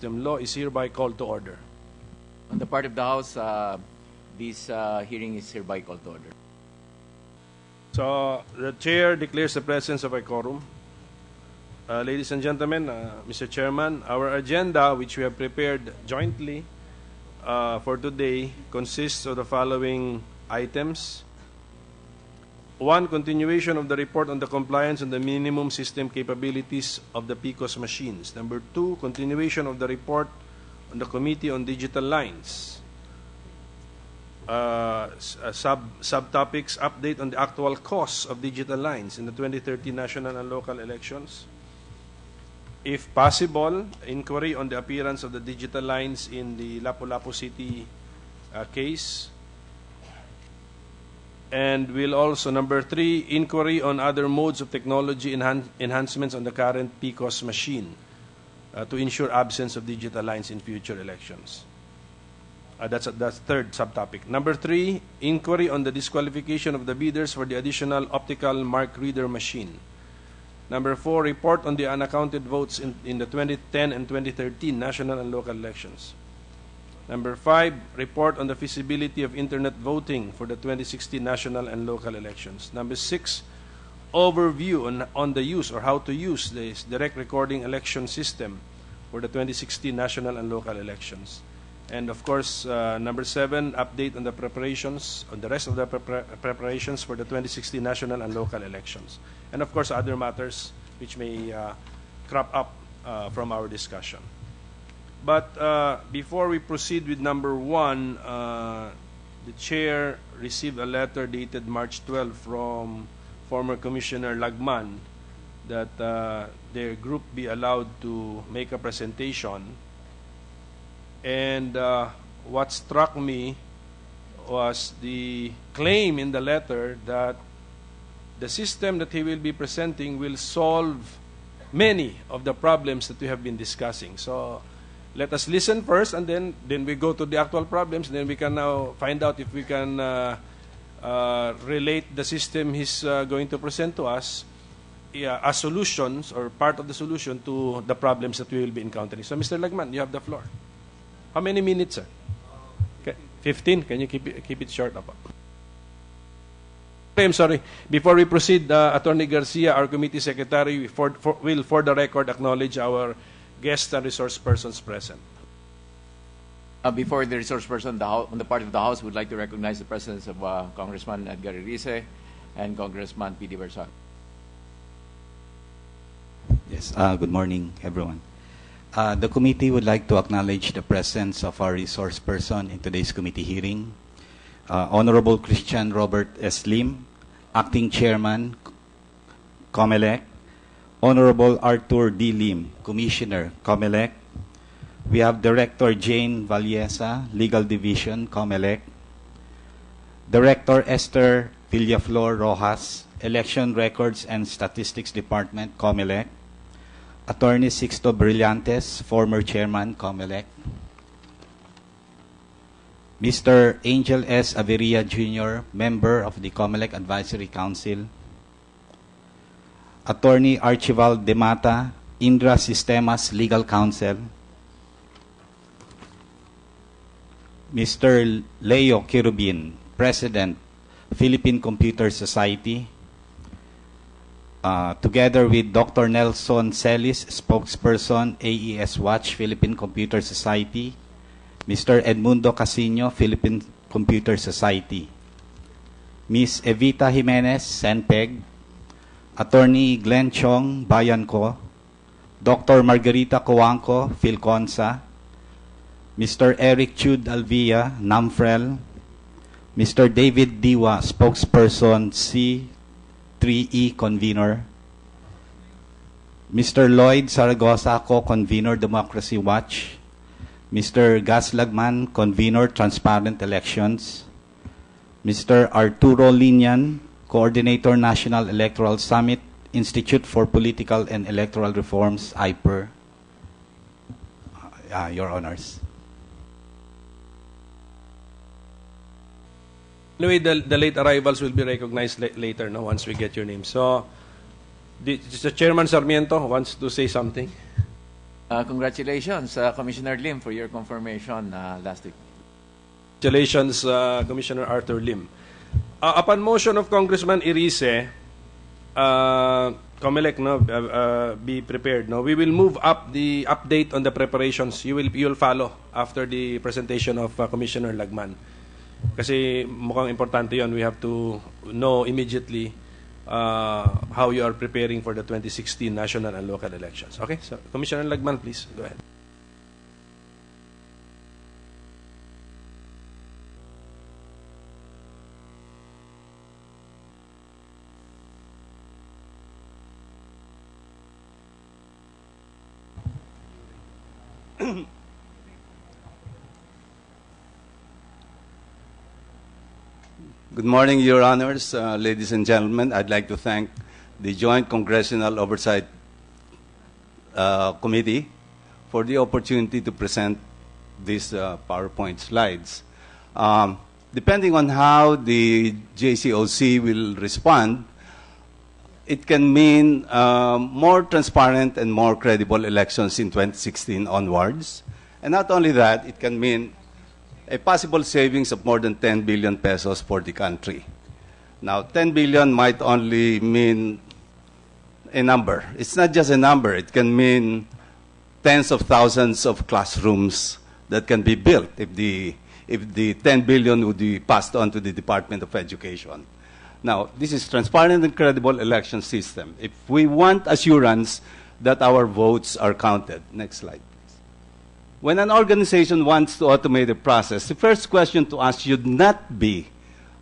System Law is hereby called to order. On the part of the House, this hearing is hereby called to order. So, the Chair declares the presence of a quorum. Ladies and gentlemen, Mr. Chairman, our agenda, which we have prepared jointly for today, consists of the following items. 1, continuation of the report on the compliance and the minimum system capabilities of the PCOS machines. Number 2, continuation of the report on the Committee on Digital Lines. Subtopics, update on the actual costs of digital lines in the 2013 national and local elections. If possible, inquiry on the appearance of the digital lines in the Lapu-Lapu City case. And we'll also, number 3, inquiry on other modes of technology enhancements on the current PCOS machine to ensure absence of digital lines in future elections. That's third subtopic. Number 3, inquiry on the disqualification of the bidders for the additional Optical Mark Reader machine. Number 4, report on the unaccounted votes in the 2010 and 2013 national and local elections. Number 5, report on the feasibility of internet voting for the 2016 national and local elections. Number 6, overview on the use or how to use this direct recording election system for the 2016 national and local elections. And of course, number 7, update on the preparations, on the rest of the preparations for the 2016 national and local elections. And of course, other matters which may crop up from our discussion. But before we proceed with number 1, the Chair received a letter dated March 12 from former Commissioner Lagman that their group be allowed to make a presentation. And what struck me was the claim in the letter that the system that he will be presenting will solve many of the problems that we have been discussing. So let us listen first, and then we go to the actual problems, and then we can now find out if we can relate the system he's going to present to us as solutions or part of the solution to the problems that we will be encountering. So Mr. Lagman, you have the floor. How many minutes, sir? Okay. 15? Can you keep it short? I'm sorry. Before we proceed, Attorney Garcia, our committee secretary, will for the record acknowledge our guests and resource persons present. Before the resource person, on the part of the House, would like to recognize the presence of Congressman Edgar Erice and Congressman P.D. Versace. Yes. Good morning, everyone. The committee would like to acknowledge the presence of our resource person in today's committee hearing, Honorable Christian Robert S. Lim, Acting Chairman, Comelec, Honorable Arthur D. Lim, Commissioner, Comelec. We have Director Jane Valleza, Legal Division, Comelec, Director Esther Villaflor Rojas, Election Records and Statistics Department, Comelec, Attorney Sixto Brillantes, former Chairman, Comelec, Mr. Angel S. Averia Jr., Member of the Comelec Advisory Council, Attorney Archibald De Mata, Indra Sistemas Legal Counsel, Mr. Leo Kirubin, President, Philippine Computer Society, together with Dr. Nelson Celis, spokesperson, AES Watch, Philippine Computer Society, Mr. Edmundo Casino, Philippine Computer Society, Ms. Evita Jimenez, Senpeg, Attorney Glenn Chong, Bayanco, Dr. Margarita Coanco, Philconsa, Mr. Eric Chud Alvia, NAMFREL, Mr. David Diwa, spokesperson, C3E Convener, Mr. Lloyd Zaragoza, Co-Convener, Democracy Watch, Mr. Gas Lagman, Convener, Transparent Elections, Mr. Arturo Linian, Coordinator, National Electoral Summit, Institute for Political and Electoral Reforms, IPER. Your Honors. Anyway, the late arrivals will be recognized later, no, once we get your name. So, the Chairman Sarmiento wants to say something. Congratulations, Commissioner Lim, for your confirmation last week. Congratulations, Commissioner Arthur Lim. Upon motion of Congressman Irise, Comelec, no, be prepared. No, we will move up the update on the preparations. You'll follow after the presentation of Commissioner Lagman. Kasi mukhang importante yon. We have to know immediately how you are preparing for the 2016 national and local elections. Okay, so Commissioner Lagman, please go ahead. Good morning, Your Honors, ladies and gentlemen. I'd like to thank the Joint Congressional Oversight Committee for the opportunity to present these PowerPoint slides. Depending on how the JCOC will respond, it can mean more transparent and more credible elections in 2016 onwards. And not only that, it can mean a possible savings of more than 10 billion pesos for the country. Now, 10 billion might only mean a number. It's not just a number. It can mean tens of thousands of classrooms that can be built if the 10 billion would be passed on to the Department of Education. Now, this is transparent and credible election system. If we want assurance that our votes are counted. Next slide. When an organization wants to automate a process, the first question to ask should not be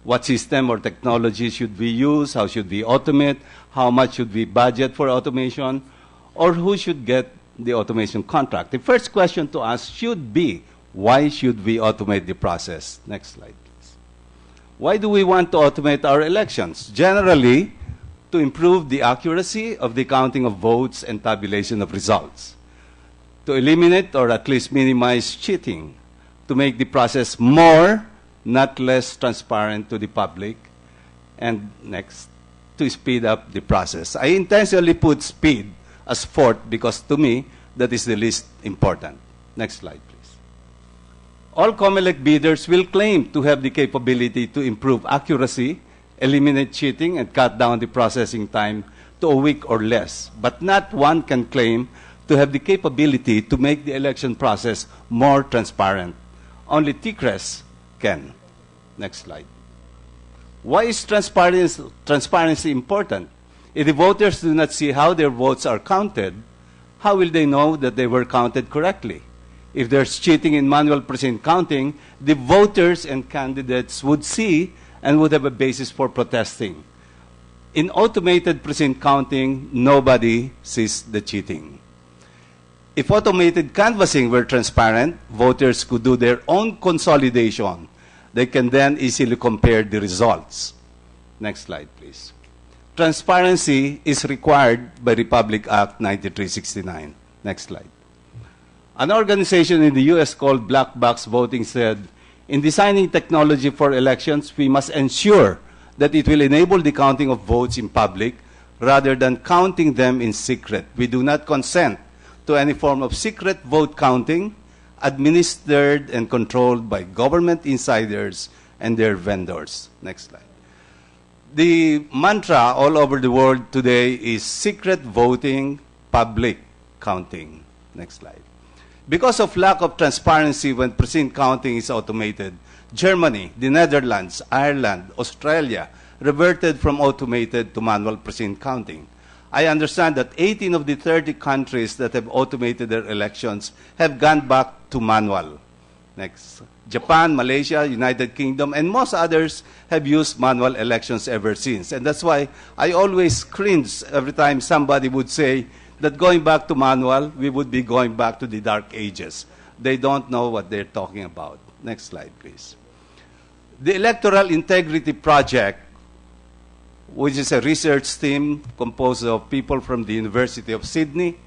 what system or technology should we use, how should we automate, how much should we budget for automation, or who should get the automation contract. The first question to ask should be, why should we automate the process? Next slide, please. Why do we want to automate our elections? Generally, to improve the accuracy of the counting of votes and tabulation of results, to eliminate or at least minimize cheating, to make the process more, not less transparent to the public, and next, to speed up the process. I intentionally put speed as fourth because to me, that is the least important. Next slide, please. All Comelec bidders will claim to have the capability to improve accuracy, eliminate cheating, and cut down the processing time to a week or less. But not one can claim to have the capability to make the election process more transparent. Only TICRES can. Next slide. Why is transparency important? If the voters do not see how their votes are counted, how will they know that they were counted correctly? If there's cheating in manual precinct counting, the voters and candidates would see and would have a basis for protesting. In automated precinct counting, nobody sees the cheating. If automated canvassing were transparent, voters could do their own consolidation. They can then easily compare the results. Next slide, please. Transparency is required by Republic Act 9369. Next slide. An organization in the U.S. called Black Box Voting said, in designing technology for elections, we must ensure that it will enable the counting of votes in public rather than counting them in secret. We do not consent to any form of secret vote counting administered and controlled by government insiders and their vendors. Next slide. The mantra all over the world today is secret voting, public counting. Next slide. Because of lack of transparency when precinct counting is automated, Germany, the Netherlands, Ireland, Australia reverted from automated to manual precinct counting. I understand that 18 of the 30 countries that have automated their elections have gone back to manual. Next. Japan, Malaysia, United Kingdom, and most others have used manual elections ever since. And that's why I always cringe every time somebody would say that going back to manual, we would be going back to the dark ages. They don't know what they're talking about. Next slide, please. The Electoral Integrity Project, which is a research team composed of people from the University of Sydney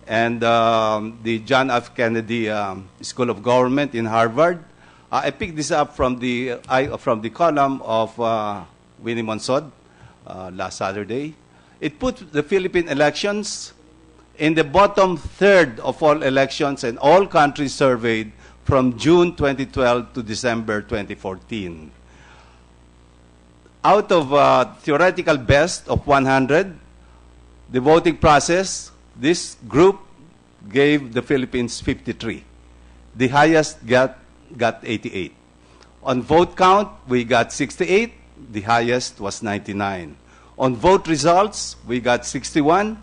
and the John F. Kennedy School of Government in Harvard. I picked this up from the column of Winnie Monsod last Saturday. It put the Philippine elections in the bottom third of all elections and all countries surveyed from June 2012 to December 2014. Out of theoretical best of 100, the voting process, this group gave the Philippines 53. The highest got 88. On vote count, we got 68. The highest was 99. On vote results, we got 61.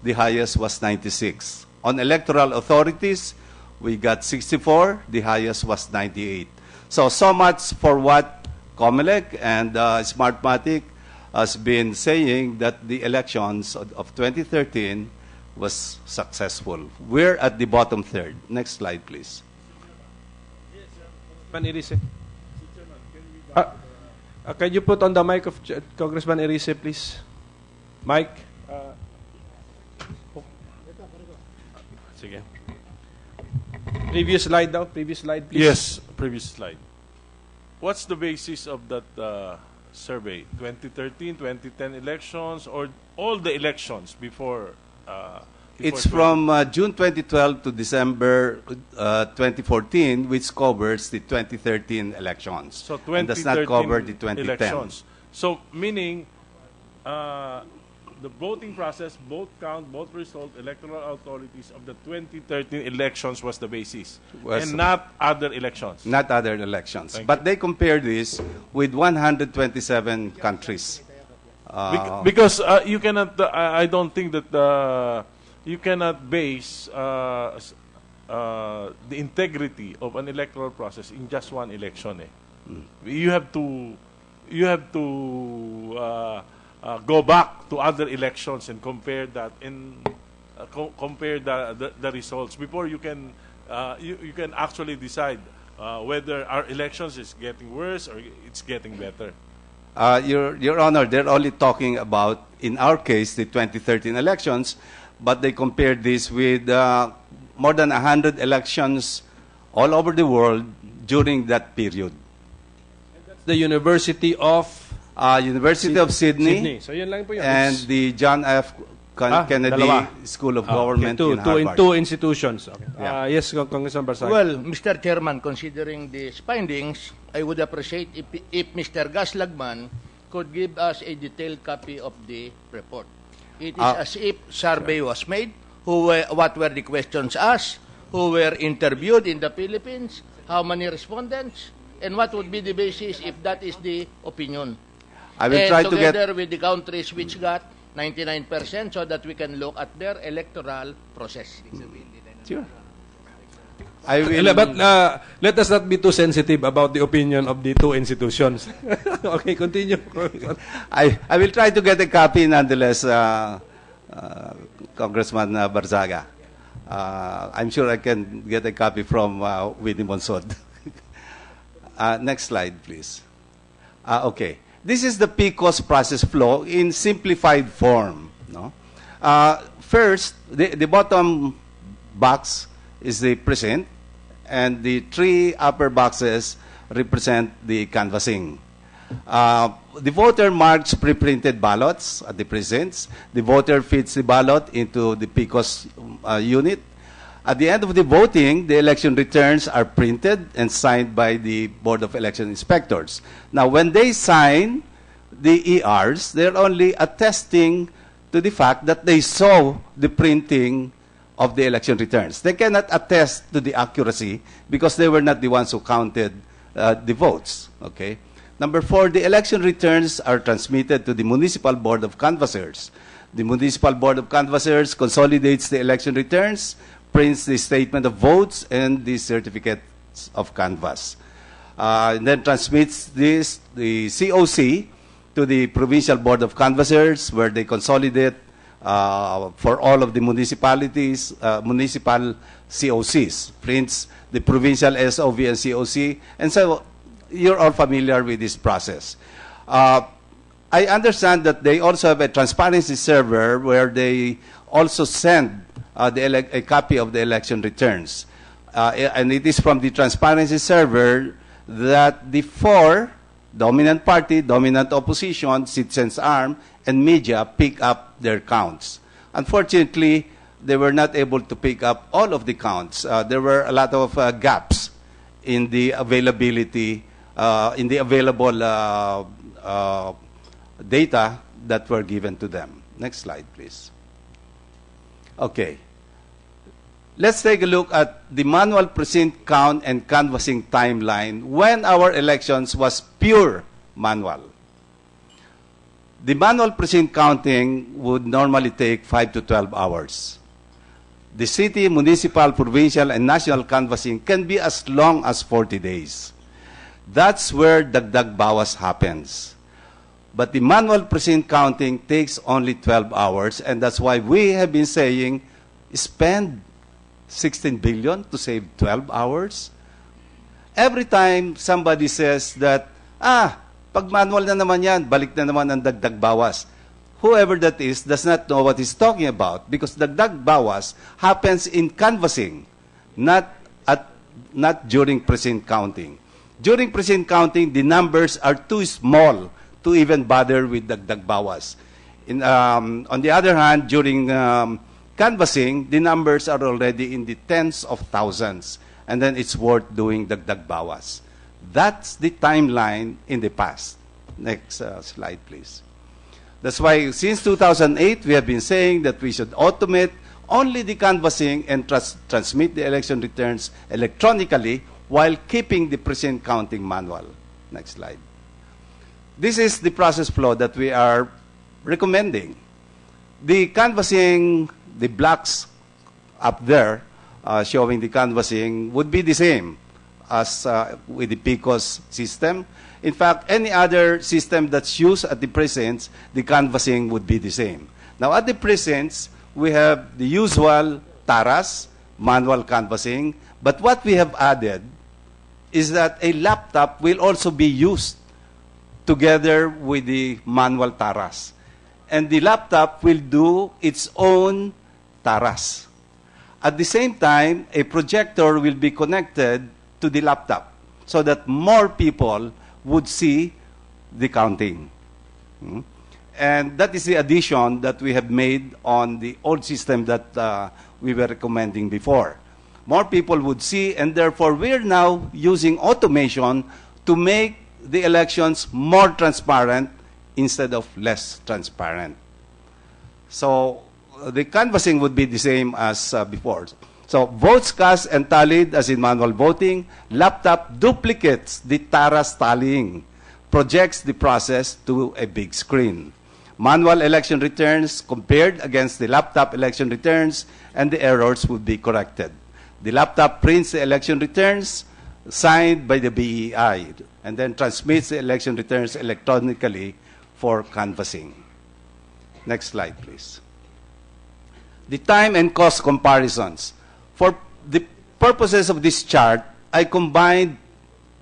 The highest was 96. On electoral authorities, we got 64. The highest was 98. So much for what Comelec and Smartmatic has been saying, that the elections of 2013 was successful. We're at the bottom third. Next slide, please. Congressman Irise. Can you put on the mic of Congressman Irise, please? Mike? Sige. Previous slide daw. Previous slide, please. Yes, previous slide. What's the basis of that survey? 2013, 2010 elections, or all the elections before? It's from June 2012 to December 2014, which covers the 2013 elections. So and 2013 does not cover the 2010. elections. So meaning the voting process, vote count, vote result, electoral authorities of the 2013 elections was the basis, and not other elections. Not other elections. Thank But they compare this with 127 countries. Because you cannot, I don't think that you cannot base the integrity of an electoral process in just one election. You have to go back to other elections and compare that and compare the results before you can actually decide whether our elections is getting worse or it's getting better. Your Honor, they're only talking about, in our case, the 2013 elections, but they compared this with more than 100 elections all over the world during that period. The University of University of Sydney, So yun lang po yun. and the John F. Kennedy dalawa. School of Government in Okay, Harvard. two institutions. Okay. Yeah. Yes, Congressman Barsag. Well, Mr. Chairman, considering these findings, I would appreciate if Mr. Gaslagman could give us a detailed copy of the report. It is as if survey was made, what were the questions asked, who were interviewed in the Philippines, how many respondents, and what would be the basis if that is the opinion. I will and try to get... together with the countries which got 99% so that we can look at their electoral process. Sure. I will... But let us not be too sensitive about the opinion of the two institutions. Okay, continue. I will try to get a copy nonetheless, Congressman Barzaga. I'm sure I can get a copy from Winnie Monsod. Next slide, please. Okay. This is the PCOS process flow in simplified form. No? First, the bottom box is the present, and the three upper boxes represent the canvassing. The voter marks pre-printed ballots at the presents. The voter feeds the ballot into the PCOS unit. At the end of the voting, the election returns are printed and signed by the Board of Election Inspectors. Now, when they sign the ERs, they're only attesting to the fact that they saw the printing of the election returns. They cannot attest to the accuracy because they were not the ones who counted the votes. Okay. Number 4, the election returns are transmitted to the Municipal Board of Canvassers. The Municipal Board of Canvassers consolidates the election returns, prints the statement of votes and the certificates of canvass. And then transmits the COC to the Provincial Board of Canvassers, where they consolidate for all of the municipalities, municipal COCs, prints the provincial SOV and COC, and so you're all familiar with this process. I understand that they also have a transparency server where they also send a copy of the election returns. And it is from the transparency server that the 4 dominant party, dominant opposition, citizens' arm, and media pick up their counts. Unfortunately, they were not able to pick up all of the counts. There were a lot of gaps in the availability, in the available data that were given to them. Next slide, please. Okay. Let's take a look at the manual precinct count and canvassing timeline when our elections was pure manual. The manual precinct counting would normally take 5 to 12 hours. The city, municipal, provincial, and national canvassing can be as long as 40 days. That's where dagdag bawas happens. But the manual precinct counting takes only 12 hours, and that's why we have been saying, spend 16 billion to save 12 hours. Every time somebody says that, pag manual na naman yan, balik na naman ang dagdag bawas. Whoever that is does not know what he's talking about, because dagdag bawas happens in canvassing, not during precinct counting. During precinct counting, the numbers are too small to even bother with dagdag bawas. On the other hand, during canvassing, the numbers are already in the tens of thousands, and then it's worth doing dagdag bawas. That's the timeline in the past. Next slide, please. That's why since 2008, we have been saying that we should automate only the canvassing and transmit the election returns electronically while keeping the precinct counting manual. Next slide. This is the process flow that we are recommending. The canvassing, the blocks up there showing the canvassing would be the same as with the PCOS system. In fact, any other system that's used at the precincts, the canvassing would be the same. Now, at the precincts, we have the usual TARAS, manual canvassing, but what we have added is that a laptop will also be used together with the manual TARAS. And the laptop will do its own TARAS. At the same time, a projector will be connected to the laptop so that more people would see the counting. And that is the addition that we have made on the old system that we were recommending before. More people would see, and therefore we're now using automation to make the elections more transparent instead of less transparent. So the canvassing would be the same as before. So votes cast and tallied as in manual voting, laptop duplicates the TARAS tallying, projects the process to a big screen. Manual election returns compared against the laptop election returns, and the errors would be corrected. The laptop prints the election returns signed by the BEI and then transmits the election returns electronically for canvassing. Next slide, please. The time and cost comparisons. For the purposes of this chart, I combined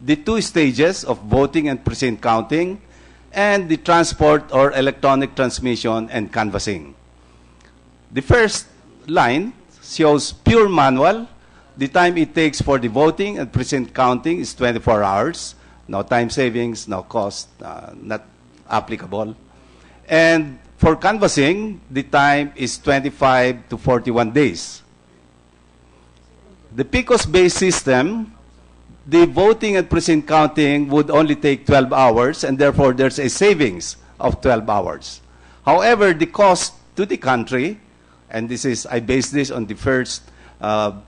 the two stages of voting and precinct counting and the transport or electronic transmission and canvassing. The first line shows pure manual. The time it takes for the voting and precinct counting is 24 hours. No time savings, no cost, not applicable. And for canvassing, the time is 25 to 41 days. The PCOS-based system, the voting and precinct counting would only take 12 hours, and therefore there's a savings of 12 hours. However, the cost to the country, and this is, I base this on the first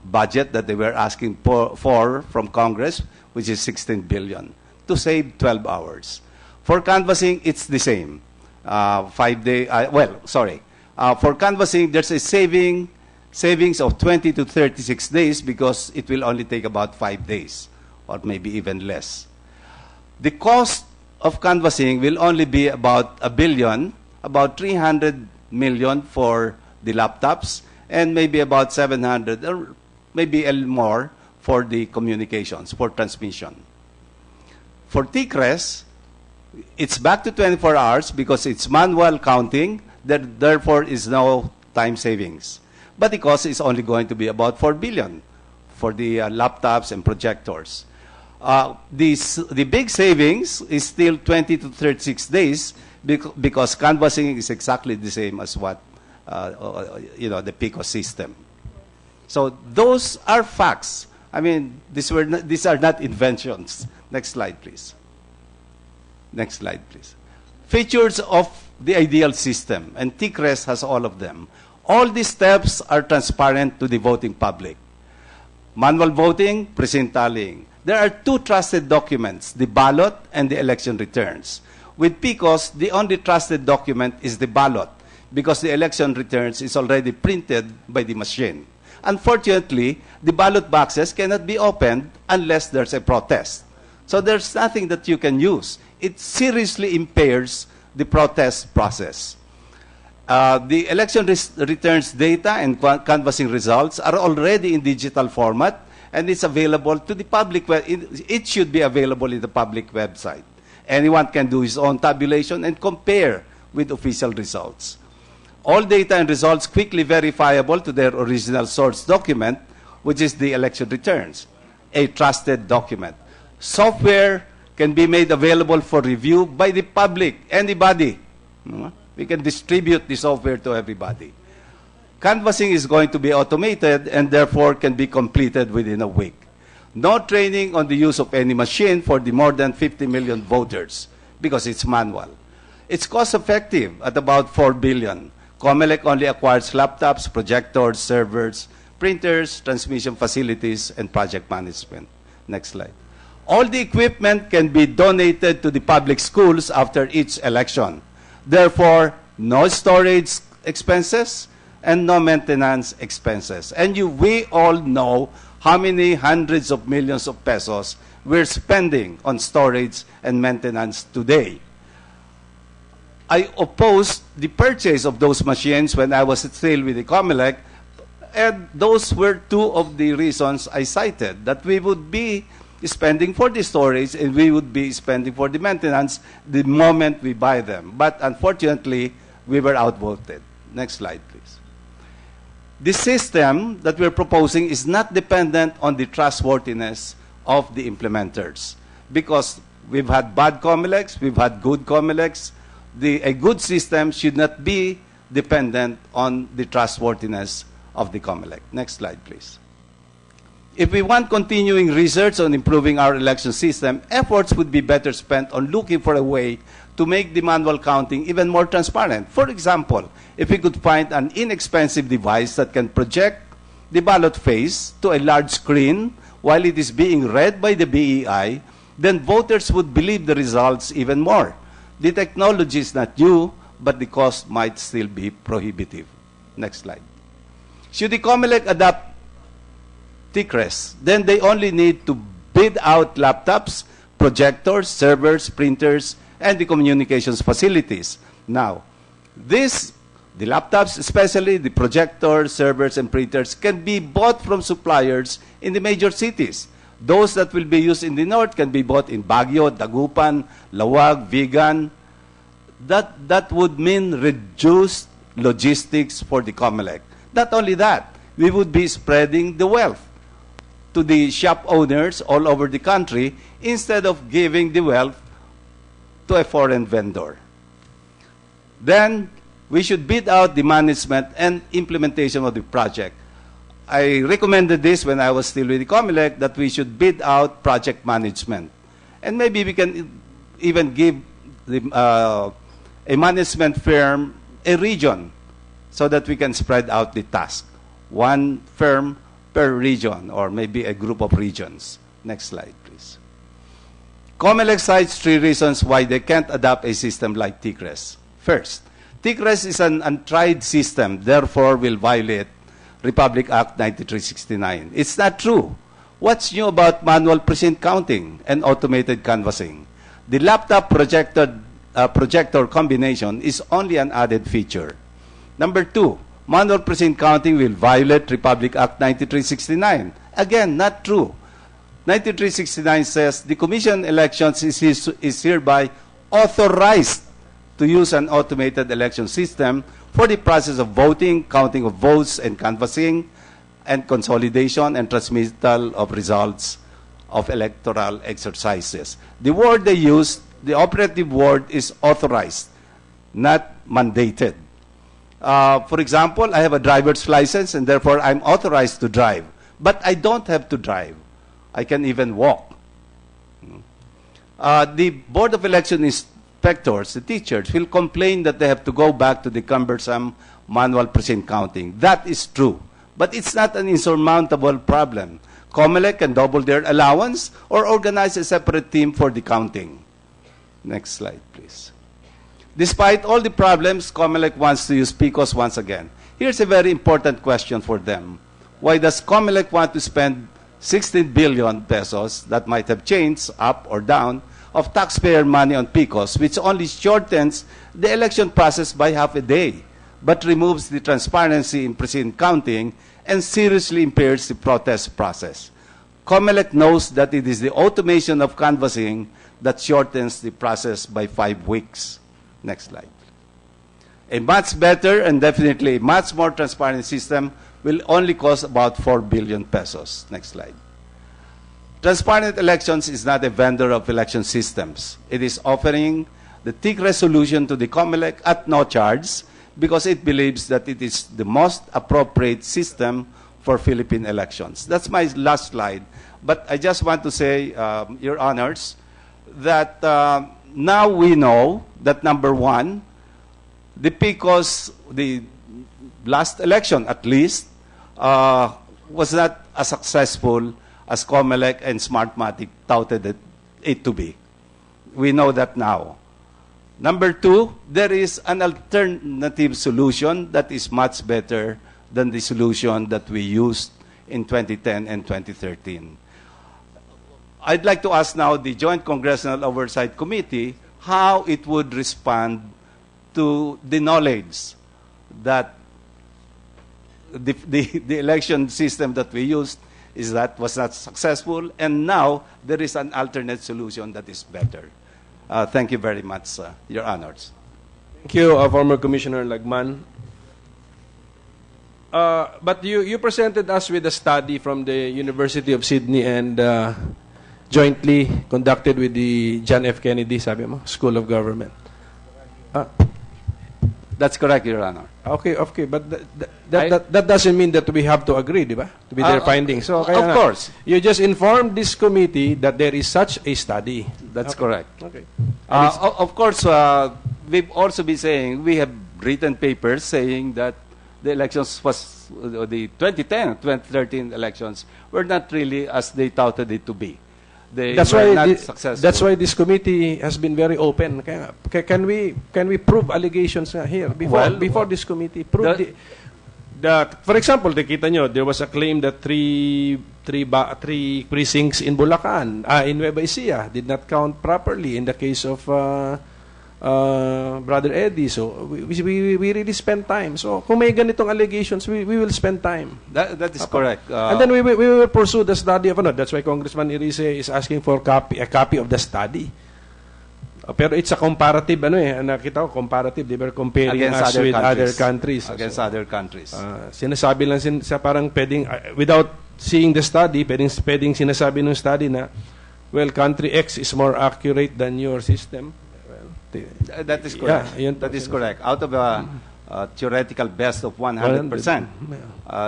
budget that they were asking for from Congress, which is 16 billion, to save 12 hours. For canvassing, it's the same. 5 day, for canvassing, there's a savings of 20 to 36 days because it will only take about 5 days or maybe even less. The cost of canvassing will only be about $1 billion, about 300 million for the laptops, and maybe about 700 or maybe a little more for the communications, for transmission. For TCRES, it's back to 24 hours because it's manual counting, therefore is no time savings. But the cost is only going to be about 4 billion for the laptops and projectors. The big savings is still 20 to 36 days because canvassing is exactly the same as what the PCOS system. So those are facts. I mean, these are not inventions. Next slide, please. Next slide, please. Features of the ideal system, and TCRES has all of them. All these steps are transparent to the voting public. Manual voting, precinct tallying. There are two trusted documents, the ballot and the election returns. With PCOS, the only trusted document is the ballot because the election returns is already printed by the machine. Unfortunately, the ballot boxes cannot be opened unless there's a protest. So there's nothing that you can use. It seriously impairs the protest process. The election returns data and canvassing results are already in digital format, and it's available to the public. It should be available in the public website. Anyone can do his own tabulation and compare with official results. All data and results quickly verifiable to their original source document, which is the election returns, a trusted document. Software can be made available for review by the public, anybody. We can distribute the software to everybody. Canvassing is going to be automated and therefore can be completed within a week. No training on the use of any machine for the more than 50 million voters because it's manual. It's cost-effective at about $4 billion. Comelec only acquires laptops, projectors, servers, printers, transmission facilities, and project management. Next slide. All the equipment can be donated to the public schools after each election. Therefore, no storage expenses and no maintenance expenses. And we all know how many hundreds of millions of pesos we're spending on storage and maintenance today. I opposed the purchase of those machines when I was still with the Comelec, and those were two of the reasons I cited, that we would be spending for the storage and we would be spending for the maintenance the moment we buy them. But unfortunately, we were outvoted. Next slide, please. The system that we're proposing is not dependent on the trustworthiness of the implementers because we've had bad Comelecs, we've had good Comelecs. A good system should not be dependent on the trustworthiness of the Comelec. Next slide, please. If we want continuing research on improving our election system, efforts would be better spent on looking for a way to make the manual counting even more transparent. For example, if we could find an inexpensive device that can project the ballot face to a large screen while it is being read by the BEI, then voters would believe the results even more. The technology is not new, but the cost might still be prohibitive. Next slide. Should the Comelec adopt TCRES, then they only need to bid out laptops, projectors, servers, printers, and the communications facilities. Now, the laptops, especially the projectors, servers, and printers, can be bought from suppliers in the major cities. Those that will be used in the north can be bought in Baguio, Dagupan, Lawag, Vigan. That would mean reduced logistics for the Comelec. Not only that, we would be spreading the wealth to the shop owners all over the country instead of giving the wealth to a foreign vendor. Then, we should bid out the management and implementation of the project. I recommended this when I was still with the Comelec, that we should bid out project management. And maybe we can even give a management firm a region so that we can spread out the task. One firm per region, or maybe a group of regions. Next slide, please. Comelec cites 3 reasons why they can't adopt a system like TCRES. First, TCRES is an untried system, therefore will violate Republic Act 9369. It's not true. What's new about manual precinct counting and automated canvassing? The laptop projector combination is only an added feature. Number 2, manual precinct counting will violate Republic Act 9369. Again, not true. 9369 says the Commission elections is hereby authorized to use an automated election system for the process of voting, counting of votes, and canvassing, and consolidation and transmittal of results of electoral exercises. The word they used, the operative word, is authorized, not mandated. For example, I have a driver's license and therefore I'm authorized to drive. But I don't have to drive. I can even walk. The Board of Election Inspectors, the teachers, will complain that they have to go back to the cumbersome manual precinct counting. That is true. But it's not an insurmountable problem. Comelec can double their allowance or organize a separate team for the counting. Next slide, please. Despite all the problems, Comelec wants to use PCOS once again. Here's a very important question for them. Why does Comelec want to spend 16 billion pesos, that might have changed up or down, of taxpayer money on PCOS, which only shortens the election process by half a day, but removes the transparency in precinct counting and seriously impairs the protest process? Comelec knows that it is the automation of canvassing that shortens the process by 5 weeks. Next slide. A much better and definitely a much more transparent system will only cost about 4 billion pesos. Next slide. Transparent Elections is not a vendor of election systems. It is offering the TIC resolution to the Comelec at no charge because it believes that it is the most appropriate system for Philippine elections. That's my last slide. But I just want to say, Your Honors, that now we know that, number one, the PCOS, the last election at least, was not as successful as Comelec and Smartmatic touted it to be. We know that now. Number two, there is an alternative solution that is much better than the solution that we used in 2010 and 2013. I'd like to ask now the Joint Congressional Oversight Committee how it would respond to the knowledge that the election system that we used was not successful, and now there is an alternate solution that is better. Thank you very much, Your Honors. Thank you, former Commissioner Lagman. But you presented us with a study from the University of Sydney and jointly conducted with the John F. Kennedy, sabi mo, School of Government. That's correct, Your Honor. Okay, but that doesn't mean that we have to agree, di ba? To be their findings. So, kaya of course. You just informed this committee that there is such a study. That's correct. Okay. Of course, we've also been saying, we have written papers saying that the elections the 2010, 2013 elections were not really as they touted it to be. That's why this committee has been very open. Can we prove allegations here before this committee? Prove for example, nakita nyo, there was a claim that three precincts in Bulacan, in Nueva Ecija, did not count properly in the case of Brother Eddie. So we really spend time. So kung may ganitong allegations, we will spend time. That is correct. And then we will pursue the study of that's why Congressman Irise is asking for a copy of the study. Pero it's a comparative, nakita ko, comparative. They were comparing us with other countries. Against other countries. Sinasabi lang sa parang pwedeng, without seeing the study, pwedeng sinasabi ng study na, well, country X is more accurate than your system. That is correct. Yeah, that is correct. Out of a theoretical best of 100%,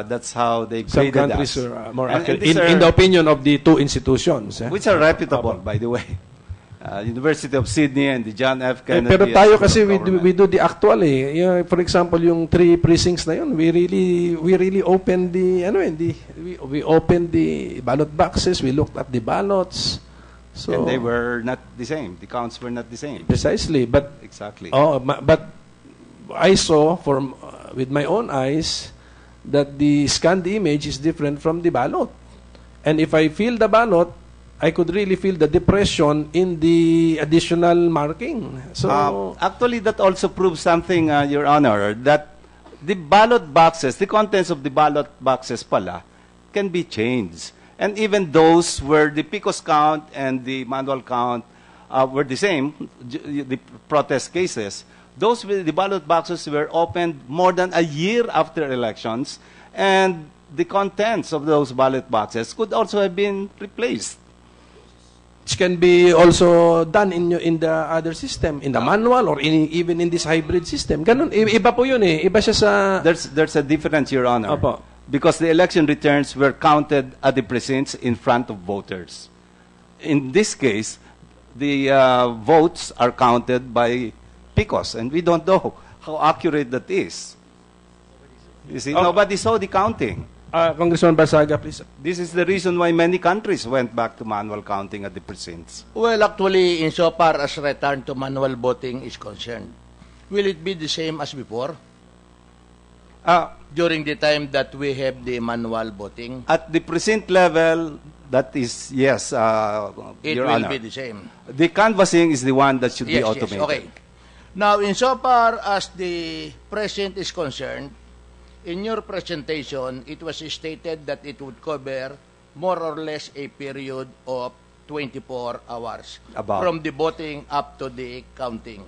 that's how they graded us. Some countries are more accurate, in the opinion of the two institutions. Which are reputable, by the way. University of Sydney and the John F. Kennedy. Pero tayo kasi we do the actual for example, yung 3 precincts na yun, we really opened we opened the ballot boxes, we looked at the ballots. So, and they were not the same. The counts were not the same. Precisely, but exactly. But I saw with my own eyes that the scanned image is different from the ballot. And if I feel the ballot, I could really feel the depression in the additional marking. So actually, that also proves something, Your Honor, that the ballot boxes, the contents of the ballot boxes pala, can be changed. And even those where the PCOS count and the manual count were the same, the protest cases, those with the ballot boxes were opened more than a year after elections, and the contents of those ballot boxes could also have been replaced. which can be also done in the other system, in the manual or even in this hybrid system. Ganun, iba po yun eh. Iba siya sa... There's a difference, Your Honor. Opo. Because the election returns were counted at the precincts in front of voters. In this case, the votes are counted by PCOS, and we don't know how accurate that is. You see, nobody saw the counting. Congressman Barsaga, please. This is the reason why many countries went back to manual counting at the precincts. Well, actually, insofar as return to manual voting is concerned, will it be the same as before? During the time that we have the manual voting? At the precinct level, that is, yes, It Your will Honor. be the same. The canvassing is the one that should be Yes, automated. okay. Now, insofar as the precinct is concerned, in your presentation, it was stated that it would cover more or less a period of 24 hours About. from the voting up to the counting.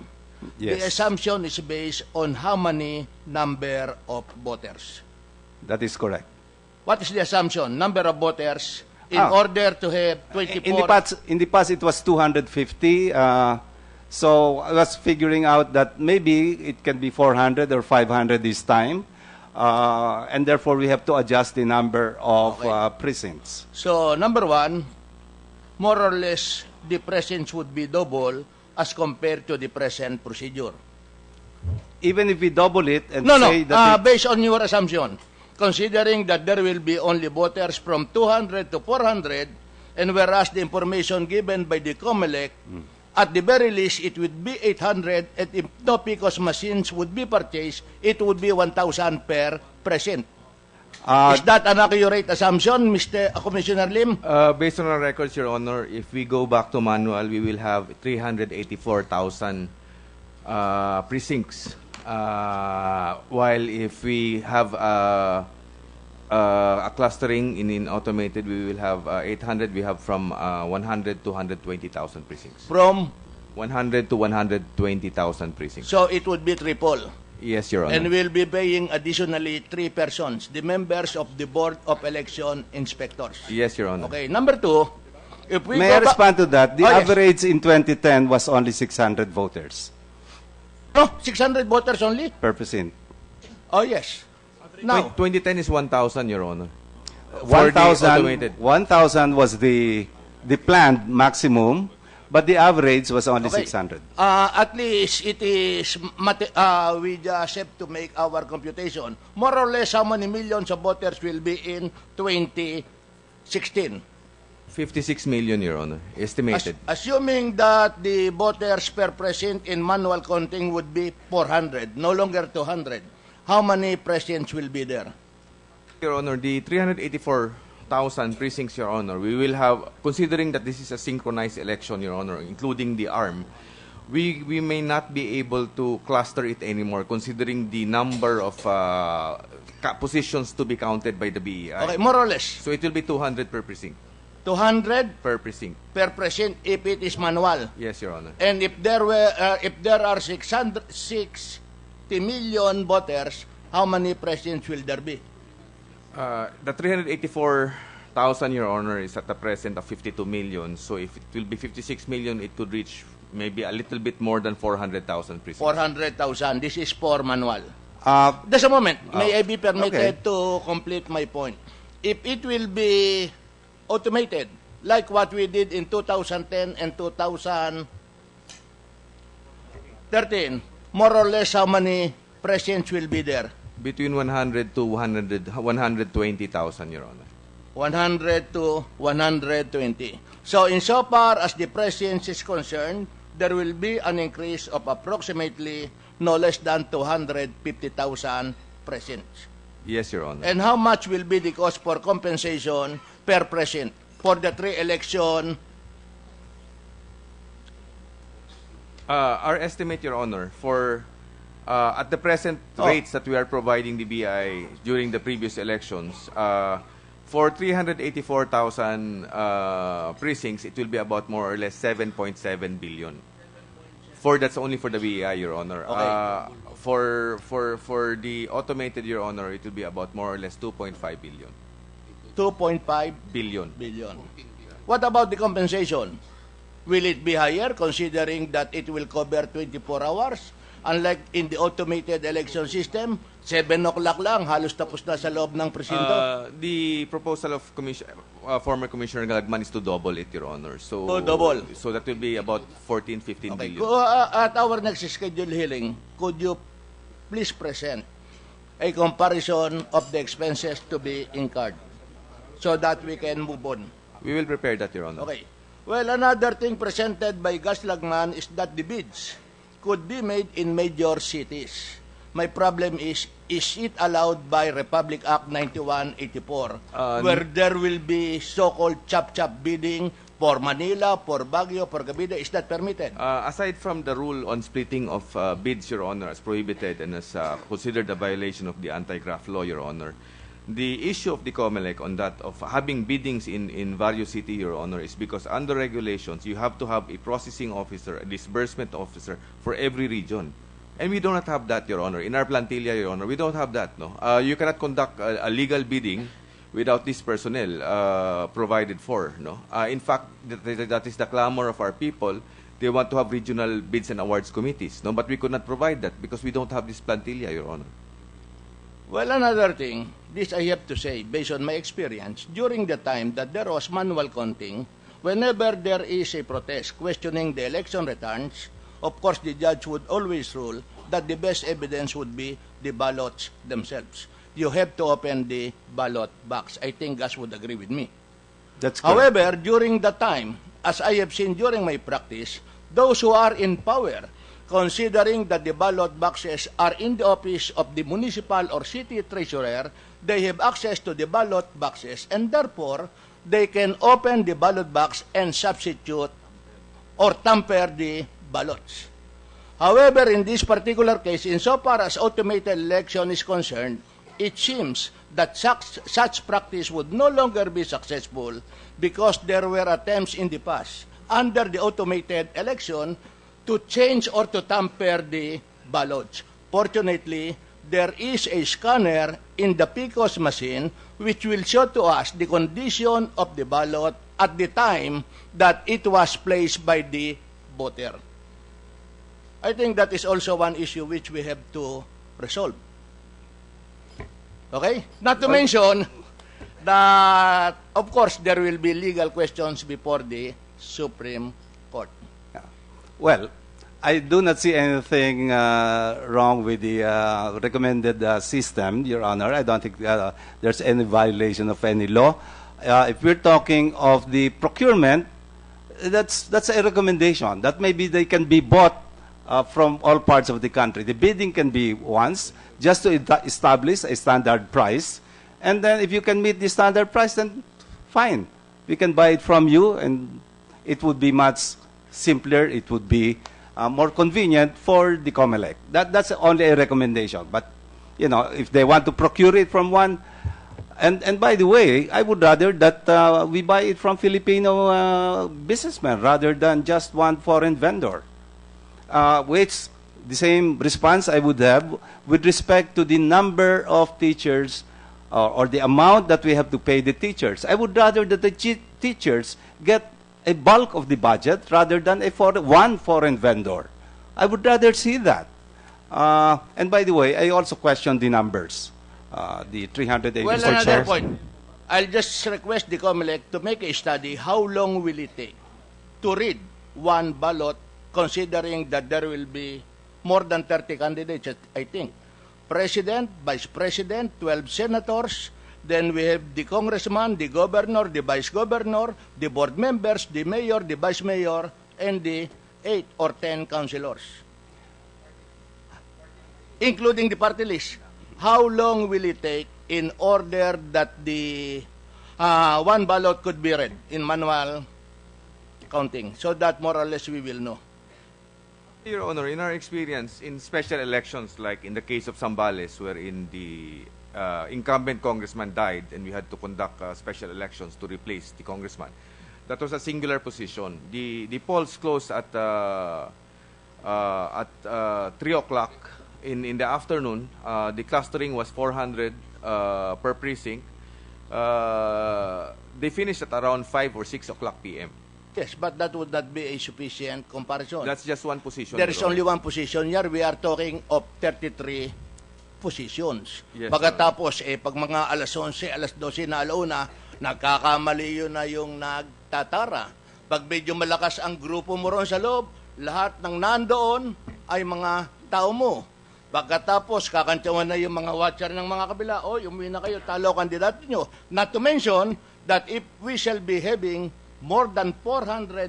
Yes. The assumption is based on how many number of voters. That is correct. What is the assumption? Number of voters in Ah. order to have 24... In the past, it was 250. So I was figuring out that maybe it can be 400 or 500 this time. And therefore, we have to adjust the number of precincts. So, number one, more or less, the presence would be double as compared to the present procedure. Even if we double it and No, say that based on your assumption, considering that there will be only voters from 200 to 400, and whereas the information given by the Comelec, at the very least, it would be 800, and if no PCOS machines would be purchased, it would be 1,000 per precinct. Is that an accurate assumption, Mr. Commissioner Lim? Based on our records, Your Honor, if we go back to manual, we will have 384,000 precincts. While if we have a clustering in automated, we will have 800. We have from 100 to 120,000 precincts. From? 100 to 120,000 precincts. So it would be triple. Yes, Your Honor. And we'll be paying additionally 3 persons, the members of the Board of Election Inspectors. Yes, Your Honor. Okay, number two, if we May go I back- respond to that? The Oh, yes. average in 2010 was only 600 voters No, 600 voters only? per precinct. Oh, yes. Now, 2010 is 1,000, Your Honor. For the 1,000 automated. 1,000 was the planned maximum, but the average was only okay. 600. At least it is, we just have to make our computation. More or less, how many millions of voters will be in 2016? 56 million, Your Honor, estimated. Assuming that the voters per precinct in manual counting would be 400, no longer 200, how many precincts will be there? Your Honor, the 384,000 precincts, Your Honor, we will have, considering that this is a synchronized election, Your Honor, including the arm, we may not be able to cluster it anymore, considering the number of positions to be counted by the BEI. Okay, more or less. So it will be 200 per precinct. 200 Per precinct. per precinct if it is manual. Yes, Your Honor. And if there are 60 million voters, how many precincts will there be? The 384,000, Your Honor, is at the present of 52 million. So if it will be 56 million, it could reach maybe a little bit more than 400,000 precincts. 400,000. This is for manual. Uh, Just a moment. May I be permitted okay. to complete my point? If it will be automated, like what we did in 2010 and 2013, more or less how many precincts will be there? Between 100 to 120,000, Your Honor. 100 to 120. So insofar as the presence is concerned, there will be an increase of approximately no less than 250,000 precincts. Yes, Your Honor. And how much will be the cost for compensation per precinct for the 3 election? Our estimate, Your Honor, for at the present rates that we are providing the BI during the previous elections, for 384,000 precincts, it will be about more or less 7.7 billion. That's only for the BI, Your Honor. Okay. For the automated, Your Honor, it will be about more or less 2.5 billion. 2.5 Billion. billion. What about the compensation? Will it be higher considering that it will cover 24 hours? Unlike in the automated election system, 7 o'clock lang, halos tapos na sa loob ng presinto. The proposal of former Commissioner Galagman is to double it, Your Honor. So, double. So that will be about 14, 15 Okay. billion. At our next scheduled hearing, could you please present a comparison of the expenses to be incurred so that we can move on? We will prepare that, Your Honor. Okay. Well, another thing presented by Gus Lagman is that the bids could be made in major cities. My problem is it allowed by Republic Act 9184, where there will be so-called chop-chop bidding for Manila, for Baguio, for Cavite? Is that permitted? Aside from the rule on splitting of bids, Your Honor, as prohibited and as considered a violation of the anti-graft law, Your Honor, the issue of the Comelec on that of having biddings in various cities, Your Honor, is because under regulations, you have to have a processing officer, a disbursement officer for every region. And we do not have that, Your Honor. In our plantilla, Your Honor, we don't have that. No, you cannot conduct a legal bidding without this personnel provided for. No, in fact, that is the clamor of our people. They want to have regional bids and awards committees. No, but we could not provide that because we don't have this plantilla, Your Honor. Well, another thing, this I have to say, based on my experience, during the time that there was manual counting, whenever there is a protest questioning the election returns, of course, the judge would always rule that the best evidence would be the ballots themselves. You have to open the ballot box. I think Gus would agree with me. That's correct. However, during the time, as I have seen during my practice, those who are in power, considering that the ballot boxes are in the office of the municipal or city treasurer, they have access to the ballot boxes, and therefore, they can open the ballot box and substitute or tamper the ballots. However, in this particular case, insofar as automated election is concerned, it seems that such practice would no longer be successful because there were attempts in the past under the automated election to change or to tamper the ballots. Fortunately, there is a scanner in the PCOS machine which will show to us the condition of the ballot at the time that it was placed by the voter. I think that is also one issue which we have to resolve. Okay? Not to mention that, of course, there will be legal questions before the Supreme Court. Well, I do not see anything wrong with the recommended system, Your Honor. I don't think there's any violation of any law. If we're talking of the procurement, that's a recommendation. That maybe they can be bought from all parts of the country. The bidding can be once, just to establish a standard price. And then if you can meet the standard price, then fine. We can buy it from you, and it would be much simpler. It would be more convenient for the Comelec. That's only a recommendation. But, you know, if they want to procure it from one, and by the way, I would rather that we buy it from Filipino businessmen rather than just one foreign vendor. Which the same response I would have with respect to the number of teachers or the amount that we have to pay the teachers. I would rather that the teachers get a bulk of the budget rather than one foreign vendor. I would rather see that. And by the way, I also question the numbers. The 384 Well, another point. I'll just request the Comelec to make a study how long will it take to read one ballot, considering that there will be more than 30 candidates, I think. President, Vice President, 12 senators, then we have the congressman, the governor, the vice governor, the board members, the mayor, the vice mayor, and the 8 or 10 councilors, including the party list. How long will it take in order that the one ballot could be read in manual counting, so that more or less we will know? Your Honor, in our experience in special elections, like in the case of Zambales, wherein the incumbent congressman died and we had to conduct special elections to replace the congressman, that was a singular position. The polls closed at 3 o'clock in the afternoon. The clustering was 400 per precinct. They finished at around 5 or 6 o'clock p.m. Yes, but that would not be a sufficient comparison. That's just one position. There is Your only Honor. one position here. We are talking of 33 positions. Yes, Pagkatapos, pag mga alas 11, alas 12 na alauna, nagkakamali yun na yung nagtatara. Pag medyo malakas ang grupo mo ron sa loob, lahat ng nandoon ay mga tao mo. Pagkatapos, kakantyawan na yung mga watcher ng mga kabila, umuwi na kayo, talo kandidato nyo. Not to mention that if we shall be having more than 400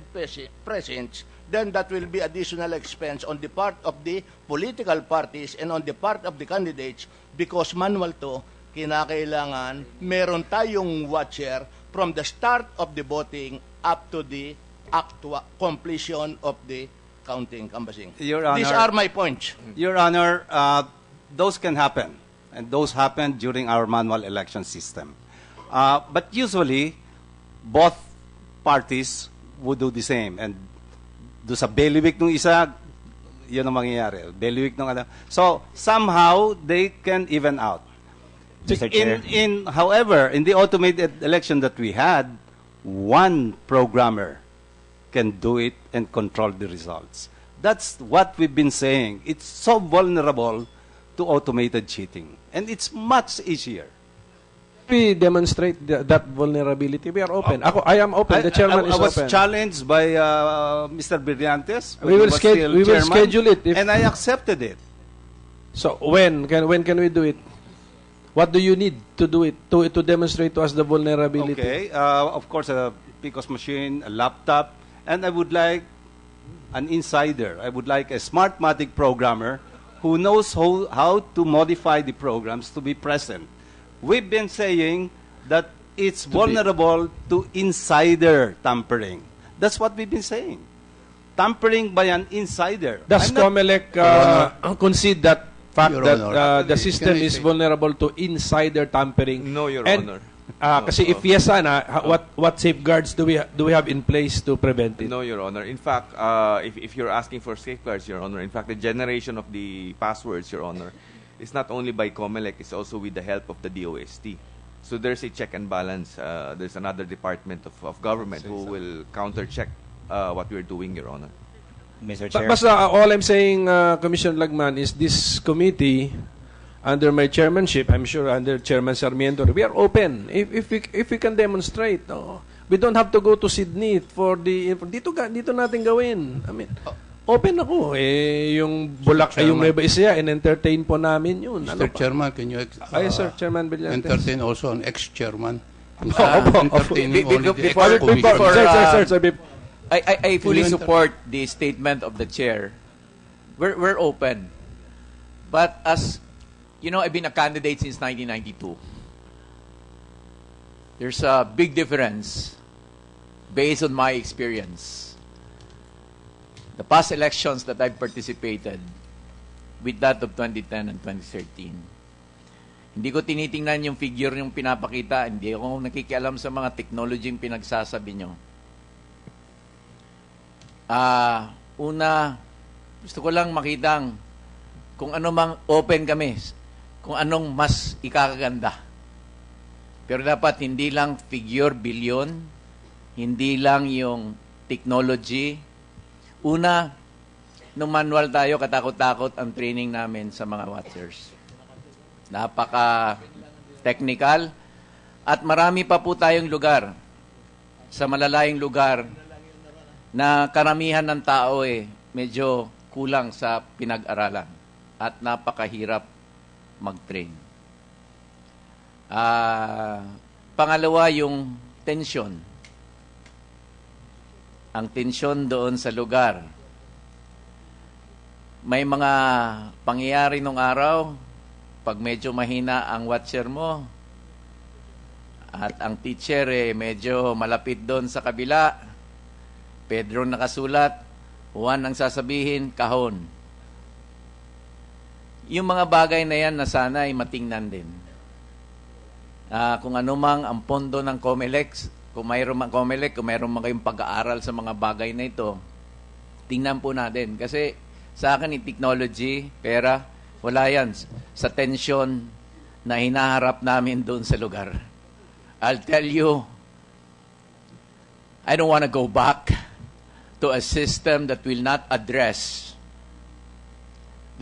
presents, then that will be additional expense on the part of the political parties and on the part of the candidates because manual to, kinakailangan meron tayong watcher from the start of the voting up to the actual completion of the counting, canvassing. Your Honor, These are my points. Your Honor, those can happen, and those happen during our manual election system. But usually, both parties would do the same. And do sa bailiwick nung isa, yun ang mangyayari. Bailiwick nung ano. So, somehow, they can even out. Mr. Chair. However, in the automated election that we had, one programmer can do it and control the results. That's what we've been saying. It's so vulnerable to automated cheating. And it's much easier. We demonstrate that vulnerability. We are open. I am open. The chairman is I was open. challenged by Mr. Brillantes. We will schedule it. And I accepted it. So when can we do it? What do you need to do it to demonstrate to us the vulnerability? Okay. Of course, a PCOS machine, a laptop, and I would like an insider. I would like a Smartmatic programmer who knows how to modify the programs to be present. We've been saying that it's vulnerable to insider tampering. That's what we've been saying. Tampering by an insider. Does Comelec concede that fact Your that Honor. the system Can I is say- vulnerable to insider tampering? No, Your And, Honor. Kasi if yes, what safeguards do we have in place to prevent it? No, Your Honor. In fact, if you're asking for safeguards, Your Honor, in fact, the generation of the passwords, Your Honor, is not only by Comelec, it's also with the help of the DOST. So there's a check and balance. There's another department of government who will counter-check what we're doing, Your Honor. Mr. Chair. Basta all I'm saying, Commissioner Lagman, is this committee, under my chairmanship, I'm sure under Chairman Sarmiento, we are open. If we can demonstrate, we don't have to go to Sydney for dito natin gawin. I mean, open ako. Yung yung Nueva Ecija, in-entertain po namin yun. Mr. Chairman, can you Ay, sir, Chairman Brillantes. entertain also an ex-chairman? Be- Entertaining only the before- ex-commission. Sir, I fully Can you support the statement of the chair. We're open. But as you know, I've been a candidate since 1992. There's a big difference based on my experience. The past elections that I've participated with that of 2010 and 2013. Hindi ko tinitingnan yung figure yung pinapakita. Hindi ako nakikialam sa mga technology yung pinagsasabi nyo. Una, gusto ko lang makitang kung ano mang open kami, kung anong mas ikakaganda. Pero dapat hindi lang figure billion, hindi lang yung technology. Una, nung manual tayo, katakot-takot ang training namin sa mga watchers. Napaka-technical. At marami pa po tayong lugar, sa malalayong lugar, na karamihan ng tao medyo kulang sa pinag-aralan at napakahirap mag-train. Pangalawa, yung tension. Ang tension doon sa lugar. May mga pangyayari nung araw, pag medyo mahina ang watcher mo, at ang teacher medyo malapit doon sa kabila, Pedro nakasulat, Juan ang sasabihin, kahon. Yung mga bagay na yan na sana ay matingnan din. Kung ano mang ang pondo ng Comelec, kung mayroon mang Comelec, kung mayroon mang kayong pag-aaral sa mga bagay na ito, tingnan po natin. Kasi sa akin, yung technology, pera, wala yan. Sa tension na hinaharap namin doon sa lugar. I'll tell you, I don't want to go back to a system that will not address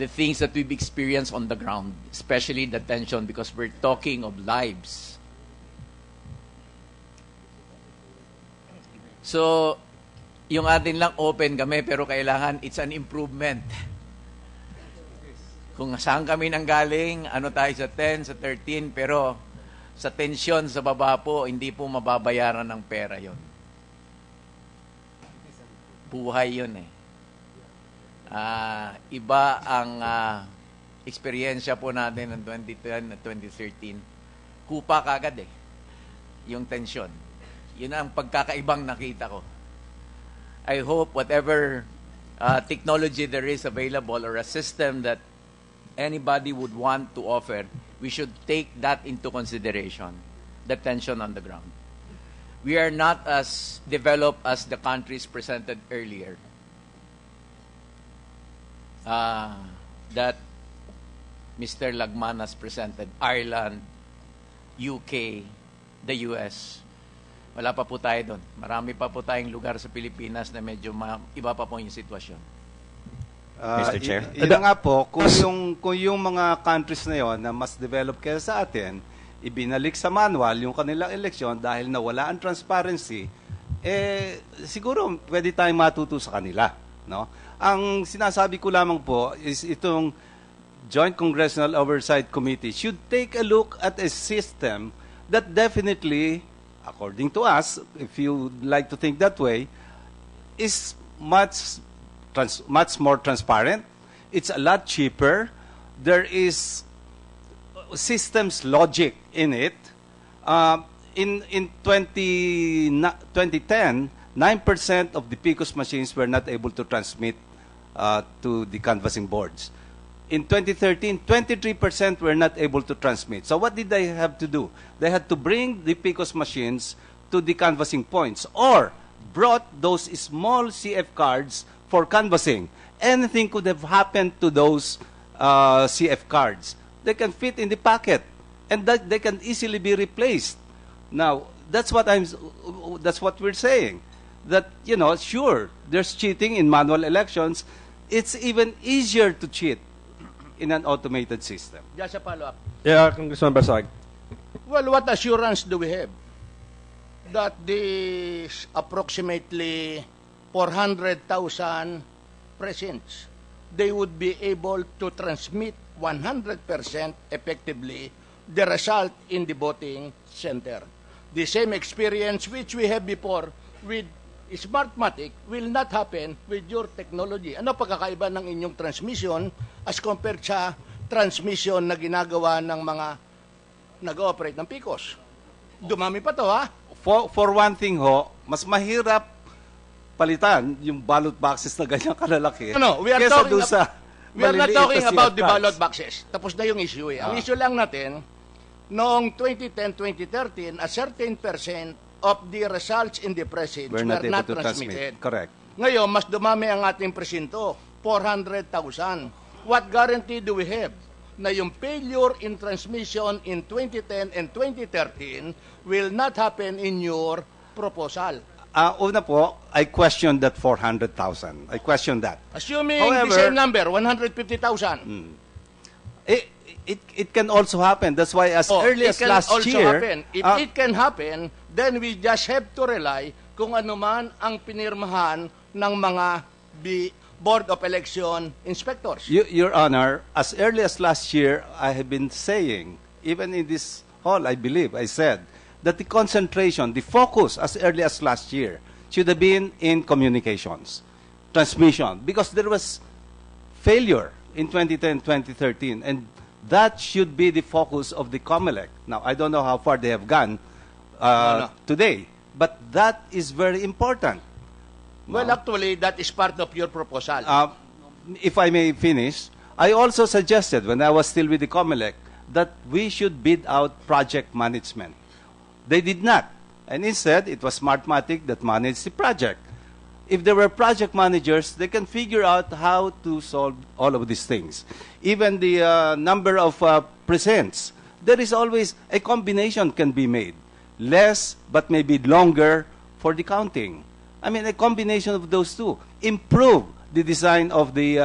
the things that we've experienced on the ground, especially the tension, because we're talking of lives. So, yung atin lang open kami, pero kailangan it's an improvement. Kung saan kami nanggaling, ano tayo sa 10, sa 13, pero sa tensyon sa baba po, hindi po mababayaran ng pera yon. Buhay yun eh. Iba ang eksperyensya po natin ng 2010 at 2013. Kupa kagad eh. Yung tensyon. Yun ang pagkakaibang nakita ko. I hope whatever technology there is available or a system that anybody would want to offer, we should take that into consideration, the tension on the ground. We are not as developed as the countries presented earlier. That Mr. Lagman has presented, Ireland, UK, the US. Wala pa po tayo doon. Marami pa po tayong lugar sa Pilipinas na medyo iba pa po yung sitwasyon. Mr. Chair? Yun nga po, kung yung mga countries na yon na mas developed kaya sa atin, ibinalik sa manual yung kanilang eleksyon dahil nawala ang transparency, siguro pwede tayong matuto sa kanila. No? Ang sinasabi ko lamang po is itong Joint Congressional Oversight Committee should take a look at a system that definitely, according to us, if you like to think that way, is much more transparent. It's a lot cheaper. There is systems logic in it. In 2010, 9% of the PCOS machines were not able to transmit to the canvassing boards. In 2013, 23% were not able to transmit. So what did they have to do? They had to bring the PCOS machines to the canvassing points or brought those small CF cards for canvassing. Anything could have happened to those CF cards. They can fit in the pocket, and that they can easily be replaced. Now, that's what we're saying. That, sure, there's cheating in manual elections. It's even easier to cheat in an automated system. Just a follow-up. Yeah, Congressman Basag. Well, what assurance do we have that these approximately 400,000 presents, they would be able to transmit 100% effectively the result in the voting center? The same experience which we have before with Smartmatic will not happen with your technology. Ano pagkakaiba ng inyong transmission as compared sa transmission na ginagawa ng mga nag-ooperate ng PCOS? Dumami pa to, ha? For one thing ho, mas mahirap palitan yung ballot boxes na ganyan kalalaki. No, we are kesa talking sa we are not maliliit talking na about CF the cards. ballot boxes. Tapos na yung issue eh. Ang issue lang natin, noong 2010-2013, a certain percent of the results in the presents We're were not able not to transmitted. transmit. Correct. Ngayon, mas dumami ang ating presinto, 400,000. What guarantee do we have na yung failure in transmission in 2010 and 2013 will not happen in your proposal? Una po, I question that 400,000. I question that. Assuming However, the same number, 150,000. It can also happen. That's why as early as last year, happen. If it can happen, then we just have to rely kung ano man ang pinirmahan ng mga Board of Election Inspectors. Your Honor, as early as last year, I have been saying, even in this hall, I believe, I said, that the concentration, the focus as early as last year should have been in communications, transmission, because there was failure in 2010, 2013, and that should be the focus of the Comelec. Now, I don't know how far they have gone today, but that is very important. Well, actually, that is part of your proposal. If I may finish, I also suggested when I was still with the Comelec that we should bid out project management. They did not. And instead, it was Smartmatic that managed the project. If there were project managers, they can figure out how to solve all of these things. Even the number of presents, there is always a combination can be made. Less, but maybe longer for the counting. I mean, a combination of those two. Improve the design of the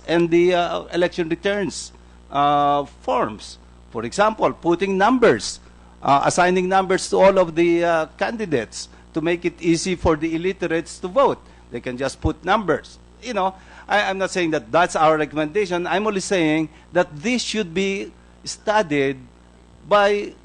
and the election returns forms. For example, putting numbers, assigning numbers to all of the candidates to make it easy for the illiterates to vote. They can just put numbers. You know, I'm not saying that that's our recommendation. I'm only saying that this should be studied by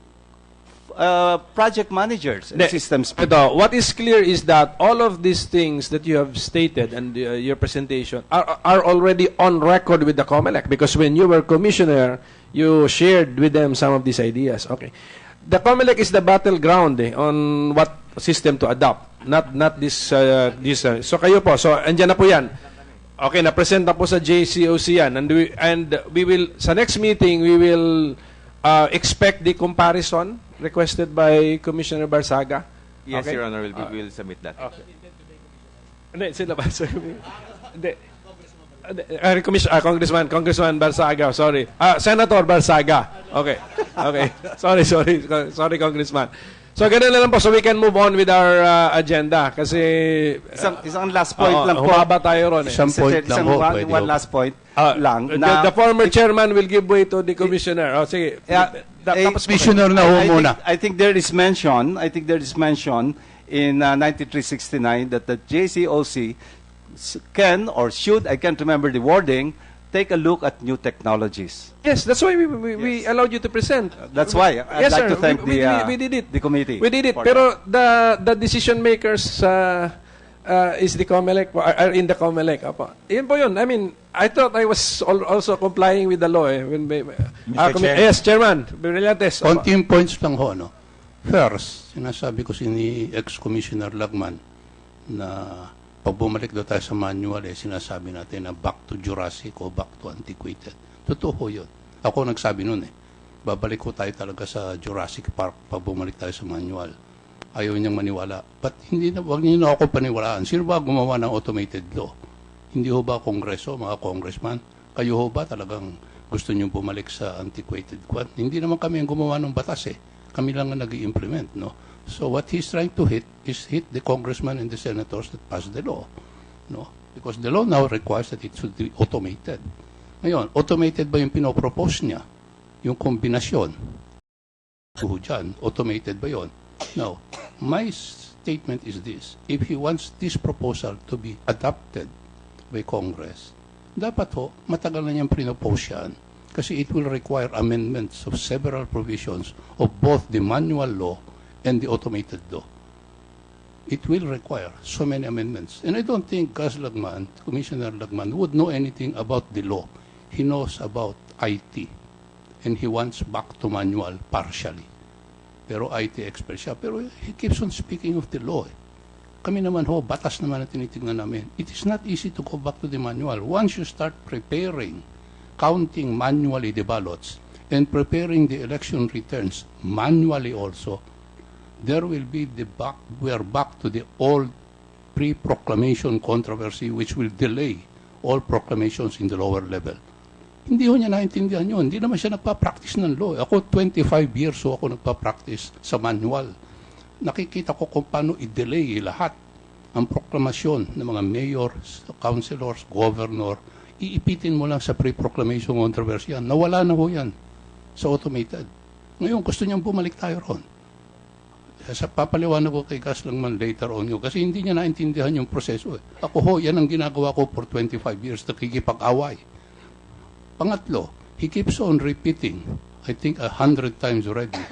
project managers and systems. Ito, what is clear is that all of these things that you have stated and your presentation are already on record with the Comelec, because when you were commissioner, you shared with them some of these ideas. Okay. The Comelec is the battleground on what system to adopt, not this. So kayo po, so andyan na po yan. Okay, na-present na po sa JCOC yan, and we will, sa next meeting, we will expect the comparison requested by Commissioner Barsaga. Yes, Okay? Your Honor, we will submit that. Okay. Hindi, sila ba? Hindi. Congressman Barsaga, sorry. Senator Barsaga. Okay. Okay. Sorry, Congressman. So, ganun na lang po. So, we can move on with our agenda. Kasi... Isang last point lang po. Humaba tayo ron. Isang point lang po. One last point lang. The former chairman will give way to the commissioner. Sige. Commissioner na ho muna. I think there is mention in 9369 that the JCOC can or should, I can't remember the wording, take a look at new technologies. Yes, that's why we allowed you to present. That's why I'd like to thank we did it. the committee. We did it. for Pero the decision makers is the Comelec, are in the Comelec. Apo. Yun po yun. I mean, I thought I was also complying with the law. Yes, Chairman. Brillantes. Konting points lang ho, no? First, sinasabi ko ni ex-commissioner Lagman na pag bumalik daw tayo sa manual, sinasabi natin na back to Jurassic o back to antiquated. Totoo yun. Ako nagsabi nun babalik ko tayo talaga sa Jurassic Park pag bumalik tayo sa manual. Ayaw niyang maniwala. But wag niyo na ako paniwalaan. Sino ba gumawa ng automated law? Hindi ho ba Kongreso, mga congressman? Kayo ho ba talagang gusto niyo bumalik sa antiquated kwan? Hindi naman kami ang gumawa ng batas Kami lang ang nag-i-implement, no? So what he's trying to hit the congressman and the senators that passed the law, no? Because the law now requires that it should be automated. Ngayon, automated ba yung pinopropose niya? Yung kombinasyon? Dyan, automated ba yun? Now, my statement is this. If he wants this proposal to be adopted by Congress, dapat matagal na niyang pinopose yan. Kasi it will require amendments of several provisions of both the manual law and the automated law. It will require so many amendments. And I don't think Commissioner Lagman, would know anything about the law. He knows about IT. And he wants back to manual partially. Pero IT expert siya. Pero he keeps on speaking of the law. Kami naman batas naman na tinitingnan namin. It is not easy to go back to the manual. Once you start preparing, counting manually the ballots, and preparing the election returns manually also, there will be we are back to the old pre-proclamation controversy which will delay all proclamations in the lower level. Hindi ho niya naintindihan yun. Hindi naman siya nagpa-practice ng law. Ako, 25 years ako nagpa-practice sa manual. Nakikita ko kung paano i-delay lahat ang proklamasyon ng mga mayors, councilors, governor. Iipitin mo lang sa pre-proclamation controversy yan. Nawala na ho yan sa automated. Ngayon, gusto niyang bumalik tayo ron. Sa papaliwanag ko kay Gas Langman later on yun. Kasi hindi niya naintindihan yung proseso. Ako yan ang ginagawa ko for 25 years, nakikipag-away. Pangatlo, he keeps on repeating, I think 100 times already,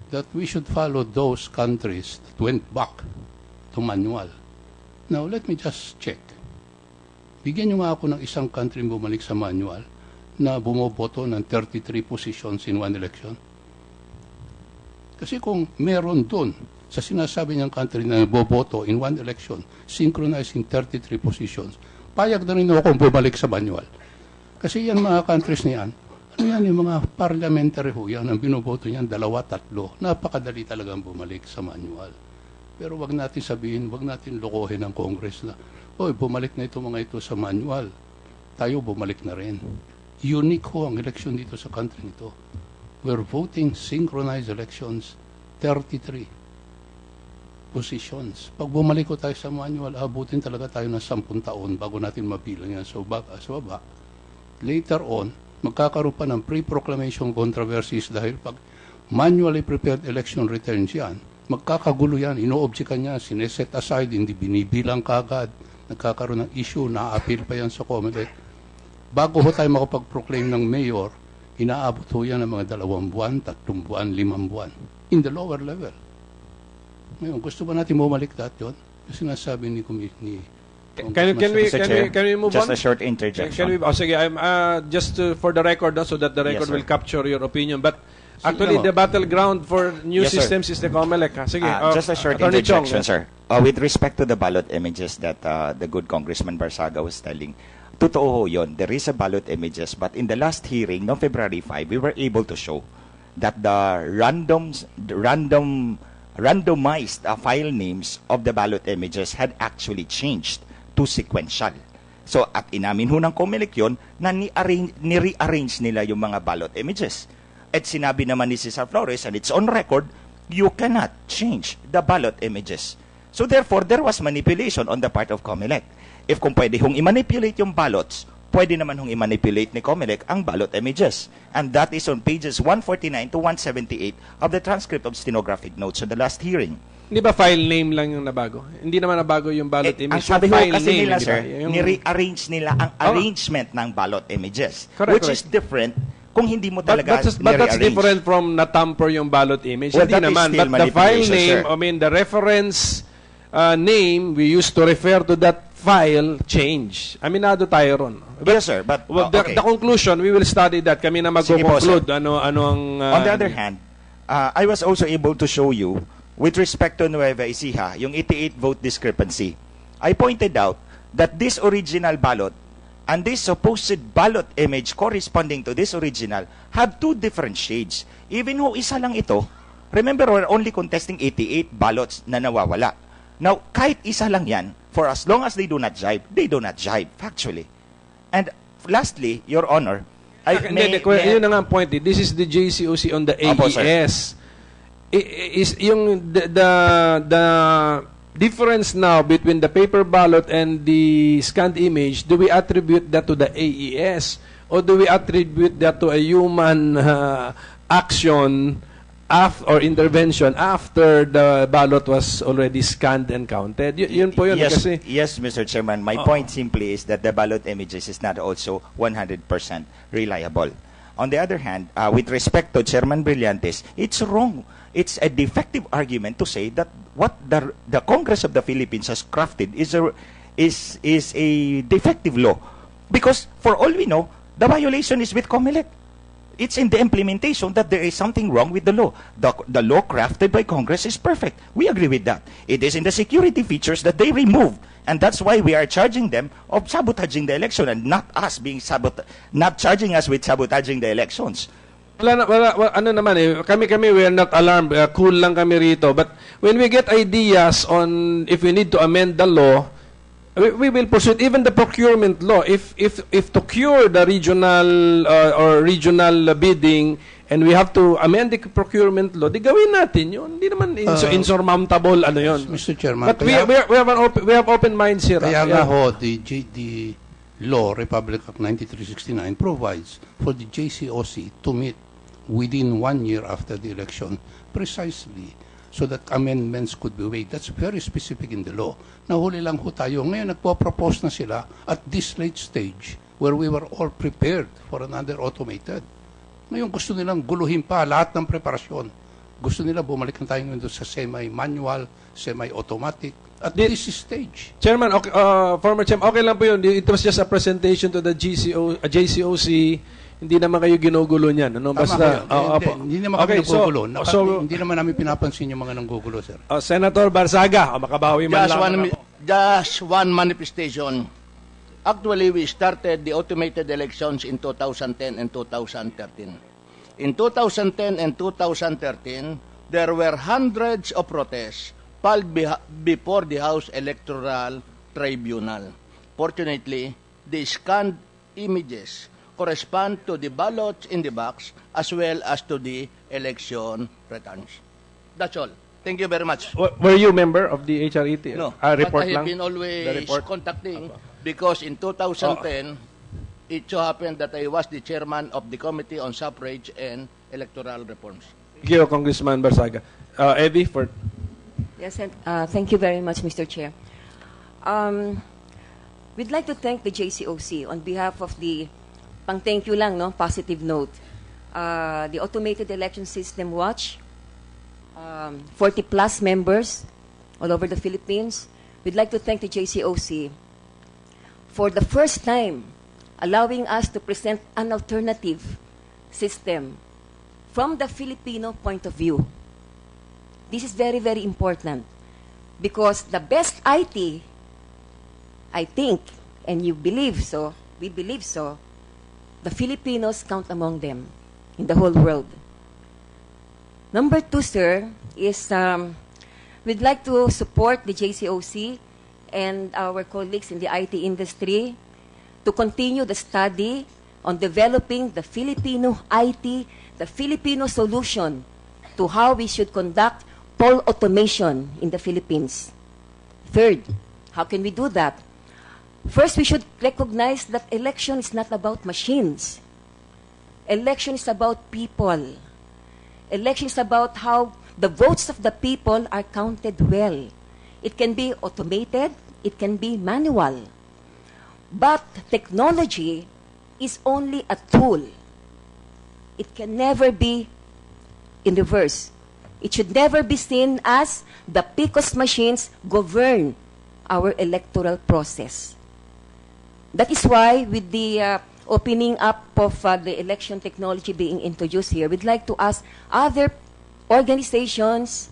that we should follow those countries that went back to manual. Now, let me just check. Bigyan niyo nga ako ng isang country bumalik sa manual na bumoboto ng 33 positions in one election. Kasi kung meron doon sa sinasabi niyang country na boboto in one election, synchronizing 33 positions, payag na rin ako kung bumalik sa manual. Kasi yan mga countries niyan, ano yan yung mga parliamentary yan, ang binoboto niyan, 2, 3, napakadali talagang bumalik sa manual. Pero wag natin sabihin, wag natin lokohin ng Congress na, bumalik na ito mga ito sa manual. Tayo bumalik na rin. Unique ang election dito sa country nito. We're voting synchronized elections 33. positions. Pag bumalik ko tayo sa manual, abutin talaga tayo ng 10 taon bago natin mabilang yan sa baba. Later on, magkakaroon pa ng pre-proclamation controversies dahil pag manually prepared election returns yan, magkakagulo yan, ino-objectan niya, sineset aside, hindi binibilang kagad, nagkakaroon ng issue, na-appeal pa yan sa Comelec. Bago ho tayo makapag-proclaim ng mayor, inaabot ho yan ng mga 2 buwan, 3 buwan, 5 buwan, in the lower level. Ngayon, gusto ba natin bumalik yun? Kasi nasabi ni Can we move Just on? a short interjection. Sige, for the record, so that the record Yes, sir. will capture your opinion. But actually, the battleground for new Yes, sir. systems is the Comelec. Sige, Just a short Attorney Chong. interjection, sir. With respect to the ballot images that the good Congressman Barsaga was telling, totoo ho yun. There is a ballot images, but in the last hearing, no February 5, we were able to show that the randomized file names of the ballot images had actually changed to sequential. So, at inamin ho ng Comelec yun na ni-rearrange nila yung mga ballot images. At sinabi naman ni Cesar Flores, and it's on record, you cannot change the ballot images. So, therefore, there was manipulation on the part of Comelec. If kung pwede hong i-manipulate yung ballots, pwede naman hong i-manipulate ni Comelec ang ballot images. And that is on pages 149 to 178 of the transcript of stenographic notes on the last hearing. Hindi ba file name lang yung nabago? Hindi naman nabago yung ballot image. Ang sabi Yung ho file kasi name, nila, di ba? sir, Yung- ni-rearrange nila ang arrangement ng ballot images. Correct, which is correct. different kung hindi mo But talaga that's ni-rearrange. different from natamper yung ballot image. Well, Hindi that is naman. still But the file manipulation, name, sir. the reference name we used to refer to that file change. Aminado tayo ron. Yes, sir. But, okay. The conclusion, we will study that. Kami na Sige po, magko-conclude. Ano ang... On the other hand, I was also able to show you, with respect to Nueva Ecija, yung 88 vote discrepancy. I pointed out that this original ballot and this supposed ballot image corresponding to this original have 2 different shades. Even ho isa lang ito, remember, we're only contesting 88 ballots na nawawala. Now, kahit isa lang yan, for as long as they do not jibe, factually. And lastly, Your Honor, yun na nga ang point. This is the JCOC on the Opo, sir. AES. Is yung the difference now between the paper ballot and the scanned image, do we attribute that to the AES or do we attribute that to a human action or intervention after the ballot was already scanned and counted? Yun po yun. Yes, Kasi, yes, Mr. Chairman. My point simply is that the ballot images is not also 100% reliable. On the other hand, with respect to Chairman Brillantes, it's wrong. It's a defective argument to say that what the Congress of the Philippines has crafted is a defective law. Because for all we know, the violation is with Comelec. It's in the implementation that there is something wrong with the law. The law crafted by Congress is perfect. We agree with that. It is in the security features that they removed. And that's why we are charging them of sabotaging the election and not not charging us with sabotaging the elections. ano naman kami we are not alarmed, cool lang kami rito. But when we get ideas on if we need to amend the law, we will pursue it. Even the procurement law, if to cure the regional or regional bidding and we have to amend the procurement law, di gawin natin yun. Hindi naman insurmountable yun. Mr. Chairman, But we have open minds here. Kaya nga ho, the law, Republic Act 9369, provides for the JCOC to meet within 1 year after the election, precisely so that amendments could be made. That's very specific in the law. Nahuli lang ho tayo. Ngayon, nagpo-propose na sila at this late stage where we were all prepared for another automated. Ngayon, gusto nilang guluhin pa lahat ng preparasyon. Gusto nila bumalik na tayo ngayon sa semi-manual, semi-automatic at this stage. Chairman, okay, former Chairman, okay lang po yun. It was just a presentation to the JCOC. Hindi naman kayo ginugulo niyan. Ano? Basta, hindi naman kami nanggugulo. Hindi naman namin pinapansin yung mga nanggugulo, sir. Senator Barsaga, makabawi man lang. Just one manifestation. Actually, we started the automated elections in 2010 and 2013. In 2010 and 2013, there were hundreds of protests filed before the House Electoral Tribunal. Fortunately, the scanned images correspond to the ballots in the box as well as to the election returns. That's all. Thank you very much. Were you member of the HRET? No, Report but I have lang? been The always report? contacting because in 2010, it so happened that I was the chairman of the Committee on Suffrage and Electoral Reforms. Thank you, Congressman Barsaga. Eddie, for... Yes, and thank you very much, Mr. Chair. We'd like to thank the JCOC on behalf of the, pang thank you lang, no, positive note, the Automated Election System Watch, 40 plus members all over the Philippines. We'd like to thank the JCOC for the first time allowing us to present an alternative system from the Filipino point of view. This is very, very important because the best IT, I think, and you believe so, we believe so, the Filipinos count among them in the whole world. Number two, sir, is we'd like to support the JCOC and our colleagues in the IT industry to continue the study on developing the Filipino IT, the Filipino solution to how we should conduct poll automation in the Philippines. Third, how can we do that? First, we should recognize that election is not about machines. Election is about people. Election is about how the votes of the people are counted well. It can be automated, it can be manual. But technology is only a tool. It can never be in reverse. It should never be seen as the PCOS machines govern our electoral process. That is why with the opening up of the election technology being introduced here, we'd like to ask other organizations,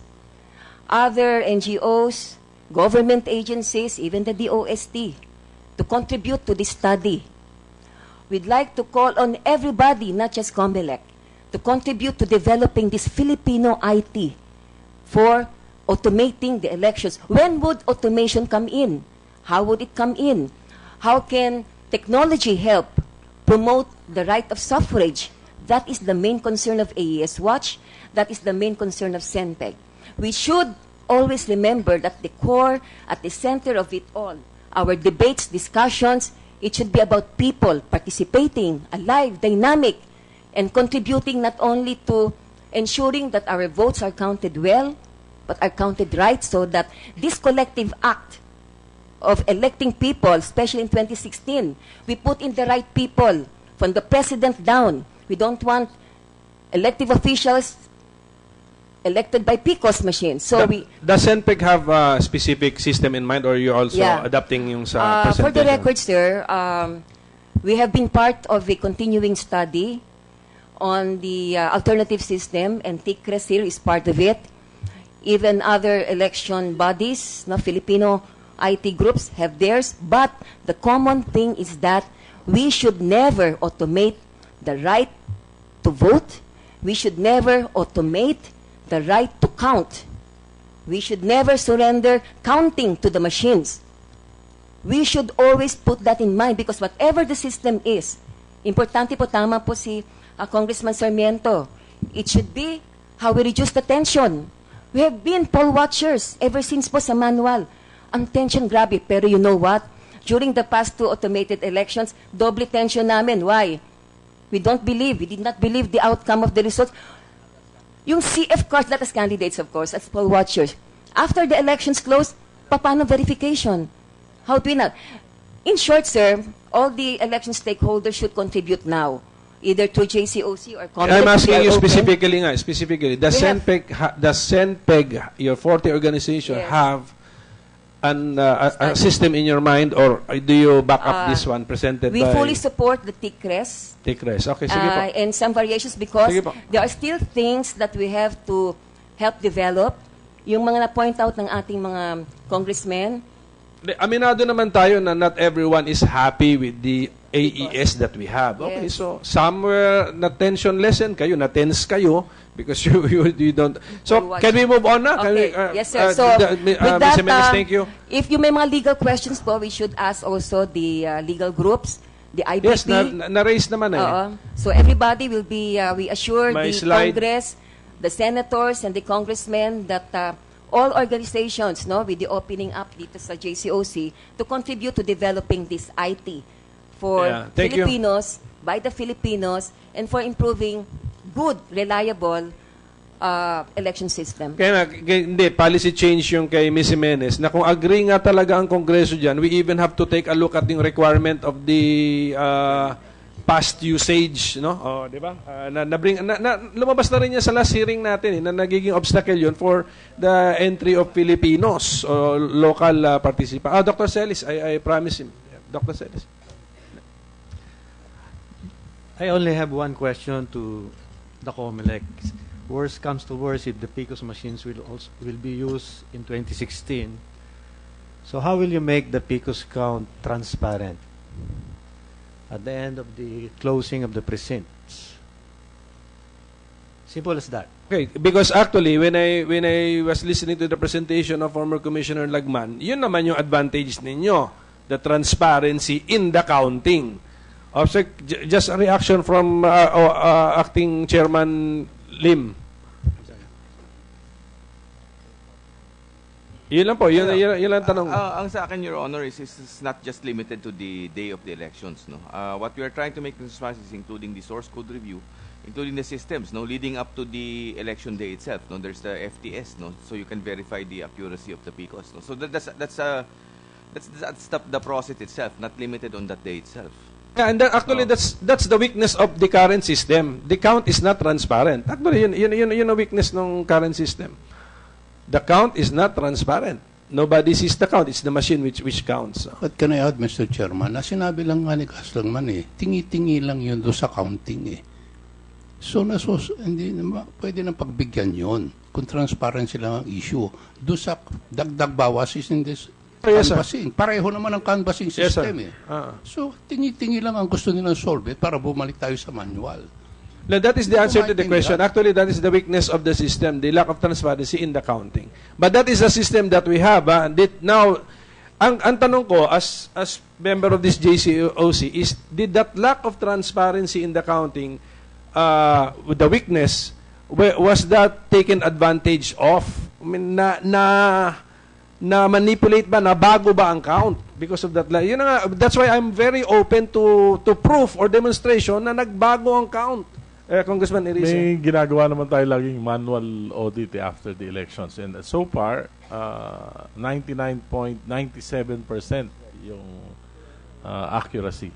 other NGOs, government agencies, even the DOST, to contribute to this study. We'd like to call on everybody, not just Comelec, to contribute to developing this Filipino IT for automating the elections. When would automation come in? How would it come in? How can technology help promote the right of suffrage? That is the main concern of AES Watch. That is the main concern of CENPEG. We should always remember that the core, at the center of it all, our debates, discussions, it should be about people participating, alive, dynamic, and contributing not only to ensuring that our votes are counted well, but are counted right, so that this collective act of electing people, especially in 2016, we put in the right people from the president down. We don't want elective officials elected by PCOS machines. So Does CENPEG have a specific system in mind, or you're also adapting yung sa presentation? For the record, sir, we have been part of a continuing study on the alternative system, and TICRES here is part of it. Even other election bodies, no, Filipino IT groups have theirs, but the common thing is that we should never automate the right to vote. We should never automate the right to count. We should never surrender counting to the machines. We should always put that in mind because whatever the system is, importante po, tama po si Congressman Sarmiento, it should be how we reduce the tension. We have been poll watchers ever since po sa manual. Ang tension grabe, pero you know what? During the past two automated elections, doble tension namin. Why? We did not believe the outcome of the results. Yung CF cards, not as candidates, of course, as poll watchers. After the elections closed, paano verification? How do we not? In short, sir, all the election stakeholders should contribute now, either to JCOC or Comelec. I'm asking you specifically, does CENPEG, your 40 organization, have a system in your mind, or do you back up this one presented we by... We fully support the TICRES. TICRES, okay, sige po. And some variations because there are still things that we have to help develop. Yung mga na-point out ng ating mga congressmen. Aminado naman tayo na not everyone is happy with the AES that we have. Okay, Yes. so somewhere na tension lessen kayo, na tense kayo, because you don't... So, can we move on na? Okay. Yes, sir. So, with that, Ms. Jimenez, thank you. If you may mga legal questions po, we should ask also the legal groups, the IBP. Yes, na-raise naman eh. So, everybody will be, we assure May the slide. Congress, the senators, and the congressmen that all organizations, no, with the opening up dito sa JCOC to contribute to developing this IT for Yeah, thank you. Filipinos, by the Filipinos, and for improving good, reliable election system. Kaya hindi, policy change yung kay Ms. Jimenez na kung agree nga talaga ang Kongreso dyan, we even have to take a look at yung requirement of the past usage, no? Oh, di ba? Lumabas na rin yan sa last hearing natin, na nagiging obstacle yun for the entry of Filipinos o local participants. Dr. Celis, I promise him. Dr. Celis. I only have one question to the Comelec. Worst comes to worst, if the PCOS machines will be used in 2016. So how will you make the PCOS count transparent at the end of the closing of the precincts? Simple as that. Okay, because actually when I was listening to the presentation of former Commissioner Lagman, yun naman yung advantage ninyo, the transparency in the counting. Also, just a reaction from Acting Chairman Lim. Yun lang po, yun lang tanong. Ang sa akin, Your Honor, is not just limited to the day of the elections. No, what we are trying to make transparency is including the source code review, including the systems, no, leading up to the election day itself. No, there's the FTS, no, so you can verify the accuracy of the PCOS. No, so that's the process itself, not limited on that day itself. Yeah, and actually that's the weakness of the current system. The count is not transparent. Actually, yun ang weakness ng current system. The count is not transparent. Nobody sees the count. It's the machine which counts. But can I add, Mr. Chairman, na sinabi lang nga ni Kaslangman tingi-tingi lang yun doon sa counting So, hindi pwede nang pagbigyan yun kung transparency lang ang issue. Doon sa dagdag bawas is in this canvassing. Pareho naman ang canvassing system So, tingi-tingi lang ang gusto nilang solve para bumalik tayo sa manual. Now, that is the answer to the question. Actually, that is the weakness of the system, the lack of transparency in the counting. But that is the system that we have. Now, ang tanong ko as member of this JCOC is, did that lack of transparency in the counting, with the weakness, was that taken advantage of? I mean, na manipulate ba, na bago ba ang count because of that? Yun nga, that's why I'm very open to proof or demonstration na nagbago ang count. Congressman Erice. May ginagawa naman tayo laging manual audit after the elections. And so far, 99.97% yung accuracy.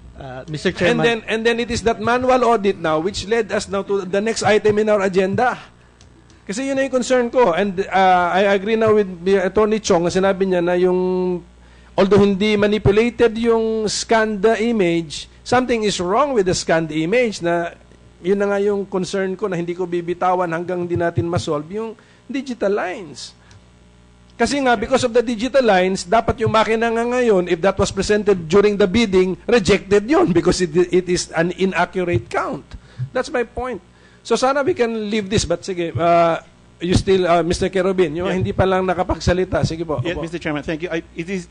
Mr. Chairman. And then it is that manual audit now which led us now to the next item in our agenda. Kasi yun na yung concern ko. And I agree now with Attorney Chong na sinabi niya na yung, although hindi manipulated yung scanned image, something is wrong with the scanned image na yun na nga yung concern ko na hindi ko bibitawan hanggang hindi natin masolve yung digital lines. Kasi nga, because of the digital lines, dapat yung makina nga ngayon, if that was presented during the bidding, rejected yun because it is an inaccurate count. That's my point. So sana we can leave this, but sige, you still, Mr. Kerubin, yung hindi pa lang nakapagsalita. Sige po. Yeah, Mr. Chairman, thank you.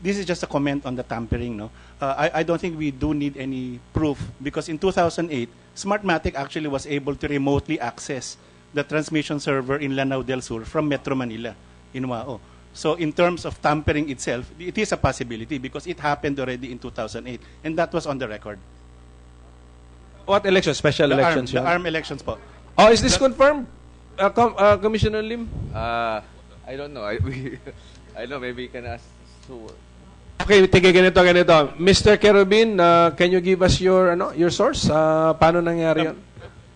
This is just a comment on the tampering. No, I don't think we do need any proof because in 2008, Smartmatic actually was able to remotely access the transmission server in Lanao del Sur from Metro Manila in Wao. So in terms of tampering itself, it is a possibility because it happened already in 2008, and that was on the record. What elections? Special elections? The ARM elections po. Oh, is this confirmed? Commissioner Lim? I don't know. I don't know. Maybe you can ask. Okay, tige ganito. Mr. Kerubin, can you give us your source? Paano nangyari yun?